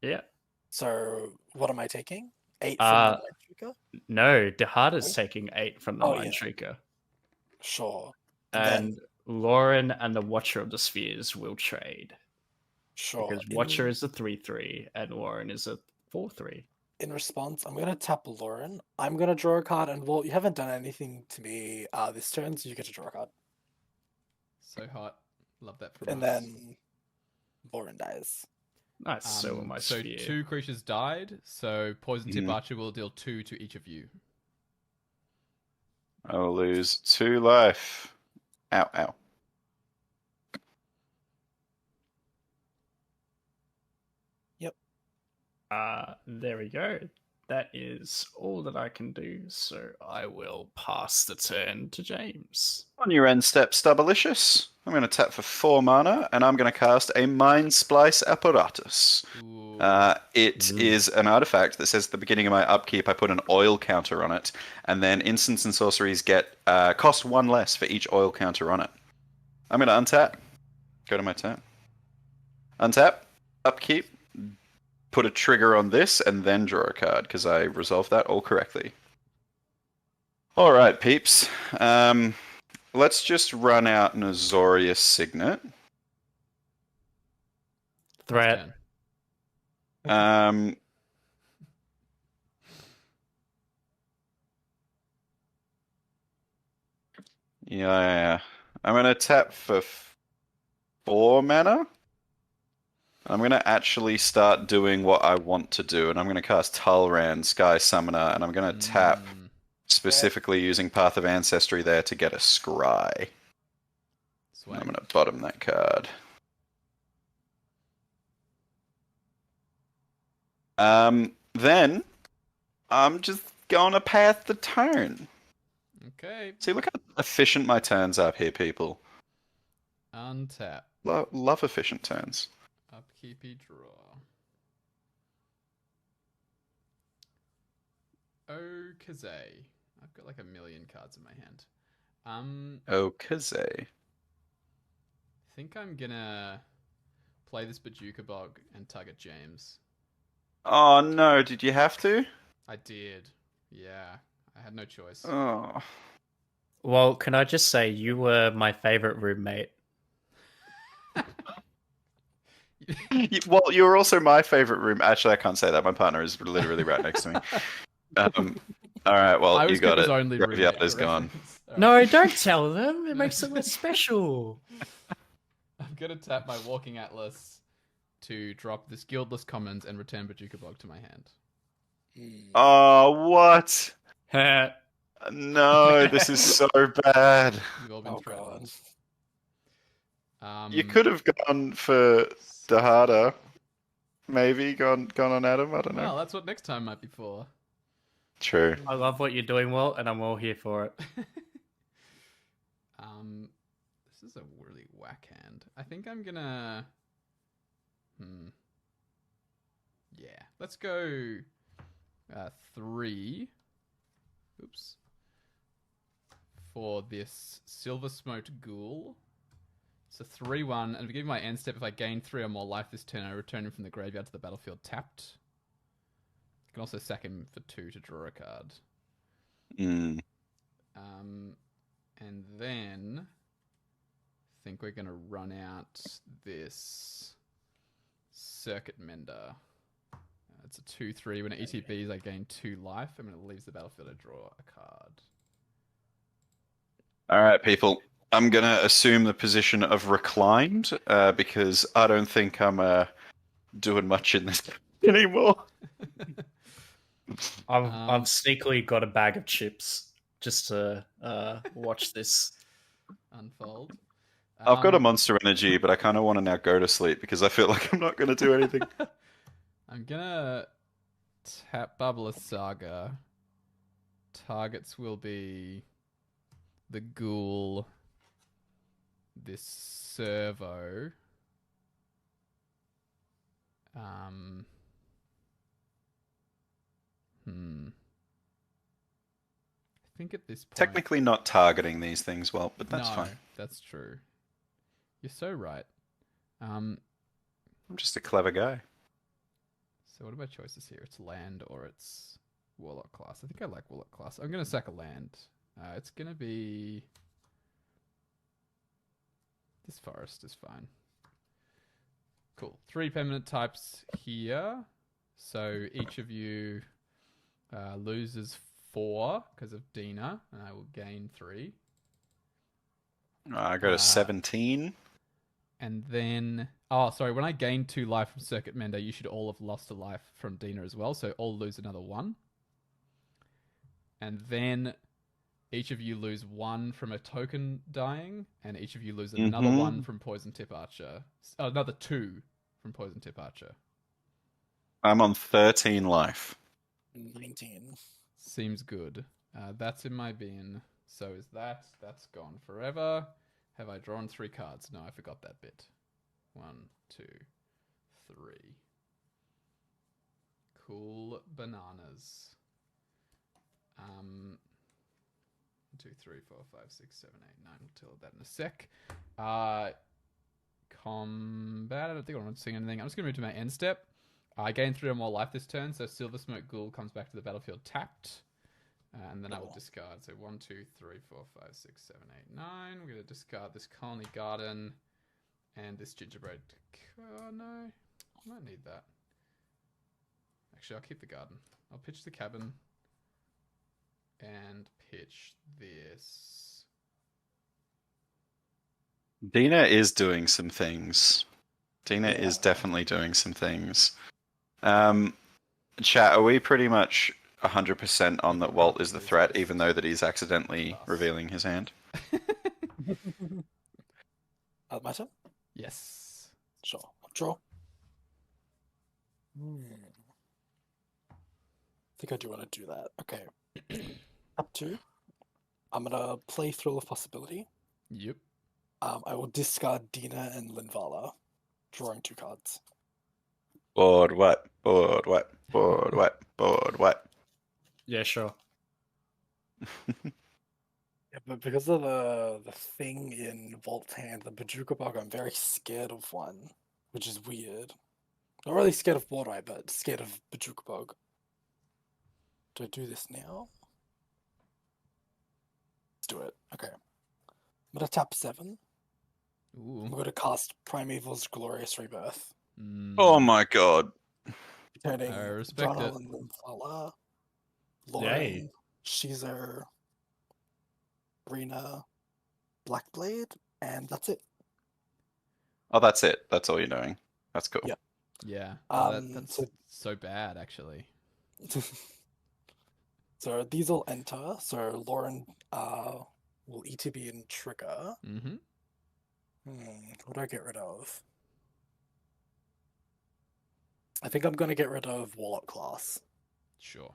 Yeah. So, what am I taking? 8 from the Mind Shrieker? No, Dihada's taking 8 from the Oh, Mind yeah. Shrieker. Sure. And Lauren and the Watcher of the Spheres will trade. Sure. Because Watcher is a 3/3 and Lauren is a 4/3. In response, I'm going to tap Lauren. I'm going to draw a card, and Walt, you haven't done anything to me this turn, so you get to draw a card. So hot. Love that from And us. then Lauren dies. Nice. So am I. So Sphere. 2 creatures died, so Poison Tip Mhm. Archer will deal 2 to each of you. I will lose 2 life. Ow, ow. There we go. That is all that I can do. So I will pass the turn to James. On your end step, Stubbalicious. I'm going to tap for 4 mana, and I'm going to cast a Mind Splice Apparatus. Ooh. It is an artifact that says at the beginning of my upkeep, I put an oil counter on it, and then instants and sorceries get cost 1 less for each oil counter on it. I'm going to untap. Go to my turn. Untap. Upkeep. Put a trigger on this, and then draw a card, because I resolved that all correctly. Alright, peeps. Let's just run out an Azorius Signet. Threat. Yeah. I'm going to tap for 4 mana. I'm going to actually start doing what I want to do, and I'm going to cast Talran, Sky Summoner, and I'm going to tap specifically using Path of Ancestry there to get a Scry. Swag. I'm going to bottom that card. Then I'm just going to pass the turn. Okay. See, look how efficient my turns are here, people. Untap. Love efficient turns. Upkeepy draw. Okaze. I've got like a million cards in my hand. Okaze. I think I'm gonna play this Bajuka Bog and target James. Oh no, did you have to? I did. Yeah. I had no choice. Oh. Well, can I just say you were my favorite roommate? Well, you were also my favorite room. Actually, I can't say that. My partner is literally right next to me. All right, well, you got it. Only Graveyard roommate is gone. Right. No, don't tell them. It makes it less special. I'm gonna tap my Walking Atlas to drop this Guildless Commons and return Bajuka Bog to my hand. Oh, what? Oh No, this is so bad. You've all been Oh threatened. god. You could have gone for Dihada. Maybe gone on Adam. I don't know. Well, that's what next time might be for. True. I love what you're doing, Walt, and I'm all here for it. This is a really whack hand. I think I'm gonna. Yeah, let's go. 3. Oops. For this silver smoked ghoul. It's a 3/1, and give my end step. If I gain 3 or more life this turn, I return him from the graveyard to the battlefield tapped. I can also sack him for 2 to draw a card. Mm. And then I think we're gonna run out this Circuit Mender. It's a 2/3. When it ETBs, I gain 2 life, and when it leaves the battlefield, I draw a card. All right, people. I'm gonna assume the position of reclined because I don't think I'm doing much in this anymore. I've sneakily got a bag of chips just to watch this Unfold. I've got a Monster Energy, but I kind of want to now go to sleep because I feel like I'm not going to do anything. I'm gonna tap Bubble Saga. Targets will be the ghoul, this servo. I think at this point... Technically not targeting these things well, but that's fine. That's true. You're so right. I'm just a clever guy. So what are my choices here? It's land or it's Warlock class. I think I like Warlock class. I'm going to sack a land. It's going to be... This forest is fine. Cool. 3 permanent types here. So each of you loses 4 because of Dina, and I will gain 3. I go to 17. And then... Oh, sorry. When I gain 2 life from Circuit Mender, you should all have lost a life from Dina as well. So all lose another 1. And then each of you lose 1 from a token dying, and each of you lose another 1 from Poison Tip Archer. Oh, another 2 from Poison Tip Archer. I'm on 13 life. 19. Seems good. That's in my bin. So is that. That's gone forever. Have I drawn 3 cards? No, I forgot that bit. 1, 2, 3. Cool bananas. 1, 2, 3, 4, 5, 6, 7, 8, 9. We'll tell that in a sec. Combat. I don't think I want to sing anything. I'm just going to move to my end step. I gain 3 or more life this turn, so Silver Smoke Ghoul comes back to the battlefield tapped. And then I will discard. So 1, 2, 3, 4, 5, 6, 7, 8, 9. We're going to discard this Colony Garden and this Gingerbread. Oh no, I might need that. Actually, I'll keep the garden. I'll pitch the cabin and pitch this. Dina is doing some things. Dina is definitely doing some things. Chat, are we pretty much 100% on that Walt is the threat, even though that he's accidentally revealing his hand? My turn? Yes. Sure. Draw. I think I do want to do that. Okay. Up 2. I'm going to play Thrill of Possibility. Yep. I will discard Dina and Linvala, drawing 2 cards. Board what? Board what? Board what? Board what? Yeah, sure. Yeah, but because of the thing in Volt's hand, the Bajuka Bug, I'm very scared of one, which is weird. Not really scared of Water, but scared of Bajuka Bug. Do I do this now? Let's do it. Okay. I'm gonna tap 7. Ooh. I'm gonna cast Primeval's Glorious Rebirth. Oh my god. Turning I respect Jonah it. and Linvala, Lauren, Shizer, Rena, Blackblade, and that's it. Oh, that's it. That's all you're doing. That's cool. Yeah. Yeah. That's so bad, actually. So these will enter. So Lauren will ETB and trigger. Mm-hmm. What do I get rid of? I think I'm gonna get rid of Warlock class. Sure.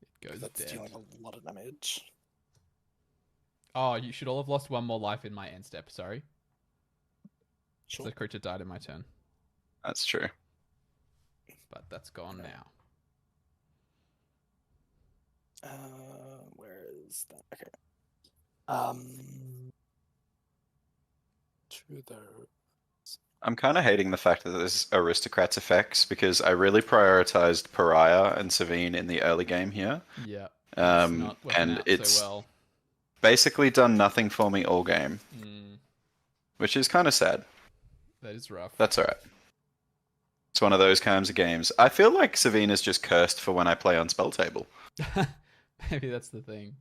It goes That's dead. dealing a lot of damage. Oh, you should all have lost one more life in my end step. Sorry. Sure. The creature died in my turn, That's true. but that's gone now. Where is that? Okay. To those. I'm kind of hating the fact that there's aristocrats effects because I really prioritized Pariah and Sevinne in the early game here. Yeah. And it's so well. basically done nothing for me all game, which is kind of sad. That is rough. That's alright. It's one of those kinds of games. I feel like Sevinne is just cursed for when I play on Spell Table. Maybe that's the thing.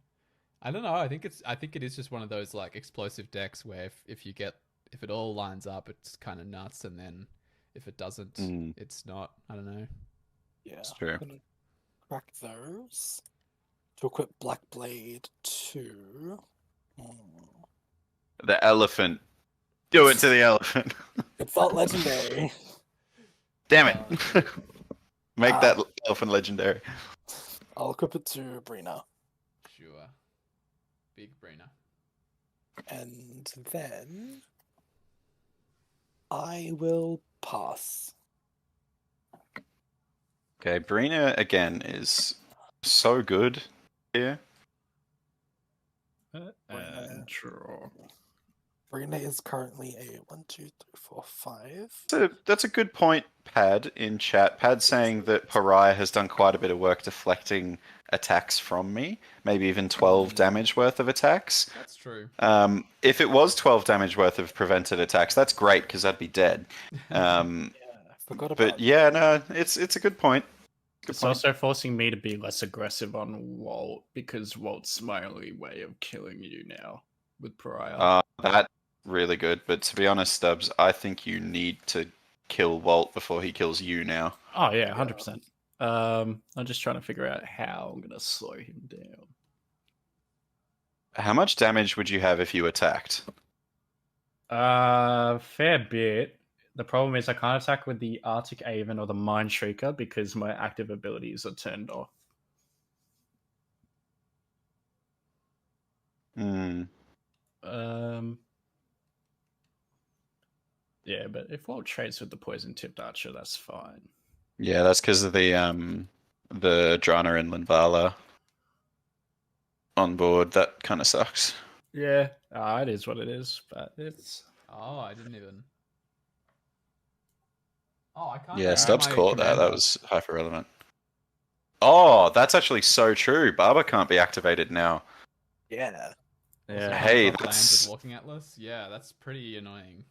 I don't know. I think it is just one of those like explosive decks where if it all lines up, it's kind of nuts, and then if it doesn't, it's not. I don't know. Yeah. It's true. I'm gonna crack those to equip Black Blade 2. The elephant. Do it to the elephant. It's not legendary. Damn it. Make that elephant legendary. I'll equip it to Brina. Sure. Big brainer. And then I will pass. Okay, Brina again is so good here. And draw. Brina is currently a 1, 2, 3, 4, 5. So that's a good point, Pad, in chat. Pad's saying that Pariah has done quite a bit of work deflecting attacks from me. Maybe even 12 damage worth of attacks. That's true. If it was 12 damage worth of prevented attacks, that's great, because I'd be dead. Yeah, I forgot about But yeah, no, it's a good point. It's also forcing me to be less aggressive on Walt, because Walt's my only way of killing you now with Pariah. That's really good, but to be honest, Stubbs, I think you need to kill Walt before he kills you now. Oh yeah, 100%. I'm just trying to figure out how I'm gonna slow him down. How much damage would you have if you attacked? Fair bit. The problem is I can't attack with the Arctic Aven or the Mind Shrieker because my active abilities are turned off. Yeah, but if Walt trades with the Poison Tipped Archer, that's fine. Yeah, that's because of the Drana and Linvala on board. That kind of sucks. Yeah, it is what it is, but it's... Oh, I didn't even... Oh, I can't... Yeah, Stubbs caught that. That was hyper relevant. Oh, that's actually so true. Barber can't be activated now. Yeah. Yeah. Hey, Lands that's... with Walking Atlas? Yeah, that's pretty annoying.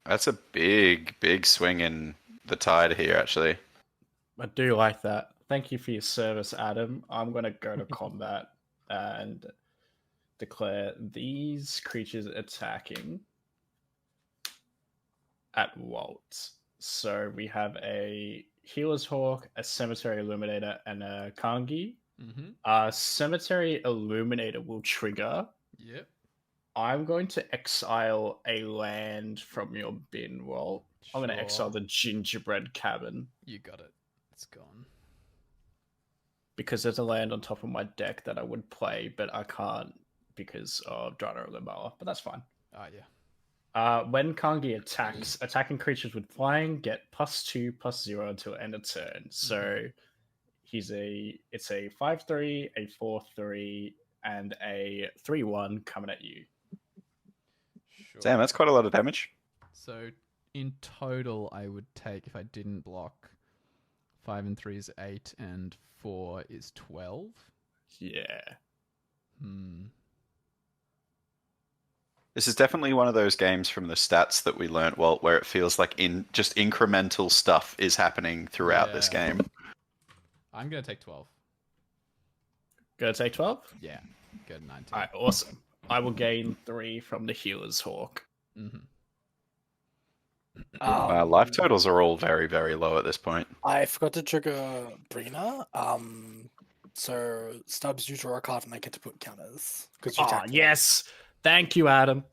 That's a big, big swing in the tide here, actually. I do like that. Thank you for your service, Adam. I'm going to go to combat and declare these creatures attacking at Walt. So we have a Healer's Hawk, a Cemetery Illuminator, and a Kangee. Cemetery Illuminator will trigger. Yep. I'm going to exile a land from your bin, Walt. I'm going to exile the Gingerbread Cabin. You got it. It's gone. Because there's a land on top of my deck that I would play, but I can't because of Drana Limala. But that's fine. Yeah. When Kangee attacks, attacking creatures with flying get +2/+0 until end of turn. So it's a 5/3, a 4/3, and a 3/1 coming at you. Sure. Damn, that's quite a lot of damage. So in total, I would take, if I didn't block, 5 and 3 is 8, and 4 is 12. Yeah. This is definitely one of those games from the stats that we learnt, Walt, where it feels like just incremental stuff is happening throughout this game. I'm going to take 12. Gonna take 12? Yeah. Go to 19. Alright, awesome. I will gain 3 from the Healer's Hawk. Life totals are all very, very low at this point. I forgot to trigger Brina. So Stubbs, you draw a card and I get to put counters. Because you Oh, attacked me. yes. Thank you, Adam.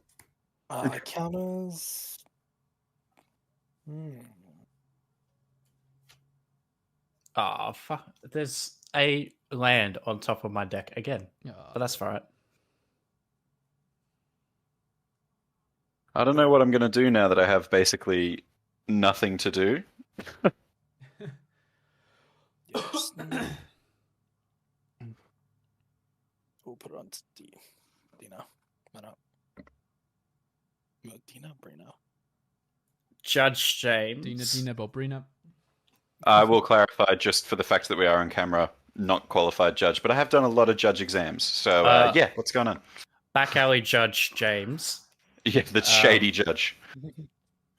Counters. Oh, fuck. There's a land on top of my deck again. But that's all right. I don't know what I'm going to do now that I have basically nothing to do. We'll put it on to Dina. No. Dina, Brina. Judge James. Dina, Bobrina. I will clarify just for the fact that we are on camera, not qualified judge, but I have done a lot of judge exams. So, yeah, what's going on? Back alley Judge James. Yeah, the shady judge.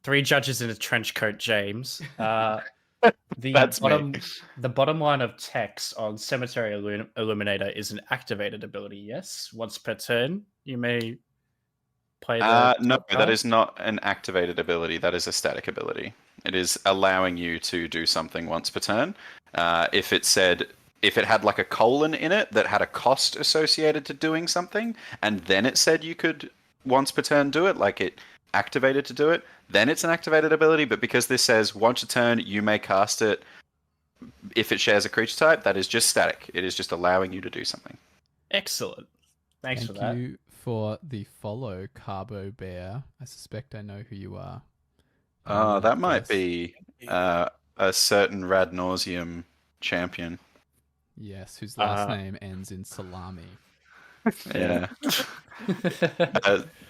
3 judges in a trench coat, James. That's me. The bottom line of text on Cemetery Illuminator is an activated ability, yes? Once per turn, you may play the... No, that is not an activated ability. That is a static ability. It is allowing you to do something once per turn. If it had like a colon in it that had a cost associated to doing something, and then it said you could once per turn do it, like it activated to do it, then it's an activated ability. But because this says once a turn you may cast it if it shares a creature type, that is just static. It is just allowing you to do something. Excellent. Thanks for that. Thank you for the follow, Carbo Bear. I suspect I know who you are. That might be a certain Rad Nauseum champion. Yes, whose last name ends in Salami. Yeah.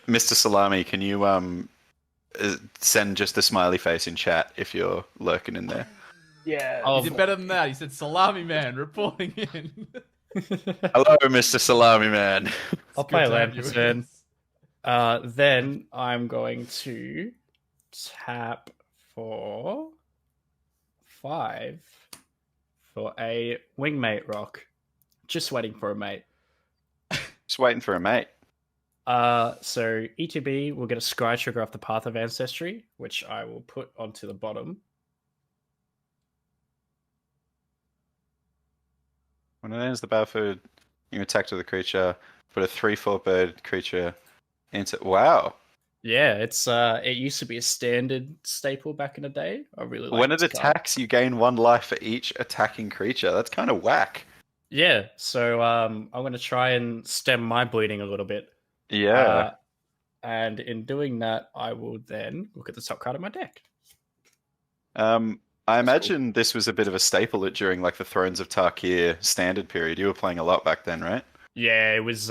Mr. Salami, can you send just a smiley face in chat if you're lurking in there? Yeah. He did better than that. He said Salami Man reporting in. Hello, Mr. Salami Man. I'll play a land per turn. Then I'm going to tap for 5 for a wingmate rock. Just waiting for a mate. Just waiting for a mate. So ETB will get a scry trigger off the Path of Ancestry, which I will put onto the bottom. When it ends the battlefield, you attack with the creature, put a 3/4 bird creature into... Wow. Yeah, it's it used to be a standard staple back in the day. I really like When it this card. attacks, you gain 1 life for each attacking creature. That's kind of whack. Yeah, so I'm going to try and stem my bleeding a little bit. Yeah. And in doing that, I will then look at the top card of my deck. I imagine this was a bit of a staple during like the Thrones of Tarkir standard period. You were playing a lot back then, right? Yeah, it was.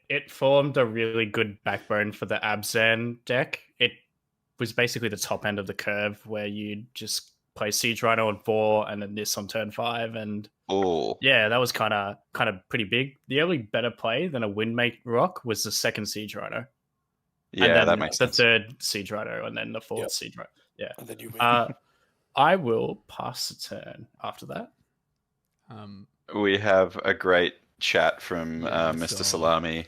It formed a really good backbone for the Abzan deck. It was basically the top end of the curve where you just play Siege Rhino on 4 and then this on turn 5, and yeah, that was kind of pretty big. The only better play than a Windmate Rock was the second Siege Rhino. Yeah, and then that makes sense. The third Siege Rhino and then the fourth Siege Rhino. Yeah. And then you win. I will pass the turn after that. We have a great chat from Mr. Salami.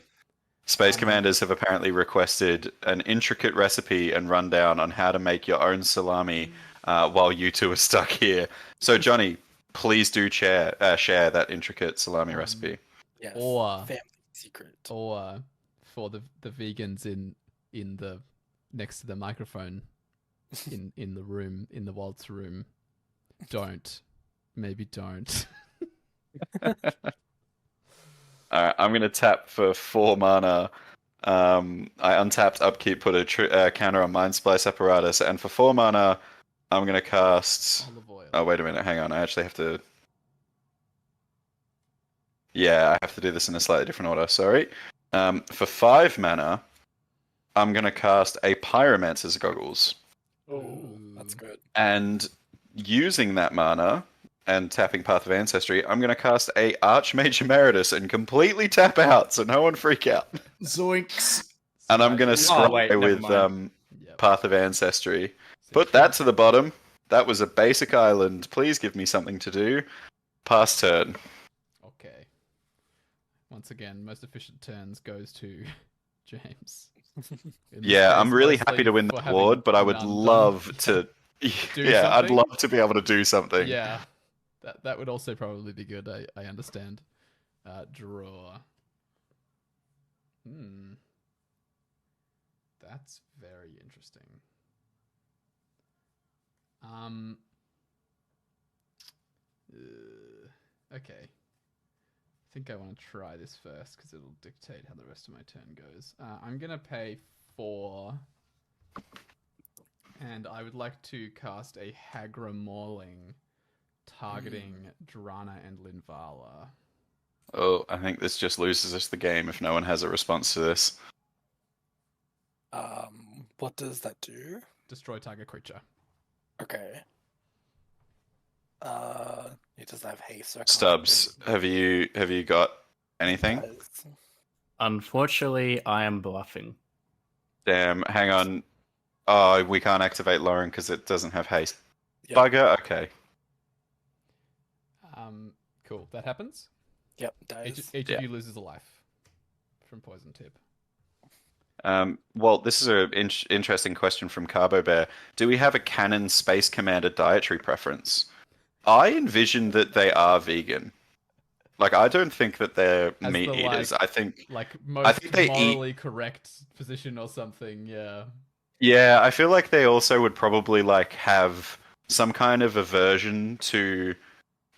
Space Commanders have apparently requested an intricate recipe and rundown on how to make your own salami while you two are stuck here. So, Johnny, please do share that intricate salami recipe. Yes. Or family secret. Or for the vegans in the next to the microphone in the room, in the Walt's room, maybe don't. Alright, I'm going to tap for 4 mana. I untapped upkeep, put a counter on Mind Splice Apparatus, and for 4 mana, I'm going to cast... Olive oil. Oh, wait a minute, hang on. I actually have to... Yeah, I have to do this in a slightly different order, sorry. For 5 mana, I'm going to cast a Pyromancer's Goggles. Oh, that's good. And using that mana and tapping Path of Ancestry, I'm going to cast a Archmage Emeritus and completely tap out, so no one freak out. Zoinks! And I'm going to scry with Path of Ancestry. Put that to the bottom. That was a basic island. Please give me something to do. Pass turn. Okay. Once again, most efficient turns goes to James. In this Yeah, I'm case, really mostly happy to win for the having award, but I would none done. love to. Do Yeah, I'd something? love to be able to do something. Yeah, that would also probably be good. I understand. Draw. That's very interesting. Okay. I think I want to try this first because it'll dictate how the rest of my turn goes. I'm gonna pay 4, and I would like to cast a Hagra Mauling, targeting Drana and Linvala. Oh, I think this just loses us the game if no one has a response to this. What does that do? Destroy target creature. Okay. It doesn't have haste. So I can't Stubbs, have you got anything? Guys. Unfortunately, I am bluffing. Damn, hang on. Oh, we can't activate Lauren because it doesn't have haste. Yep. Bugger. Okay. Cool. That happens. Yep, dies. Each of you loses a life from poison tip. Well, this is an interesting question from Carbo Bear. Do we have a canon Space Commander dietary preference? I envision that they are vegan. Like, I don't think that they're As meat the, eaters. I think most think they morally correct position or something. Yeah. Yeah, I feel like they also would probably like have some kind of aversion to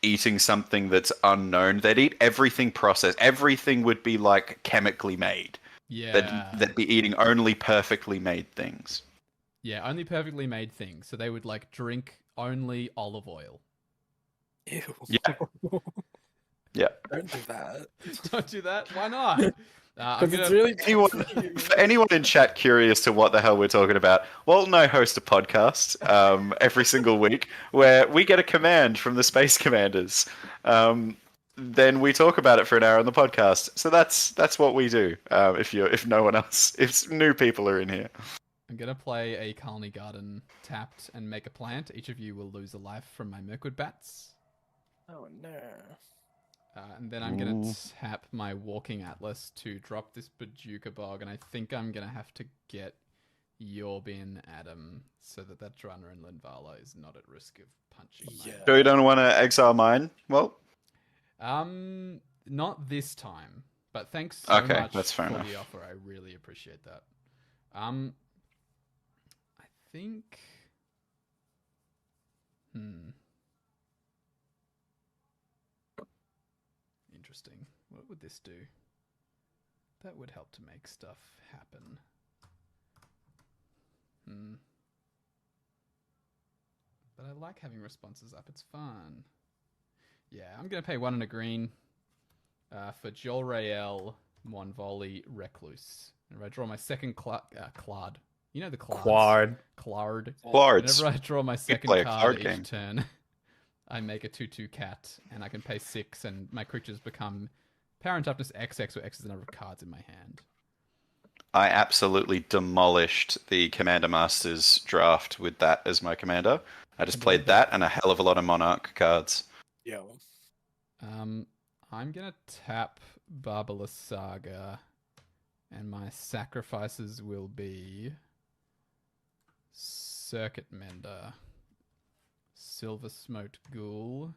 eating something that's unknown. They'd eat everything processed. Everything would be like chemically made. Yeah. They'd be eating only perfectly made things. Yeah, only perfectly made things. So they would like drink only olive oil. Ew. Yeah. Yeah. Don't do that. Don't do that. Why not? I'm Because gonna... it's really For anyone in chat curious to what the hell we're talking about, Walt and I host a podcast every single week where we get a command from the Space Commanders. Then we talk about it for an hour on the podcast. So that's what we do. If new people are in here. I'm gonna play a Colony Garden tapped and make a plant. Each of you will lose a life from my Mirkwood Bats. Oh no. And then I'm going to tap my Walking Atlas to drop this Bajuka Bog, and I think I'm going to have to get Yorbin Adam so that Drana and Linvala is not at risk of punching. So you don't want to exile mine? Well, not this time, but thanks so much that's fair for enough. the offer. I really appreciate that. I think... Interesting. What would this do? That would help to make stuff happen. But I like having responses up. It's fun. Yeah, I'm going to pay 1 and a green for Jol Rael, Monvoli, Recluse. And if I draw my second Clad. You know the Clads? Clad. Clards. Whenever I draw my second play a card card each game. turn, I make a 2/2 cat, and I can pay 6, and my creatures become power and toughness XX, where X is the number of cards in my hand. I absolutely demolished the Commander Masters draft with that as my commander. I just played that and a hell of a lot of Monarch cards. Yeah. I'm gonna tap Lysaga, and my sacrifices will be Circuit Mender, Silver Smoked Ghoul,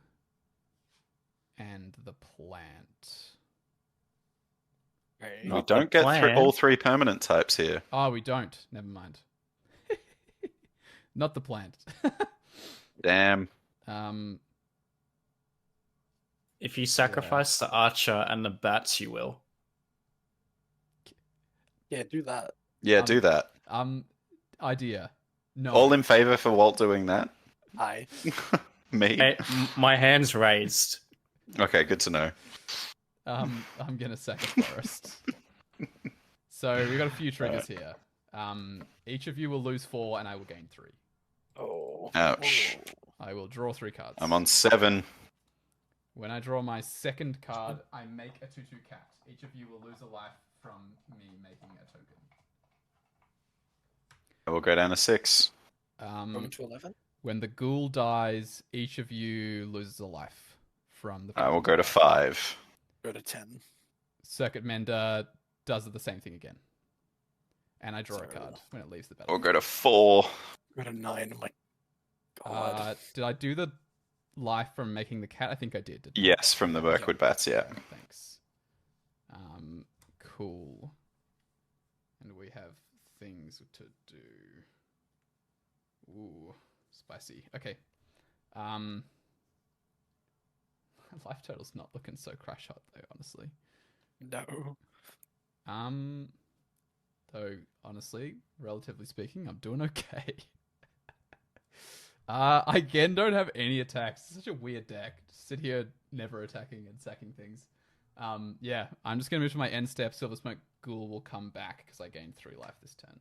and the Plant. Okay. We Not don't the get plan. all 3 permanent types here. Oh, we don't. Never mind. Not the Plant. Damn. If you sacrifice the archer and the bats, you will. Yeah, do that. Yeah, do that. Idea. No. All in favor for Walt doing that? Hi. Me? Hey, my hand's raised. Okay, good to know. I'm gonna sack a forest. So we've got a few triggers here. Each of you will lose 4, and I will gain 3. Oh. Ouch. I will draw 3 cards. I'm on 7. When I draw my second card, I make a 2/2 cat. Each of you will lose a life from me making a token. I will go down to 6. Going to 11? When the ghoul dies, each of you loses a life from the. I will go to 5. Go to 10. Circuit Mender does the same thing again. and I draw a So- card when it leaves the Or battlefield. go to 4. Got a 9. Oh my god. Did I do the life from making the cat? I think I did. Didn't I? Yes, from the Mirkwood Bats, yeah. Okay, thanks. Cool. And we have things to do. Ooh, spicy. Okay. Life total's not looking so crash hot though, honestly. No. Though honestly, relatively speaking, I'm doing okay. I again don't have any attacks. It's such a weird deck. Just sit here never attacking and sacking things. Yeah, I'm just gonna move to my end step. Silver Smoke Ghoul will come back because I gained 3 life this turn.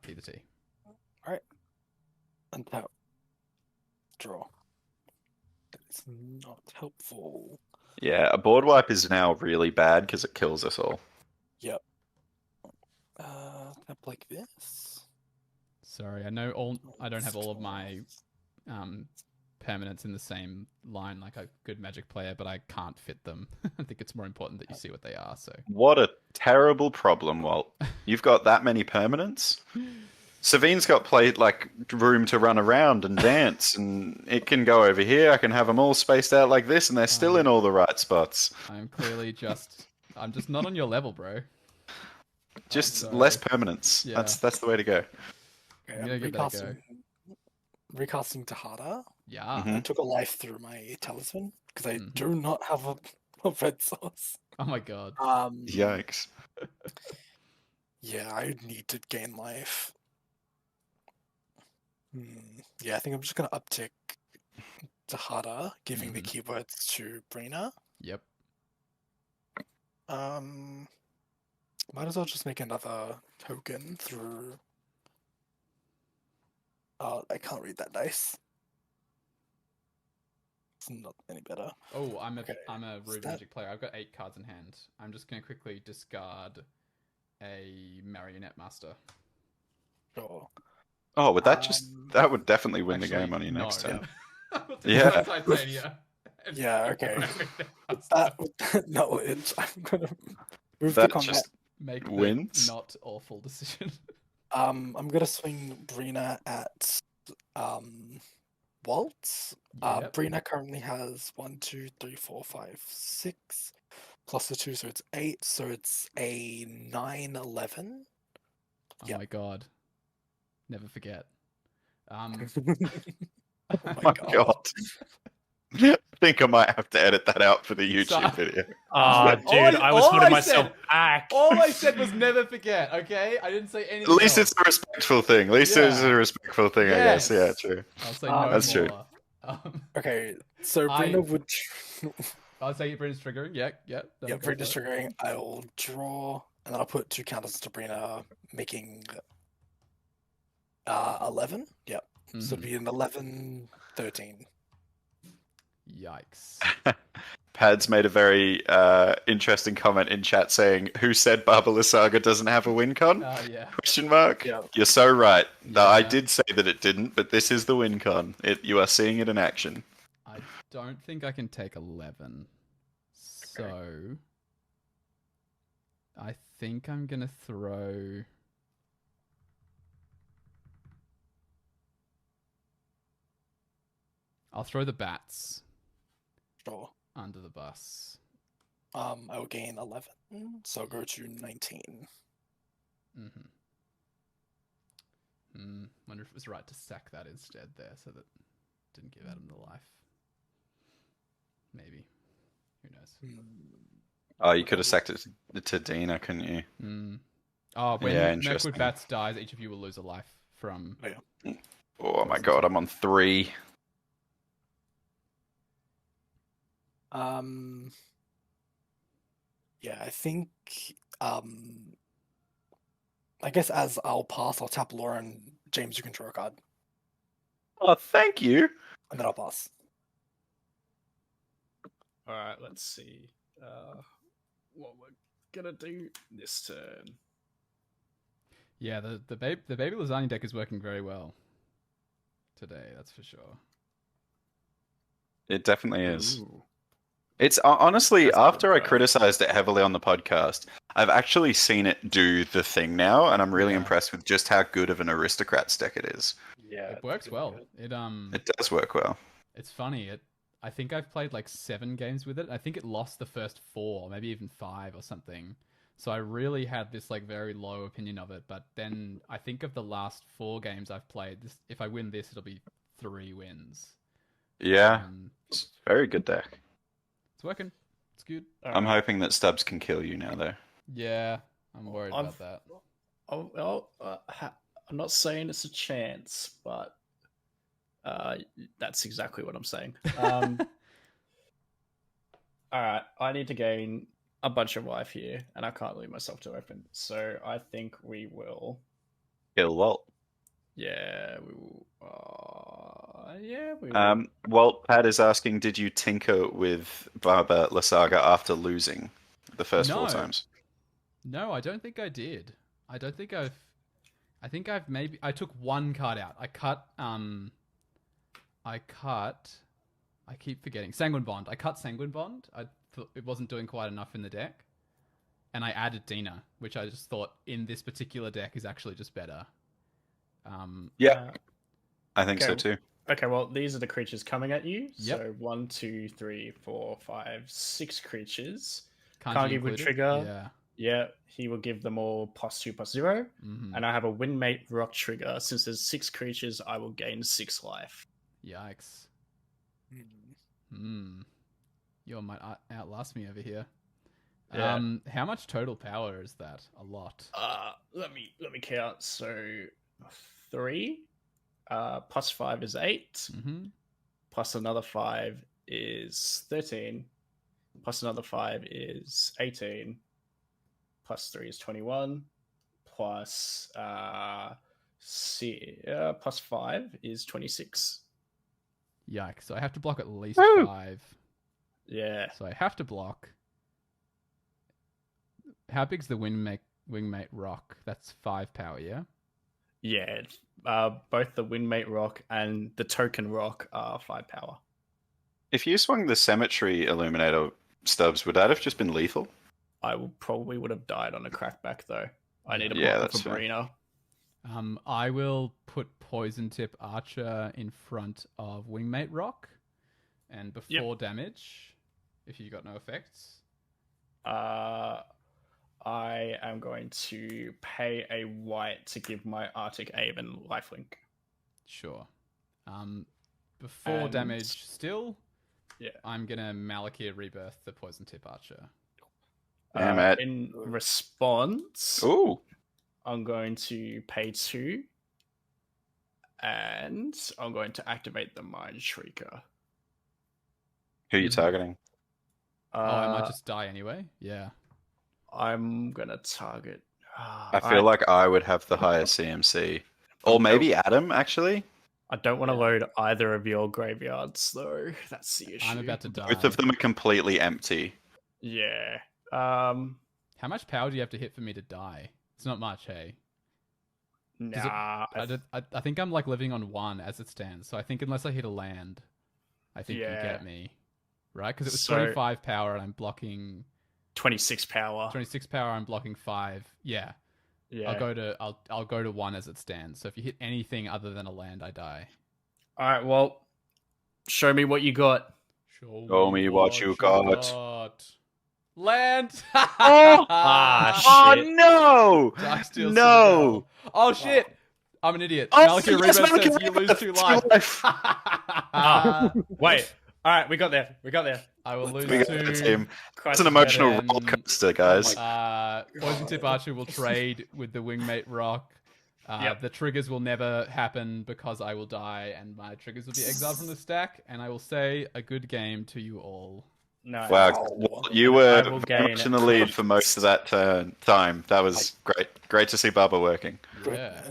P the T. Alright. Untap. Draw. That's not helpful. Yeah, a board wipe is now really bad because it kills us all. Yep. Tap like this. Sorry, I know I don't have all of my permanents in the same line like a good Magic player, but I can't fit them. I think it's more important that you see what they are. So What a terrible problem, Walt. You've got that many permanents? Sevinne's got room to run around and dance, and it can go over here. I can have them all spaced out like this, and they're still in all the right spots. I'm clearly I'm just not on your level, bro. Just sorry. less permanents. Yeah. That's the way to go. Okay, I'm gonna give that a go. Recasting Dihada. Yeah. Mhm. I took a life through my talisman because I Mhm. do not have a red source. Oh my god. Yikes. Yeah, I need to gain life. Yeah, I think I'm just gonna uptick Dihada, giving the keywords to Brina. Yep. Might as well just make another token through. I can't read that dice. It's not any better. Oh, I'm a Okay, Rude that- Magic player. I've got 8 cards in hand. I'm just gonna quickly discard a Marionette Master. Sure. Oh, would that would definitely win the Actually, game on your next no. turn. I'll take Yeah. Titania and Yeah, okay. Marionette With Master. that knowledge, I'm gonna move That the combat. just Make the wins. not awful decision. I'm gonna swing Brina at Walt. Yep. Brina currently has 1, 2, 3, 4, 5, 6 plus the 2, so it's 8. So it's a 9, 11. Oh Yep. my god. Never forget. Oh Oh my god. I think I might have to edit that out for the YouTube video. Ah, dude, I was all holding I myself said- back. All I said was never forget, okay? I didn't say anything At least else. it's a respectful thing. At least it's Yeah. a respectful thing, I guess. Yeah, Yes. true. I'll say Ah, no that's true. more. Okay, so I- Brina would. I'll say Britain's triggering. Yeah. Yeah, that'll go Brina's for it. triggering. I'll draw, and then I'll put 2 counters to Brina, making 11. Yep. So it'd Mhm. be an 11, 13. Yikes. Pad's made a very interesting comment in chat saying, "Who said Baba Lysaga doesn't have a win con?" Yeah. Question mark. Yeah. You're so right. No, I Yeah. did say that it didn't, but this is the win con. You are seeing it in action. I don't think I can take 11. So I think I'm going to throw I'll throw the bats Sure. under the bus. I will gain 11, so I'll go to 19. Wonder if it was right to sack that instead there so that it didn't give Adam the life. Maybe. Who knows? Oh, you could have sacked it to Dina, couldn't you? Oh, when Yeah, Mirkwood interesting. Bats dies, each of you will lose a life from... Oh my god, I'm on 3. Yeah, I think I guess as I'll pass, I'll tap Laura and James, you can draw a card. Oh, thank you. And then I'll pass. All right, let's see what we're gonna do this turn. Yeah, the baby lasagna deck is working very well today, that's for sure. It definitely is. Ooh. It's honestly, That's after I good. criticized it heavily on the podcast, I've actually seen it do the thing now, and I'm really Yeah. impressed with just how good of an aristocrats deck it is. Yeah, It works well. It It does work well. It's funny. I think I've played like 7 games with it. I think it lost the first 4, maybe even 5 or something. So I really had this like very low opinion of it. But then I think of the last 4 games I've played. If I win this, it'll be 3 wins. Yeah, it's a very good deck. It's working. It's good. I'm hoping that Stubbs can kill you now, though. Yeah, I'm worried about that. I'm not saying it's a chance, but that's exactly what I'm saying. All right, I need to gain a bunch of life here, and I can't leave myself to open. So I think we will. Kill Walt. Yeah, we will. Yeah, we will. Walt Pad is asking, did you tinker with Barber Lysaga after losing the first 4 times? No, I don't think I did. I don't think I've. I think I've maybe. I took 1 card out. I cut. I keep forgetting Sanguine Bond. I cut Sanguine Bond. I thought it wasn't doing quite enough in the deck, and I added Dina, which I just thought in this particular deck is actually just better. Yeah, I think so too. Okay, well, these are the creatures coming at you. Yep. So 1, 2, 3, 4, 5, 6 creatures. Kangee would trigger. Yeah, he will give them all +2/+0. Mm-hmm. And I have a Windmate Rock trigger. Since there's 6 creatures, I will gain 6 life. Yikes. You might outlast me over here. Yeah. How much total power is that? A lot. Let me count. So 3 +5 is 8. Mm-hmm. Plus another 5 is 13. Plus another 5 is 18. Plus 3 is 21. Plus plus 5 is 26. Yikes. So I have to block at least Woo! 5. Yeah. So I have to block. How big's the Wingmate Rock? That's 5 power, yeah? Yeah. Both the Windmate Rock and the Token Rock are 5 power. If you swung the Cemetery Illuminator, Stubbs, would that have just been lethal? I probably would have died on a crackback, though. I need a Yeah, block that's for fair. Marina. I will put Poison Tip Archer in front of Wingmate Rock. And before damage, if you got no effects. I am going to pay a white to give my Arctic Aven lifelink. Sure. Before damage still, I'm going to Malakir Rebirth the Poison Tip Archer. In response, Ooh. I'm going to pay 2. And I'm going to activate the Mind Shrieker. Who are you targeting? I might just die anyway. Yeah. I'm going to target... I feel like I would have the higher CMC. Or maybe Adam, actually. I don't want to load either of your graveyards, though. That's the issue. I'm about to die. Both of them are completely empty. Yeah. How much power do you have to hit for me to die? It's not much, hey? Nah. I think I'm like living on 1 as it stands. So I think unless I hit a land, I think you get me. Right? Because it was 25 power and I'm blocking... 26 power. 26 power, I'm blocking 5. Yeah. I'll go to 1 as it stands. So if you hit anything other than a land, I die. Alright, well, show me what you got. Show me what you got. Land! Shit. Oh no! No! Oh shit! I'm an idiot. Oh, Malakir yes, Rebirth Malakir says you lose Rebirth, 2 life. Wait. Alright, we got there. I will lose We got 2. the team. It's an emotional roller coaster, guys. Poison Tip Archer will trade with the Wingmate Rock. The triggers will never happen because I will die and my triggers will be exiled from the stack. And I will say a good game to you all. Nice. Wow, you were very much in the lead for most of that time. That was great. Great to see Bubba working. Yeah.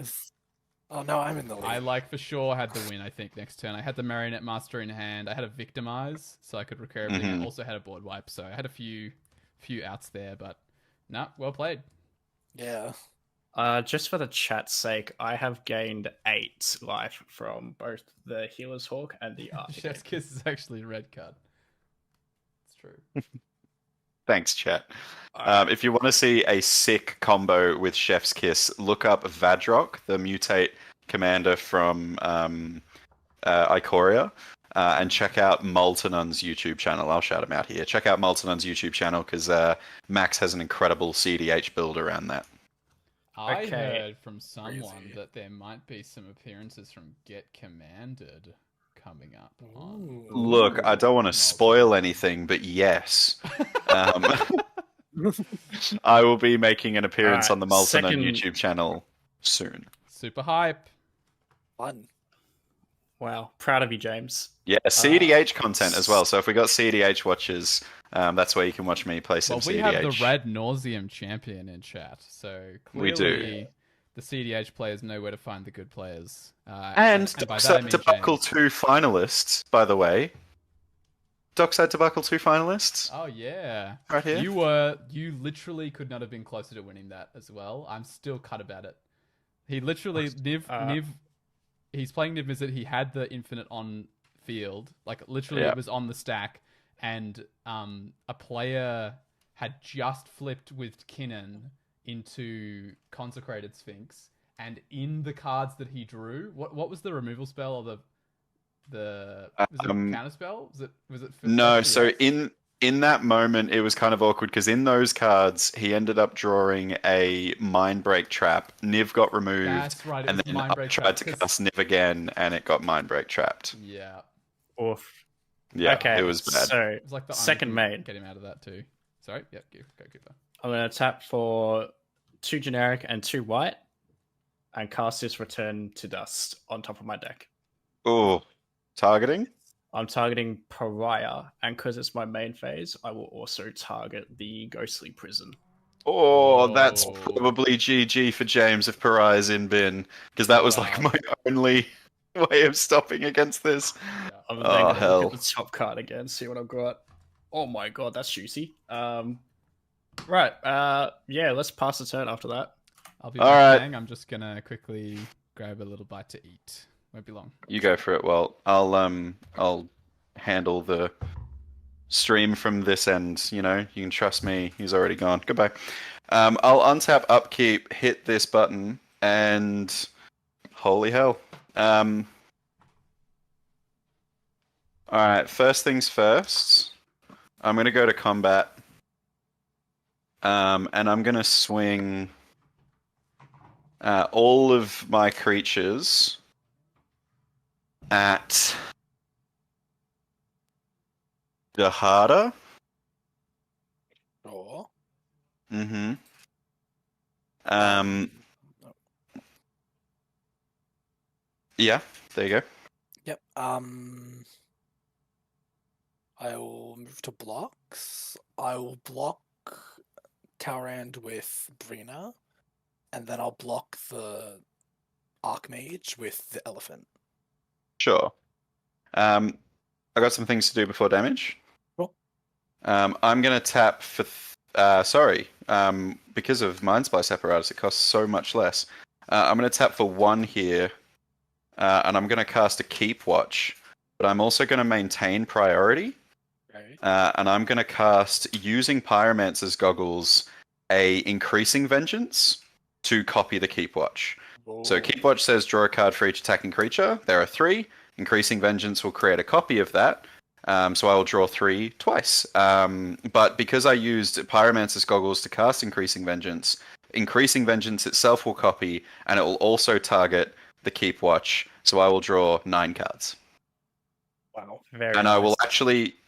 Oh no, I'm in the lead. I for sure had the win, I think, next turn. I had the Marionette Master in hand. I had a Victimize, so I could recur everything. I also had a board wipe, so I had a few outs there, but well played. Yeah. Just for the chat's sake, I have gained 8 life from both the Healer's Hawk and the Arctic. Chef's Kiss is actually a red card. It's true. true. Thanks, chat. Alright. If you want to see a sick combo with Chef's Kiss, look up Vadrock, the mutate commander from Ikoria, and check out Moltenon's YouTube channel. I'll shout him out here. Check out Moltenon's YouTube channel because Max has an incredible CDH build around that. I Okay. heard from someone Crazy. that there might be some appearances from Get Commanded coming up on. Ooh. Look, I don't want to spoil anything, but yes. I will be making an appearance Alright, on the Moltenon second- YouTube channel soon. Super hype. Fun. Wow, proud of you, James. Yeah, CDH content as well. So if we got CDH watchers, that's where you can watch me play some Well, we CDH. have the Red Nauseum champion in chat, so clearly We do. the CDH players know where to find the good players. And by that I mean Debacle James. 2 finalists, by the way. Dockside Debacle 2 finalists, Oh yeah, right here. you literally could not have been closer to winning that as well. I'm still cut about it. He literally Niv. He's playing Niv Mizzet. He had the infinite on field, like literally Yeah. it was on the stack, and a player had just flipped with Kinnan into Consecrated Sphinx, and in the cards that he drew, what was the removal spell or the was it a counter spell? Was it for No, FPS? so in that moment, it was kind of awkward because in those cards, he ended up drawing a Mindbreak Trap. Niv got removed, That's right, it and was then I Mindbreak tried Trap, to 'cause- cast Niv again, and it got Mindbreak Trapped. Yeah, Oof. Yeah, Okay, it was bad. so it was like the only second thing main. get him out of that too. Sorry, yep, go Cooper. I'm going to tap for 2 generic and 2 white, and cast this Return to Dust on top of my deck. Oh, targeting? I'm targeting Pariah, and because it's my main phase, I will also target the Ghostly Prison. Oh, that's Oh. probably GG for James if Pariah's in bin, because that was like Wow. my only way of stopping against this. Yeah. I'm Oh, then going to hell. look at the top card again, see what I've got. Oh my god, that's juicy. Right, yeah, let's pass the turn after that. I'll be All back, right. gang. I'm just gonna quickly grab a little bite to eat. Won't be long. You go for it, Walt. I'll handle the stream from this end. You know, you can trust me. He's already gone. Goodbye. I'll untap upkeep, hit this button, and holy hell. All right. First things first. I'm gonna go to combat. And I'm gonna swing all of my creatures at Dihada. Sure. Mm-hmm. Yeah, there you go. Yep. I will move to blocks. I will block Talrand with Brina, and then I'll block the Archmage with the Elephant. Sure. I got some things to do before damage. Cool. I'm gonna tap for because of Mind Splice apparatus, it costs so much less. I'm gonna tap for 1 here, and I'm gonna cast a Keep Watch, but I'm also gonna maintain priority. Right. And I'm going to cast, using Pyromancer's Goggles, a Increasing Vengeance to copy the Keep Watch. So Keep Watch says draw a card for each attacking creature. There are 3. Increasing Vengeance will create a copy of that. So I will draw 3 twice. But because I used Pyromancer's Goggles to cast Increasing Vengeance itself will copy, and it will also target the Keep Watch. So I will draw 9 cards. Wow. Very And nice.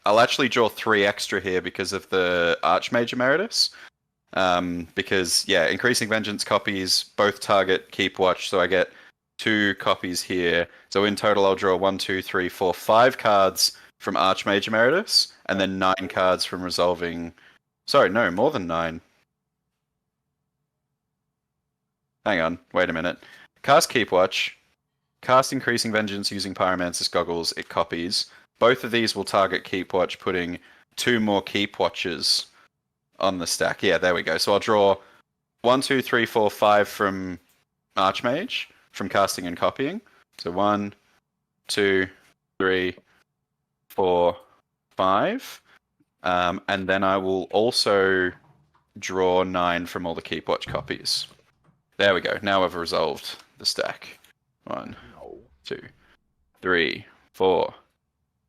I'll actually draw 3 extra here because of the Archmage Emeritus. Because Increasing Vengeance copies both target Keep Watch, so I get 2 copies here. So in total, I'll draw 1, 2, 3, 4, 5 cards from Archmage Emeritus, and then 9 cards from Resolving. Sorry, no, more than 9. Hang on, wait a minute. Cast Keep Watch. Cast Increasing Vengeance using Pyromancer's Goggles, it copies. Both of these will target Keep Watch, putting 2 more Keep Watches on the stack. Yeah, there we go. So I'll draw 1, 2, 3, 4, 5 from Archmage, from casting and copying. So 1, 2, 3, 4, 5. And then I will also draw 9 from all the Keep Watch copies. There we go. Now I've resolved the stack. 1, 2, 3, 4,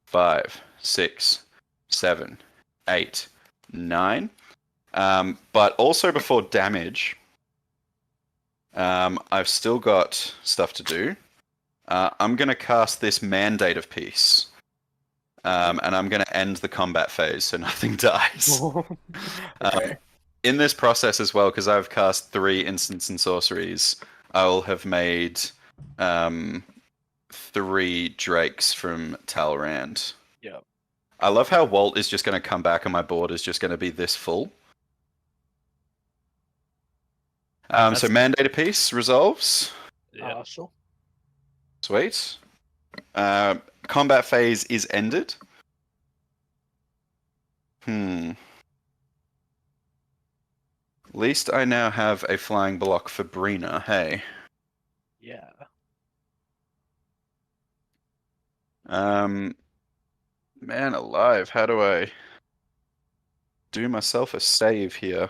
5, 6, 7, 8, 9. But also before damage, I've still got stuff to do. I'm going to cast this Mandate of Peace. And I'm going to end the combat phase so nothing dies. Okay. In this process as well, because I've cast 3 instants and sorceries, I will have made 3 Drakes from Talrand. Yep. I love how Walt is just going to come back and my board is just going to be this full. So Mandate of Peace resolves. Yeah. Sure. Sweet. Combat phase is ended. At least I now have a flying block for Brina, hey. Yeah. Man alive, how do I do myself a save here?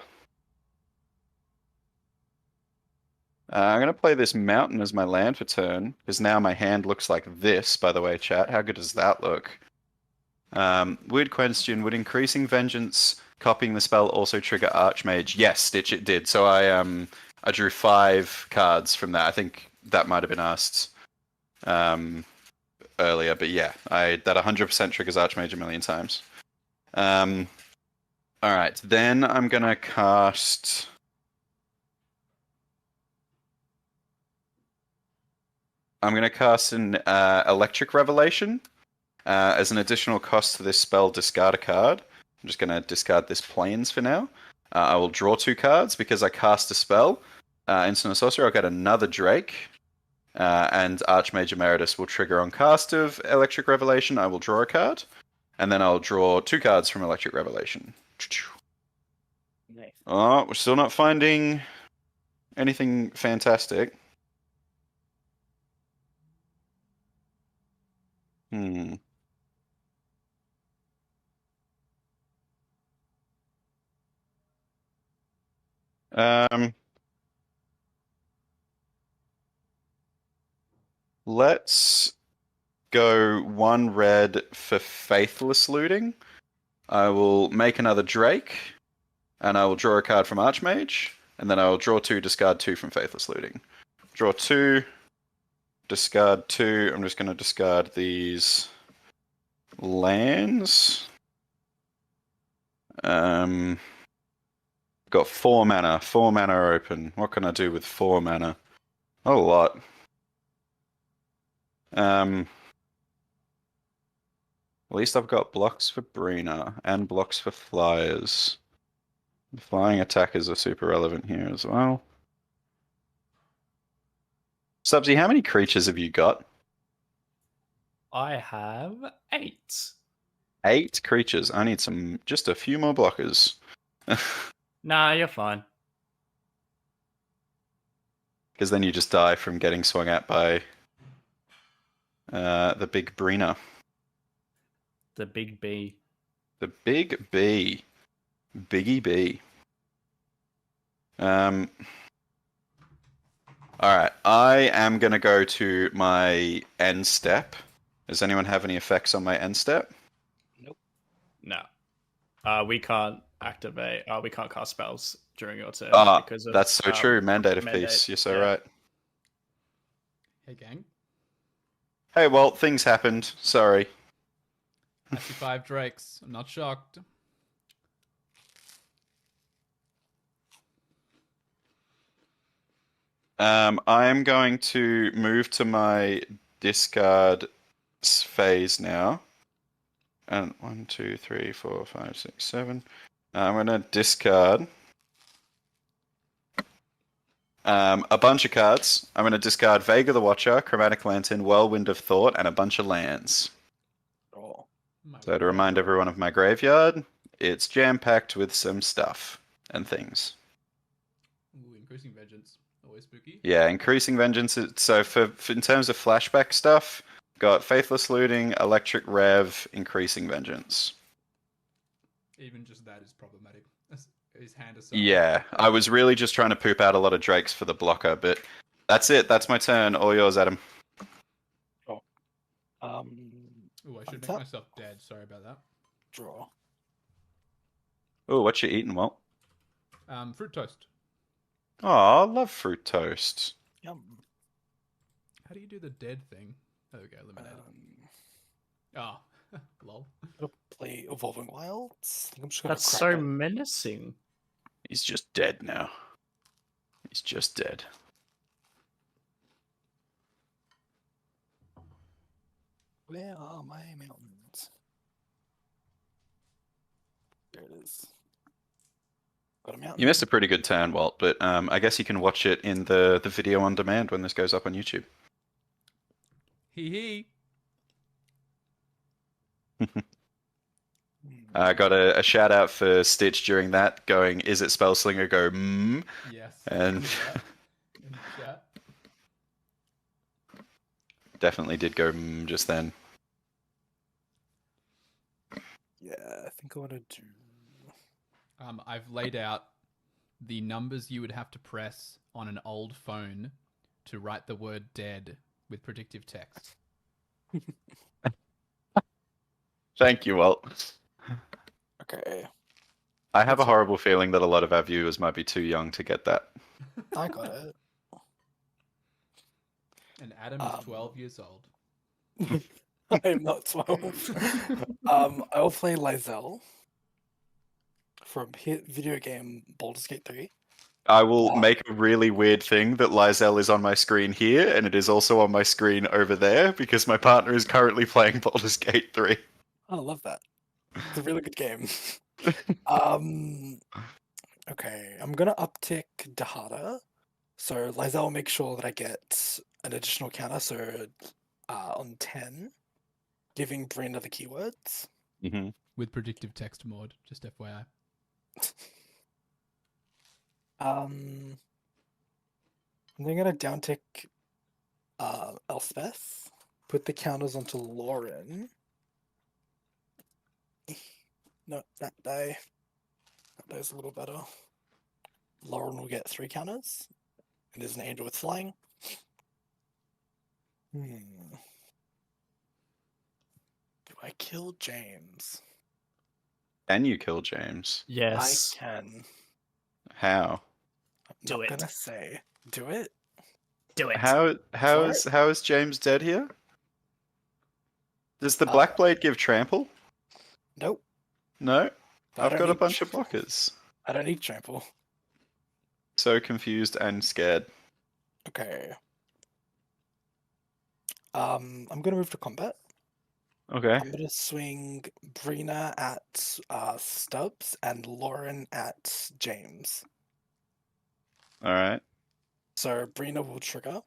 I'm going to play this mountain as my land for turn, because now my hand looks like this, by the way, chat. How good does that look? Weird question, would increasing vengeance copying the spell also trigger Archmage? Yes, Stitch, it did. So I drew 5 cards from that. I think that might have been asked earlier, but yeah, that 100% triggers Archmage a million times. Alright, then I'm going to cast... I'm going to cast an Electric Revelation. As an additional cost to this spell, discard a card. I'm just going to discard this Plains for now. I will draw 2 cards because I cast a spell. Instant Sorcerer, I'll get another Drake. And Archmage Emeritus will trigger on cast of Electric Revelation. I will draw a card. And then I'll draw 2 cards from Electric Revelation. Nice. Oh, we're still not finding anything fantastic. Let's go 1 red for Faithless Looting. I will make another Drake, and I will draw a card from Archmage, and then I will draw 2, discard 2 from Faithless Looting. Draw 2, discard 2. I'm just going to discard these lands. Got 4 mana. 4 mana open. What can I do with 4 mana? A lot. At least I've got blocks for Brina and blocks for flyers. Flying attackers are super relevant here as well. Subsy, how many creatures have you got? I have 8. 8 creatures. I need just a few more blockers. Nah, you're fine. Because then you just die from getting swung at by the big Brina. The big B. The big B. Biggie B. Alright, I am going to go to my end step. Does anyone have any effects on my end step? No. We can't activate. We can't cast spells during your turn because of. That's so true. Mandate of Mandate, Peace. You're so yeah. right. Hey, gang. Hey, Walt, things happened. Sorry. I see 5 Drakes. I'm not shocked. I am going to move to my discard phase now. And 1, 2, 3, 4, 5, 6, 7. I'm going to discard a bunch of cards. I'm going to discard Vega the Watcher, Chromatic Lantern, Whirlwind of Thought, and a bunch of lands. Oh. So to remind everyone of my graveyard, it's jam-packed with some stuff and things. Ooh, increasing vengeance. Always spooky. Yeah, increasing vengeance. So for in terms of flashback stuff, got Faithless Looting, Electric Rev, increasing vengeance. Even just that is problematic. His hand aside. Yeah, I was really just trying to poop out a lot of drakes for the blocker, but that's it. That's my turn. All yours, Adam. Oh. Ooh, I should make untap. myself dead. Sorry about that. Draw. Oh, what you eating, Walt? Fruit toast. Oh, I love fruit toast. Yum. How do you do the dead thing? There we go, eliminated. Oh, lol. Gonna play Evolving Wilds. I think I'm just gonna That's crack so it. menacing. He's just dead now. He's just dead. Where are my mountains? There it is. Got a mountain. You missed a pretty good turn, Walt, but I guess you can watch it in the video on demand when this goes up on YouTube. Hee hee. I got a shout out for Stitch during that, going, "Is it Spellslinger?" Go, Yes. and In chat. definitely did go just then. Yeah, I think I want to do. I've laid out the numbers you would have to press on an old phone to write the word dead with predictive text. Thank you, Walt. Okay, I have a horrible feeling that a lot of our viewers might be too young to get that. I got it. And Adam is 12 years old. I'm not 12. I will play Lysel from hit video game Baldur's Gate 3. I will make a really weird thing that Lysel is on my screen here, and it is also on my screen over there, because my partner is currently playing Baldur's Gate 3. I love that. It's a really good game. Okay, I'm gonna uptick Dihada. So Lysel will make sure that I get an additional counter, so on 10, giving Brina the keywords. Mm-hmm. With predictive text mod, just FYI. I'm then gonna downtick Elspeth, put the counters onto Lauren. No, that die. That die's a little better. Lauren will get 3 counters. And there's an angel with flying. Do I kill James? Can you kill James? Yes. I can. How? I'm Do not it. gonna say. Do it? Do it. How is James dead here? Does the Black Blade give trample? Nope. No? I I've don't got a need bunch of blockers. I don't need trample. So confused and scared. Okay. I'm gonna move to combat. Okay. I'm gonna swing Brina at Stubbs and Lauren at James. Alright. So Brina will trigger.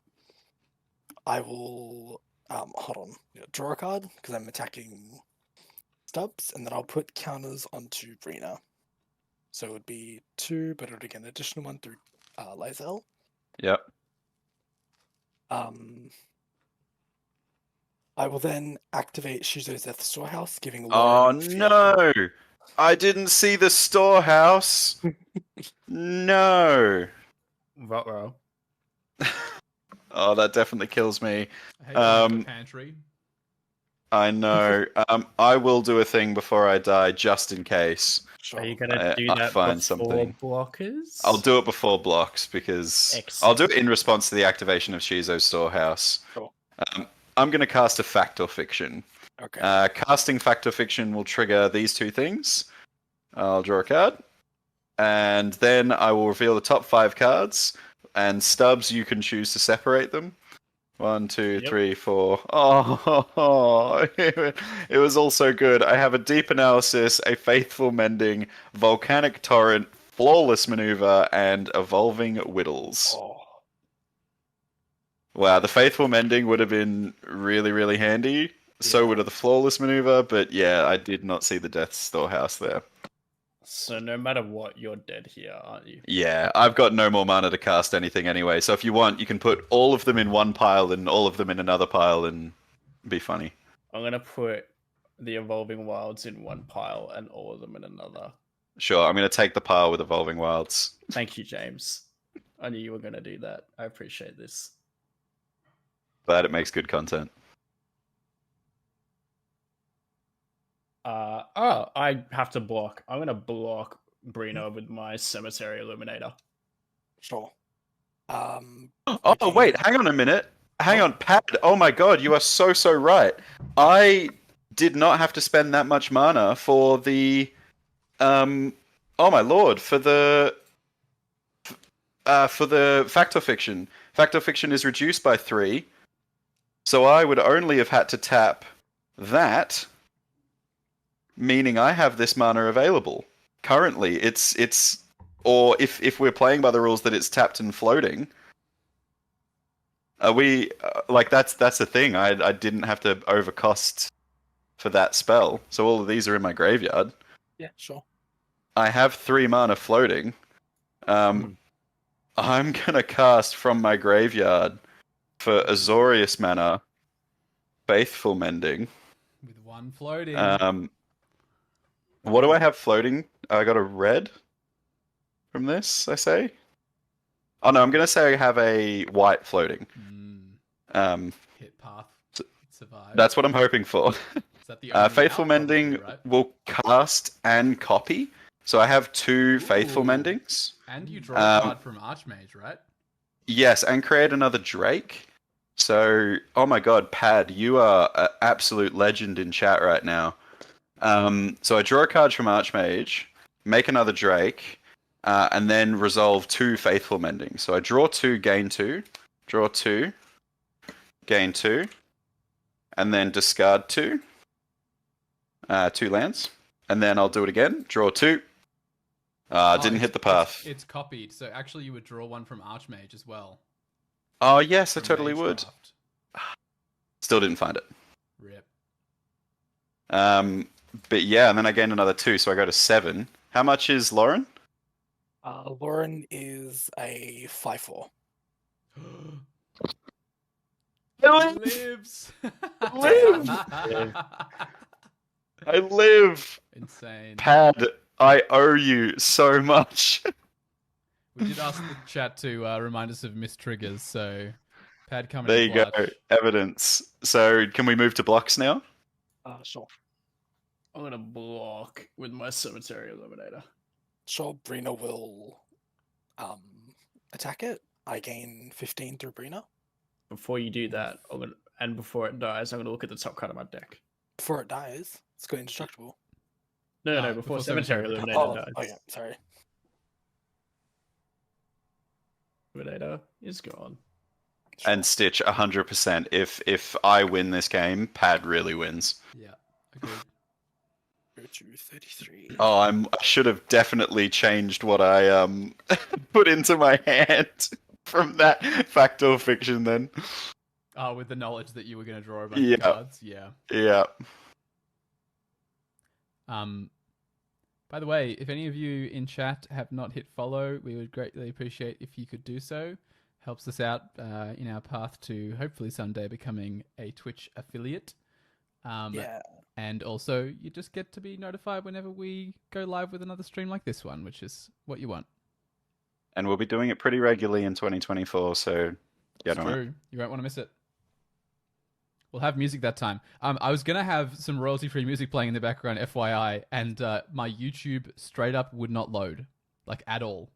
I will hold on. Draw a card because I'm attacking Stubbs, and then I'll put counters onto Brina. So it would be 2, but it would get an additional 1 through Lysel. Yep. I will then activate Shizo's Death Storehouse, giving Oh Lauren fear. no! I didn't see the storehouse! No! Ruh-roh. Oh, that definitely kills me. I hate going to the pantry. I know. I will do a thing before I die, just in case. Sure. Are you gonna do I'll that find before something. blockers? I'll do it before blocks, because I'll do it in response to the activation of Shizo's storehouse. Sure. I'm going to cast a Fact or Fiction. Okay. Casting Fact or Fiction will trigger these 2 things. I'll draw a card. And then I will reveal the top 5 cards. And Stubbs, you can choose to separate them. 1, 2, 3, 4. Oh, it was all so good. I have a Deep Analysis, a Faithful Mending, Volcanic Torrent, Flawless Maneuver, and Evolving Whittles. Oh. Wow, the Faithful Mending would have been really, really handy. So would have the Flawless Maneuver, but yeah, I did not see the Death Storehouse there. So no matter what, you're dead here, aren't you? Yeah, I've got no more mana to cast anything anyway, so if you want, you can put all of them in one pile and all of them in another pile and be funny. I'm gonna put the Evolving Wilds in one pile and all of them in another. Sure, I'm going to take the pile with Evolving Wilds. Thank you, James. I knew you were going to do that. I appreciate this. Glad it makes good content. I have to block. I'm going to block Brina with my Cemetery Illuminator. Sure. Oh, wait, hang on a minute. Hang on, Pat. Oh my god, you are so right. I did not have to spend that much mana for the... oh my lord, for the Factor Fiction. Factor Fiction is reduced by 3, so I would only have had to tap that, meaning I have this mana available. Currently, it's or if we're playing by the rules that it's tapped and floating, we like that's the thing. I didn't have to overcost for that spell, so all of these are in my graveyard. Yeah, sure. I have 3 mana floating. I'm gonna cast from my graveyard for Azorius mana, Faithful Mending. With 1 floating. What do I have floating? I got a red from this, I say? Oh no, I'm gonna say I have a white floating. Hit path. Survive. That's what I'm hoping for. Is that the only Faithful outcome, Mending right? will cast and copy. So I have 2 Faithful Ooh. Mendings. And you draw a card from Archmage, right? Yes, and create another Drake. So, oh my god, Pad, you are an absolute legend in chat right now. So I draw a card from Archmage, make another Drake, and then resolve 2 Faithful Mending. So I draw 2, gain 2, draw 2, gain 2, and then discard 2, 2 lands, and then I'll do it again, draw 2. Didn't hit the path. It's copied, so actually you would draw 1 from Archmage as well. Oh yes, I From totally would. Magecraft. Still didn't find it. Rip. But yeah, and then I gained another 2, so I go to 7. How much is Lauren? Lauren is a 5/4. Lives. I live. Insane. Pad, I owe you so much. We did ask the chat to remind us of missed triggers, so Pad coming. There in you go, clutch. evidence. So can we move to blocks now? Sure. I'm going to block with my Cemetery Illuminator. Sure, Brina will attack it. I gain 15 through Brina. Before you do that, and before it dies, I'm going to look at the top card of my deck. Before it dies, it's got indestructible. No, before Cemetery Illuminator dies. Oh yeah, sorry. Illuminator is gone. Sure. And Stitch 100%. If I win this game, Pad really wins. Yeah, agreed. Go to 33. Oh, I should have definitely changed what I put into my hand from that Factor Fiction then. With the knowledge that you were going to draw a bunch Yeah. of cards. Yeah. Yeah. By the way, if any of you in chat have not hit follow, we would greatly appreciate if you could do so. Helps us out in our path to hopefully someday becoming a Twitch affiliate. Yeah. And also, you just get to be notified whenever we go live with another stream like this one, which is what you want. And we'll be doing it pretty regularly in 2024, so It's get on it. true. You won't want to miss it. We'll have music that time. I was going to have some royalty-free music playing in the background, FYI, and my YouTube straight up would not load, like, at all.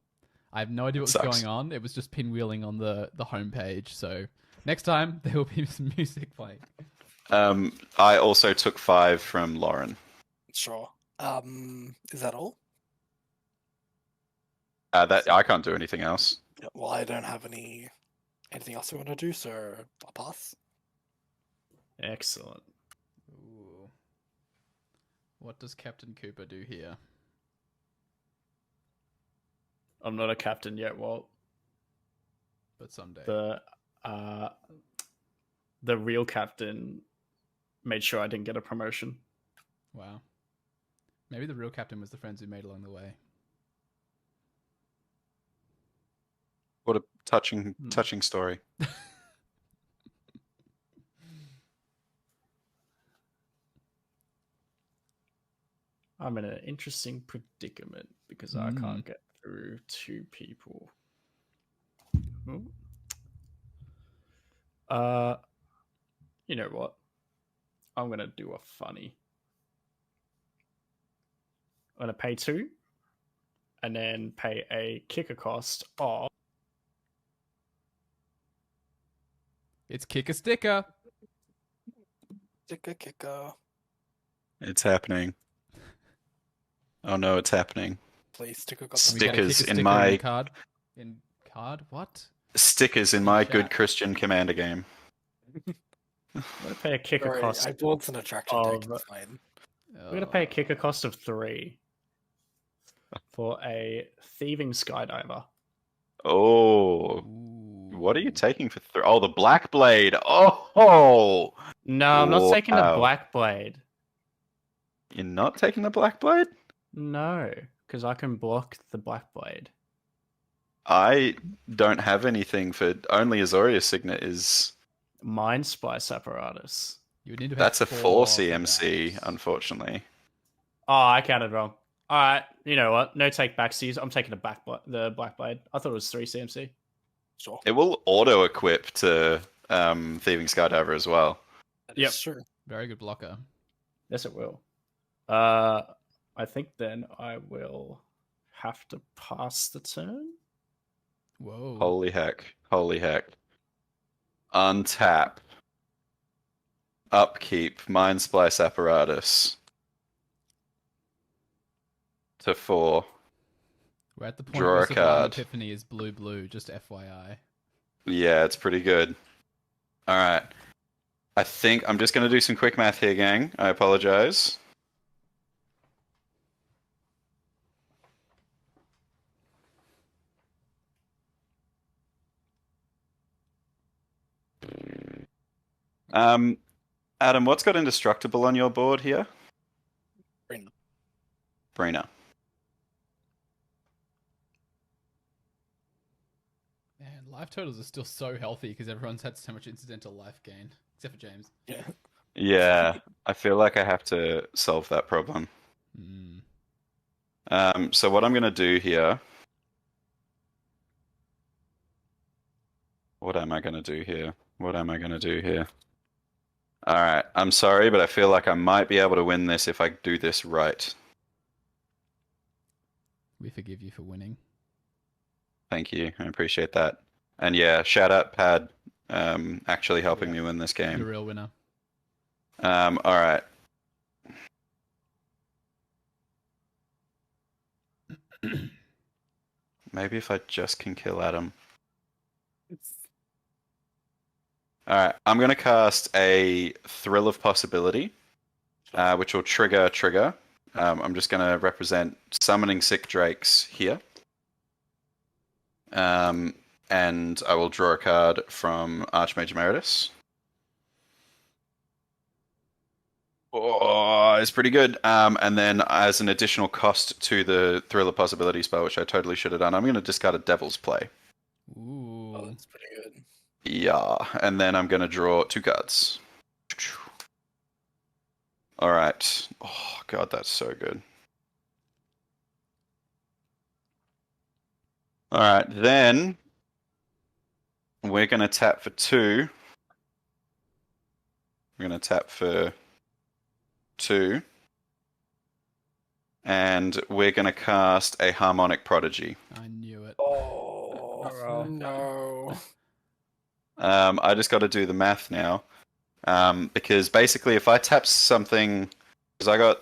I have no idea what was Sucks. going on. It was just pinwheeling on the homepage. So next time, there will be some music playing. I also took 5 from Lauren. Sure. Is that all? That I can't do anything else. Yeah, well, I don't have anything else I want to do, so I'll pass. Excellent. Ooh. What does Captain Cooper do here? I'm not a captain yet, Walt. But someday. The real captain made sure I didn't get a promotion. Wow. Maybe the real captain was the friends we made along the way. What a touching story. I'm in an interesting predicament because I can't get through 2 people. Ooh. You know what? I'm gonna do a funny. I'm gonna pay 2, and then pay a kicker cost of. It's kick a sticker. Kicker. It's happening. Oh no, it's happening. Please sticker got We get a kick a Stickers sticker in my card. In card? What? stickers in In my chat. good Christian Commander game. I'm gonna pay a kicker Sorry, cost. I bought an attraction deck. It's fine. We're gonna pay a kicker cost of 3 for a thieving skydiver. Oh, what are you taking for 3? Oh, the Black Blade. Oh, No, I'm not taking the Wow. black blade. You're not taking the Black Blade? No, because I can block the black blade. I don't have anything for only Azoria Signet is. Mind Splice Apparatus. You would need to pay That's a 4 4 for CMC, that. unfortunately. Oh, I counted wrong. All right, you know what? No take backsies. I'm taking the black blade. I thought it was 3 CMC. Sure. It will auto equip to Thieving Skydiver as well. That Yep. is true. Very good blocker. Yes, it will. I think then I will have to pass the turn. Whoa. Holy heck. Holy heck. Untap. Upkeep. Mind Splice Apparatus. To 4. We're at the point Draw where a Sublime card. Epiphany is blue, just FYI. Yeah, it's pretty good. Alright. I think I'm just going to do some quick math here, gang. I apologize. Adam, what's got indestructible on your board here? Brina. Brina. Man, life totals are still so healthy because everyone's had so much incidental life gain. Except for James. Yeah. Yeah, I feel like I have to solve that problem. So what I'm going to do here... What am I going to do here? What am I going to do here? Alright, I'm sorry, but I feel like I might be able to win this if I do this right. We forgive you for winning. Thank you, I appreciate that. And yeah, shout out Pad, actually helping me win this The game. real winner. Alright. Maybe if I just can kill Adam. Alright, I'm going to cast a Thrill of Possibility, which will trigger. I'm just going to represent summoning sick drakes here. And I will draw a card from Archmage Emeritus. Oh, it's pretty good. And then as an additional cost to the Thrill of Possibility spell, which I totally should have done, I'm going to discard a Devil's Play. Ooh. Oh, that's pretty good. Yeah, and then I'm going to draw 2 cards. Alright. Oh, God, that's so good. Alright, then we're going to tap for 2. We're going to tap for 2. And we're going to cast a Harmonic Prodigy. I knew it. Oh, no. I just got to do the math now. Because basically, if I tap something, because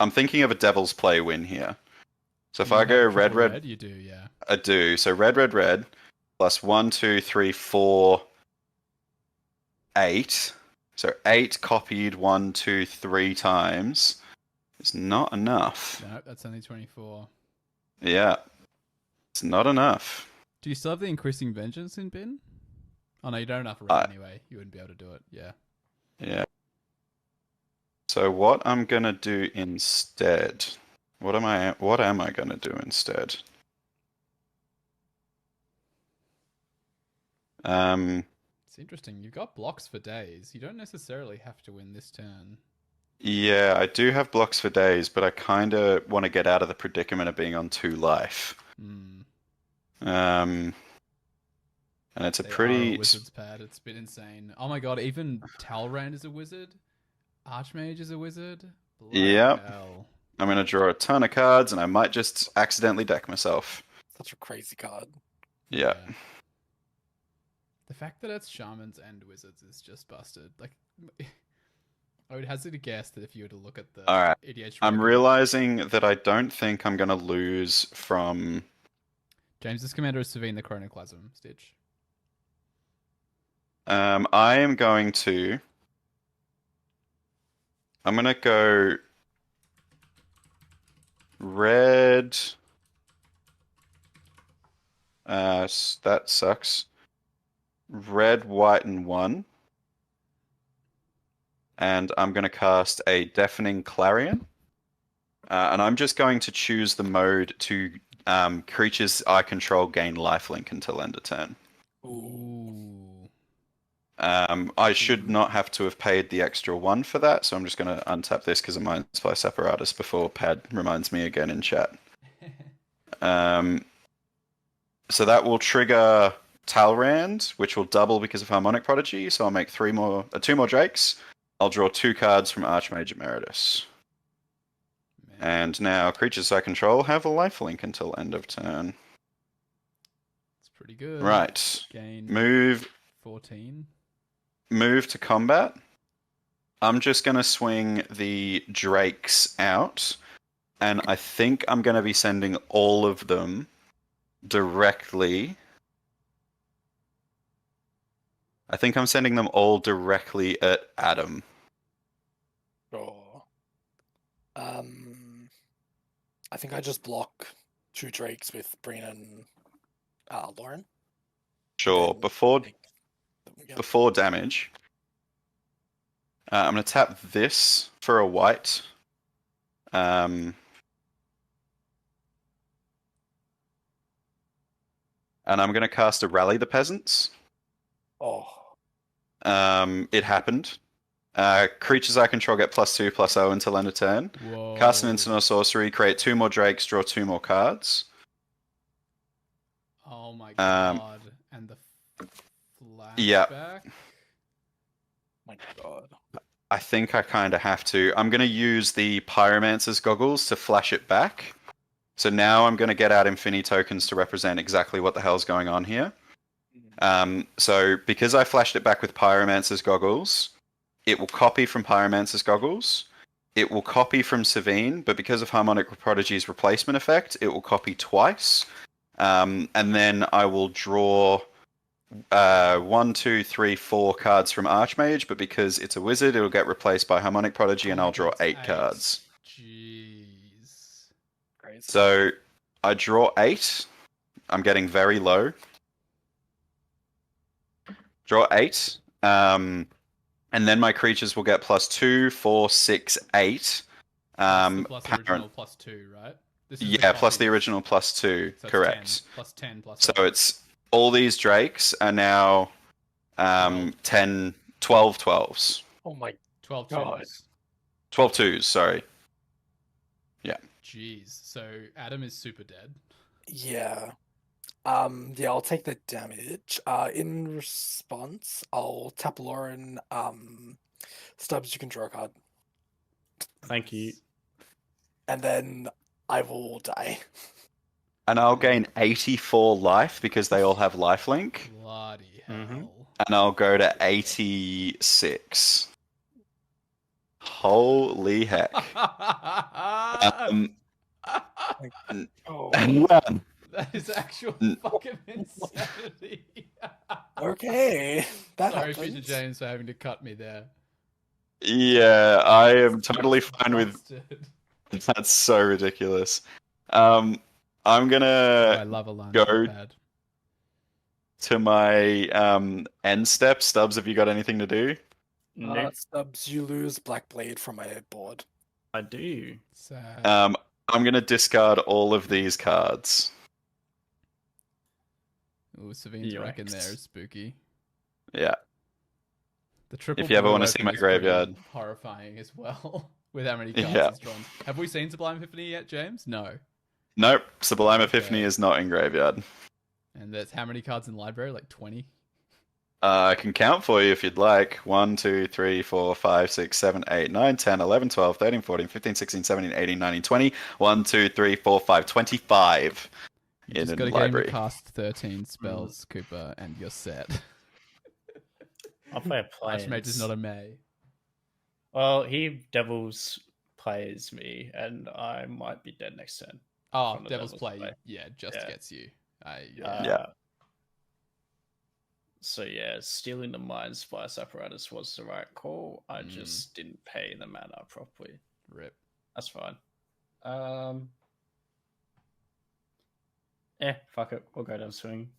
I'm thinking of a Devil's Play win here. So if You I have go triple red, you do, yeah. I do. So red, plus 1, 2, 3, 4, 8. So 8 copied 1, 2, 3 times is not enough. No, that's only 24. Yeah, it's not enough. Do you still have the Increasing Vengeance in bin? Oh no, you don't have enough red anyway. You wouldn't be able to do it. Yeah. Yeah. So what I'm gonna do instead? What am I gonna do instead? It's interesting. You've got blocks for days. You don't necessarily have to win this turn. Yeah, I do have blocks for days, but I kind of want to get out of the predicament of being on 2 life. Hmm. And it's a They are a pretty... wizard's pad. It's been insane. Oh my god, even Talrand is a wizard. Archmage is a wizard. Bloody Yeah, hell. I'm going to draw a ton of cards, and I might just accidentally deck myself. Such a crazy card. Yeah. The fact that it's shamans and wizards is just busted. Like, I would hazard a guess that if you were to look at the Alright, EDH I'm record, realizing that I don't think I'm going to lose from... James's commander is Sevinne the Chronoclasm, Stitch. I am going to... I'm going to go... Red... that sucks. Red, white, and 1. And I'm going to cast a Deafening Clarion. And I'm just going to choose the mode to creatures I control gain lifelink until end of turn. Ooh. I should not have to have paid the extra 1 for that, so I'm just going to untap this because it might Spy Separatus before Pad reminds me again in chat. So that will trigger Talrand, which will double because of Harmonic Prodigy, so I'll make 2 more Drakes. I'll draw 2 cards from Archmage Emeritus. Man. And now creatures I control have a lifelink until end of turn. It's pretty good. Right. Gain Move 14. Move to combat. I'm just going to swing the Drakes out, and I think I'm going to be sending all of them directly. I think I'm sending them all directly at Adam. Sure. I think I just block 2 Drakes with Breen and Lauren. Sure. Then Before damage, I'm going to tap this for a white. And I'm going to cast a Rally the Peasants. Oh. It happened. Creatures I control get +2/+0 until end of turn. Whoa. Cast an instant or sorcery, create 2 more Drakes, draw 2 more cards. Oh my god. And the flashback? Yeah. My god. I think I kind of have to. I'm going to use the Pyromancer's Goggles to flash it back. So now I'm going to get out Infinity tokens to represent exactly what the hell's going on here. So because I flashed it back with Pyromancer's Goggles, it will copy from Pyromancer's Goggles. It will copy from Sevinne, but because of Harmonic Prodigy's replacement effect, it will copy twice. And then I will draw 1, 2, 3, 4 cards from Archmage, but because it's a wizard, it'll get replaced by Harmonic Prodigy, and I'll draw 8 cards. Jeez. Crazy. So I draw 8. I'm getting very low. Draw 8. And then my creatures will get +2, 4, 6, 8. Plus the original +2, right? This is Yeah, plus the original +2. So correct. 10, +10, So it's all these Drakes are now 10, 12 12s. Oh my 12 God. twos. 12 2s, sorry. Yeah. Jeez. So Adam is super dead. Yeah. Yeah, I'll take the damage. In response, I'll tap Lauren. Stubbs, you can draw a card. Thank you. And then I will die. And I'll gain 84 life because they all have lifelink. Bloody hell. Mhm. And I'll go to 86. Holy heck. Oh, That is actual fucking insanity. okay. That Sorry, Future happens. James, for having to cut me there. Yeah, I am totally fine with... Bastard. That's so ridiculous. I'm I gonna love a line go pad. to my end step. Stubbs, have you got anything to do? Nope, Stubbs, you lose Black Blade from my board. I do. Sad. I'm gonna discard all of these cards. Ooh, Savine's rack in there Yikes. is spooky. Yeah. The triple If you ever blue want to see open my is pretty graveyard. horrifying as well, with how many cards Yeah. it's drawn. Have we seen Sublime Epiphany yet, James? No. Nope, Sublime Epiphany Okay. is not in graveyard. And there's how many cards in library? Like 20? I can count for you if you'd like. 1, 2, 3, 4, 5, 6, 7, 8, 9, 10, 11, 12, 13, 14, 15, 16, 17, 18, 19, 20. 1, 2, 3, 4, 5, 25 You in just the got to library. cast 13 spells, Cooper, and you're set. I'll play a Archmage Plains. is not a May. Well, he Devils plays me, and I might be dead next turn. Oh, From the Devil's Devil's Play, Play. yeah, just Yeah. gets you. Yeah. So yeah, stealing the Mind Splice apparatus was the right call. I just didn't pay the mana properly. Rip. That's fine. Fuck it. We'll go down swing.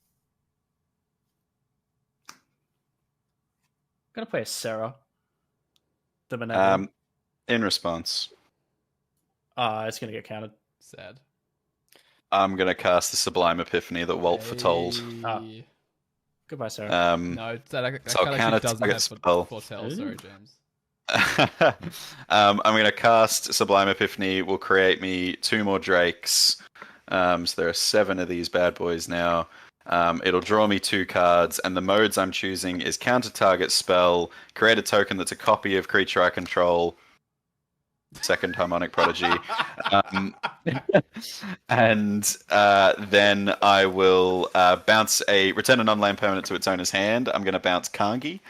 Gonna play a Sarah. The Benevolent. In response, It's gonna get counted. Sad. I'm going to cast the Sublime Epiphany that Walt foretold. Hey. Goodbye, Sarah. No, that so I'll card counter actually doesn't target have spell. foretell. Sorry, James. I'm going to cast Sublime Epiphany. Will create me 2 more Drakes. So there are 7 of these bad boys now. It'll draw me 2 cards, and the modes I'm choosing is counter target spell, create a token that's a copy of creature I control, second harmonic prodigy, and then I will return a non-land permanent to its owner's hand. I'm going to bounce Kangee,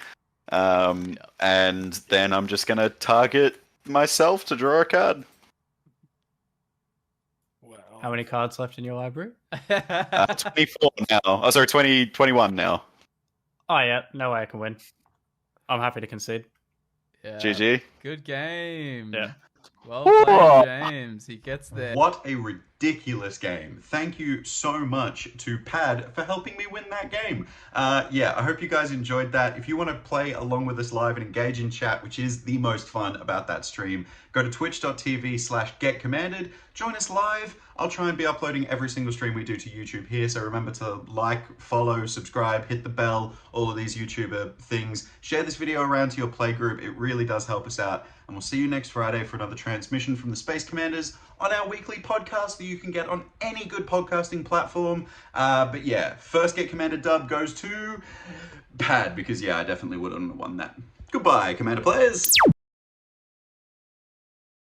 and then I'm just going to target myself to draw a card. How many cards left in your library? 24 now. Oh, sorry, 21 now. Oh yeah, no way I can win. I'm happy to concede. Yeah. GG. Good game. Yeah. Well played, James. He gets there. What a ridiculous game. Thank you so much to Pad for helping me win that game. Yeah, I hope you guys enjoyed that. If you want to play along with us live and engage in chat, which is the most fun about that stream, go to twitch.tv/getcommanded. Join us live. I'll try and be uploading every single stream we do to YouTube here, so remember to like, follow, subscribe, hit the bell, all of these YouTuber things. Share this video around to your play group. It really does help us out. And we'll see you next Friday for another transmission from the Space Commanders on our weekly podcast that you can get on any good podcasting platform. But yeah, first Get Commanded dub goes to Pad, because yeah, I definitely wouldn't have won that. Goodbye, Commander players!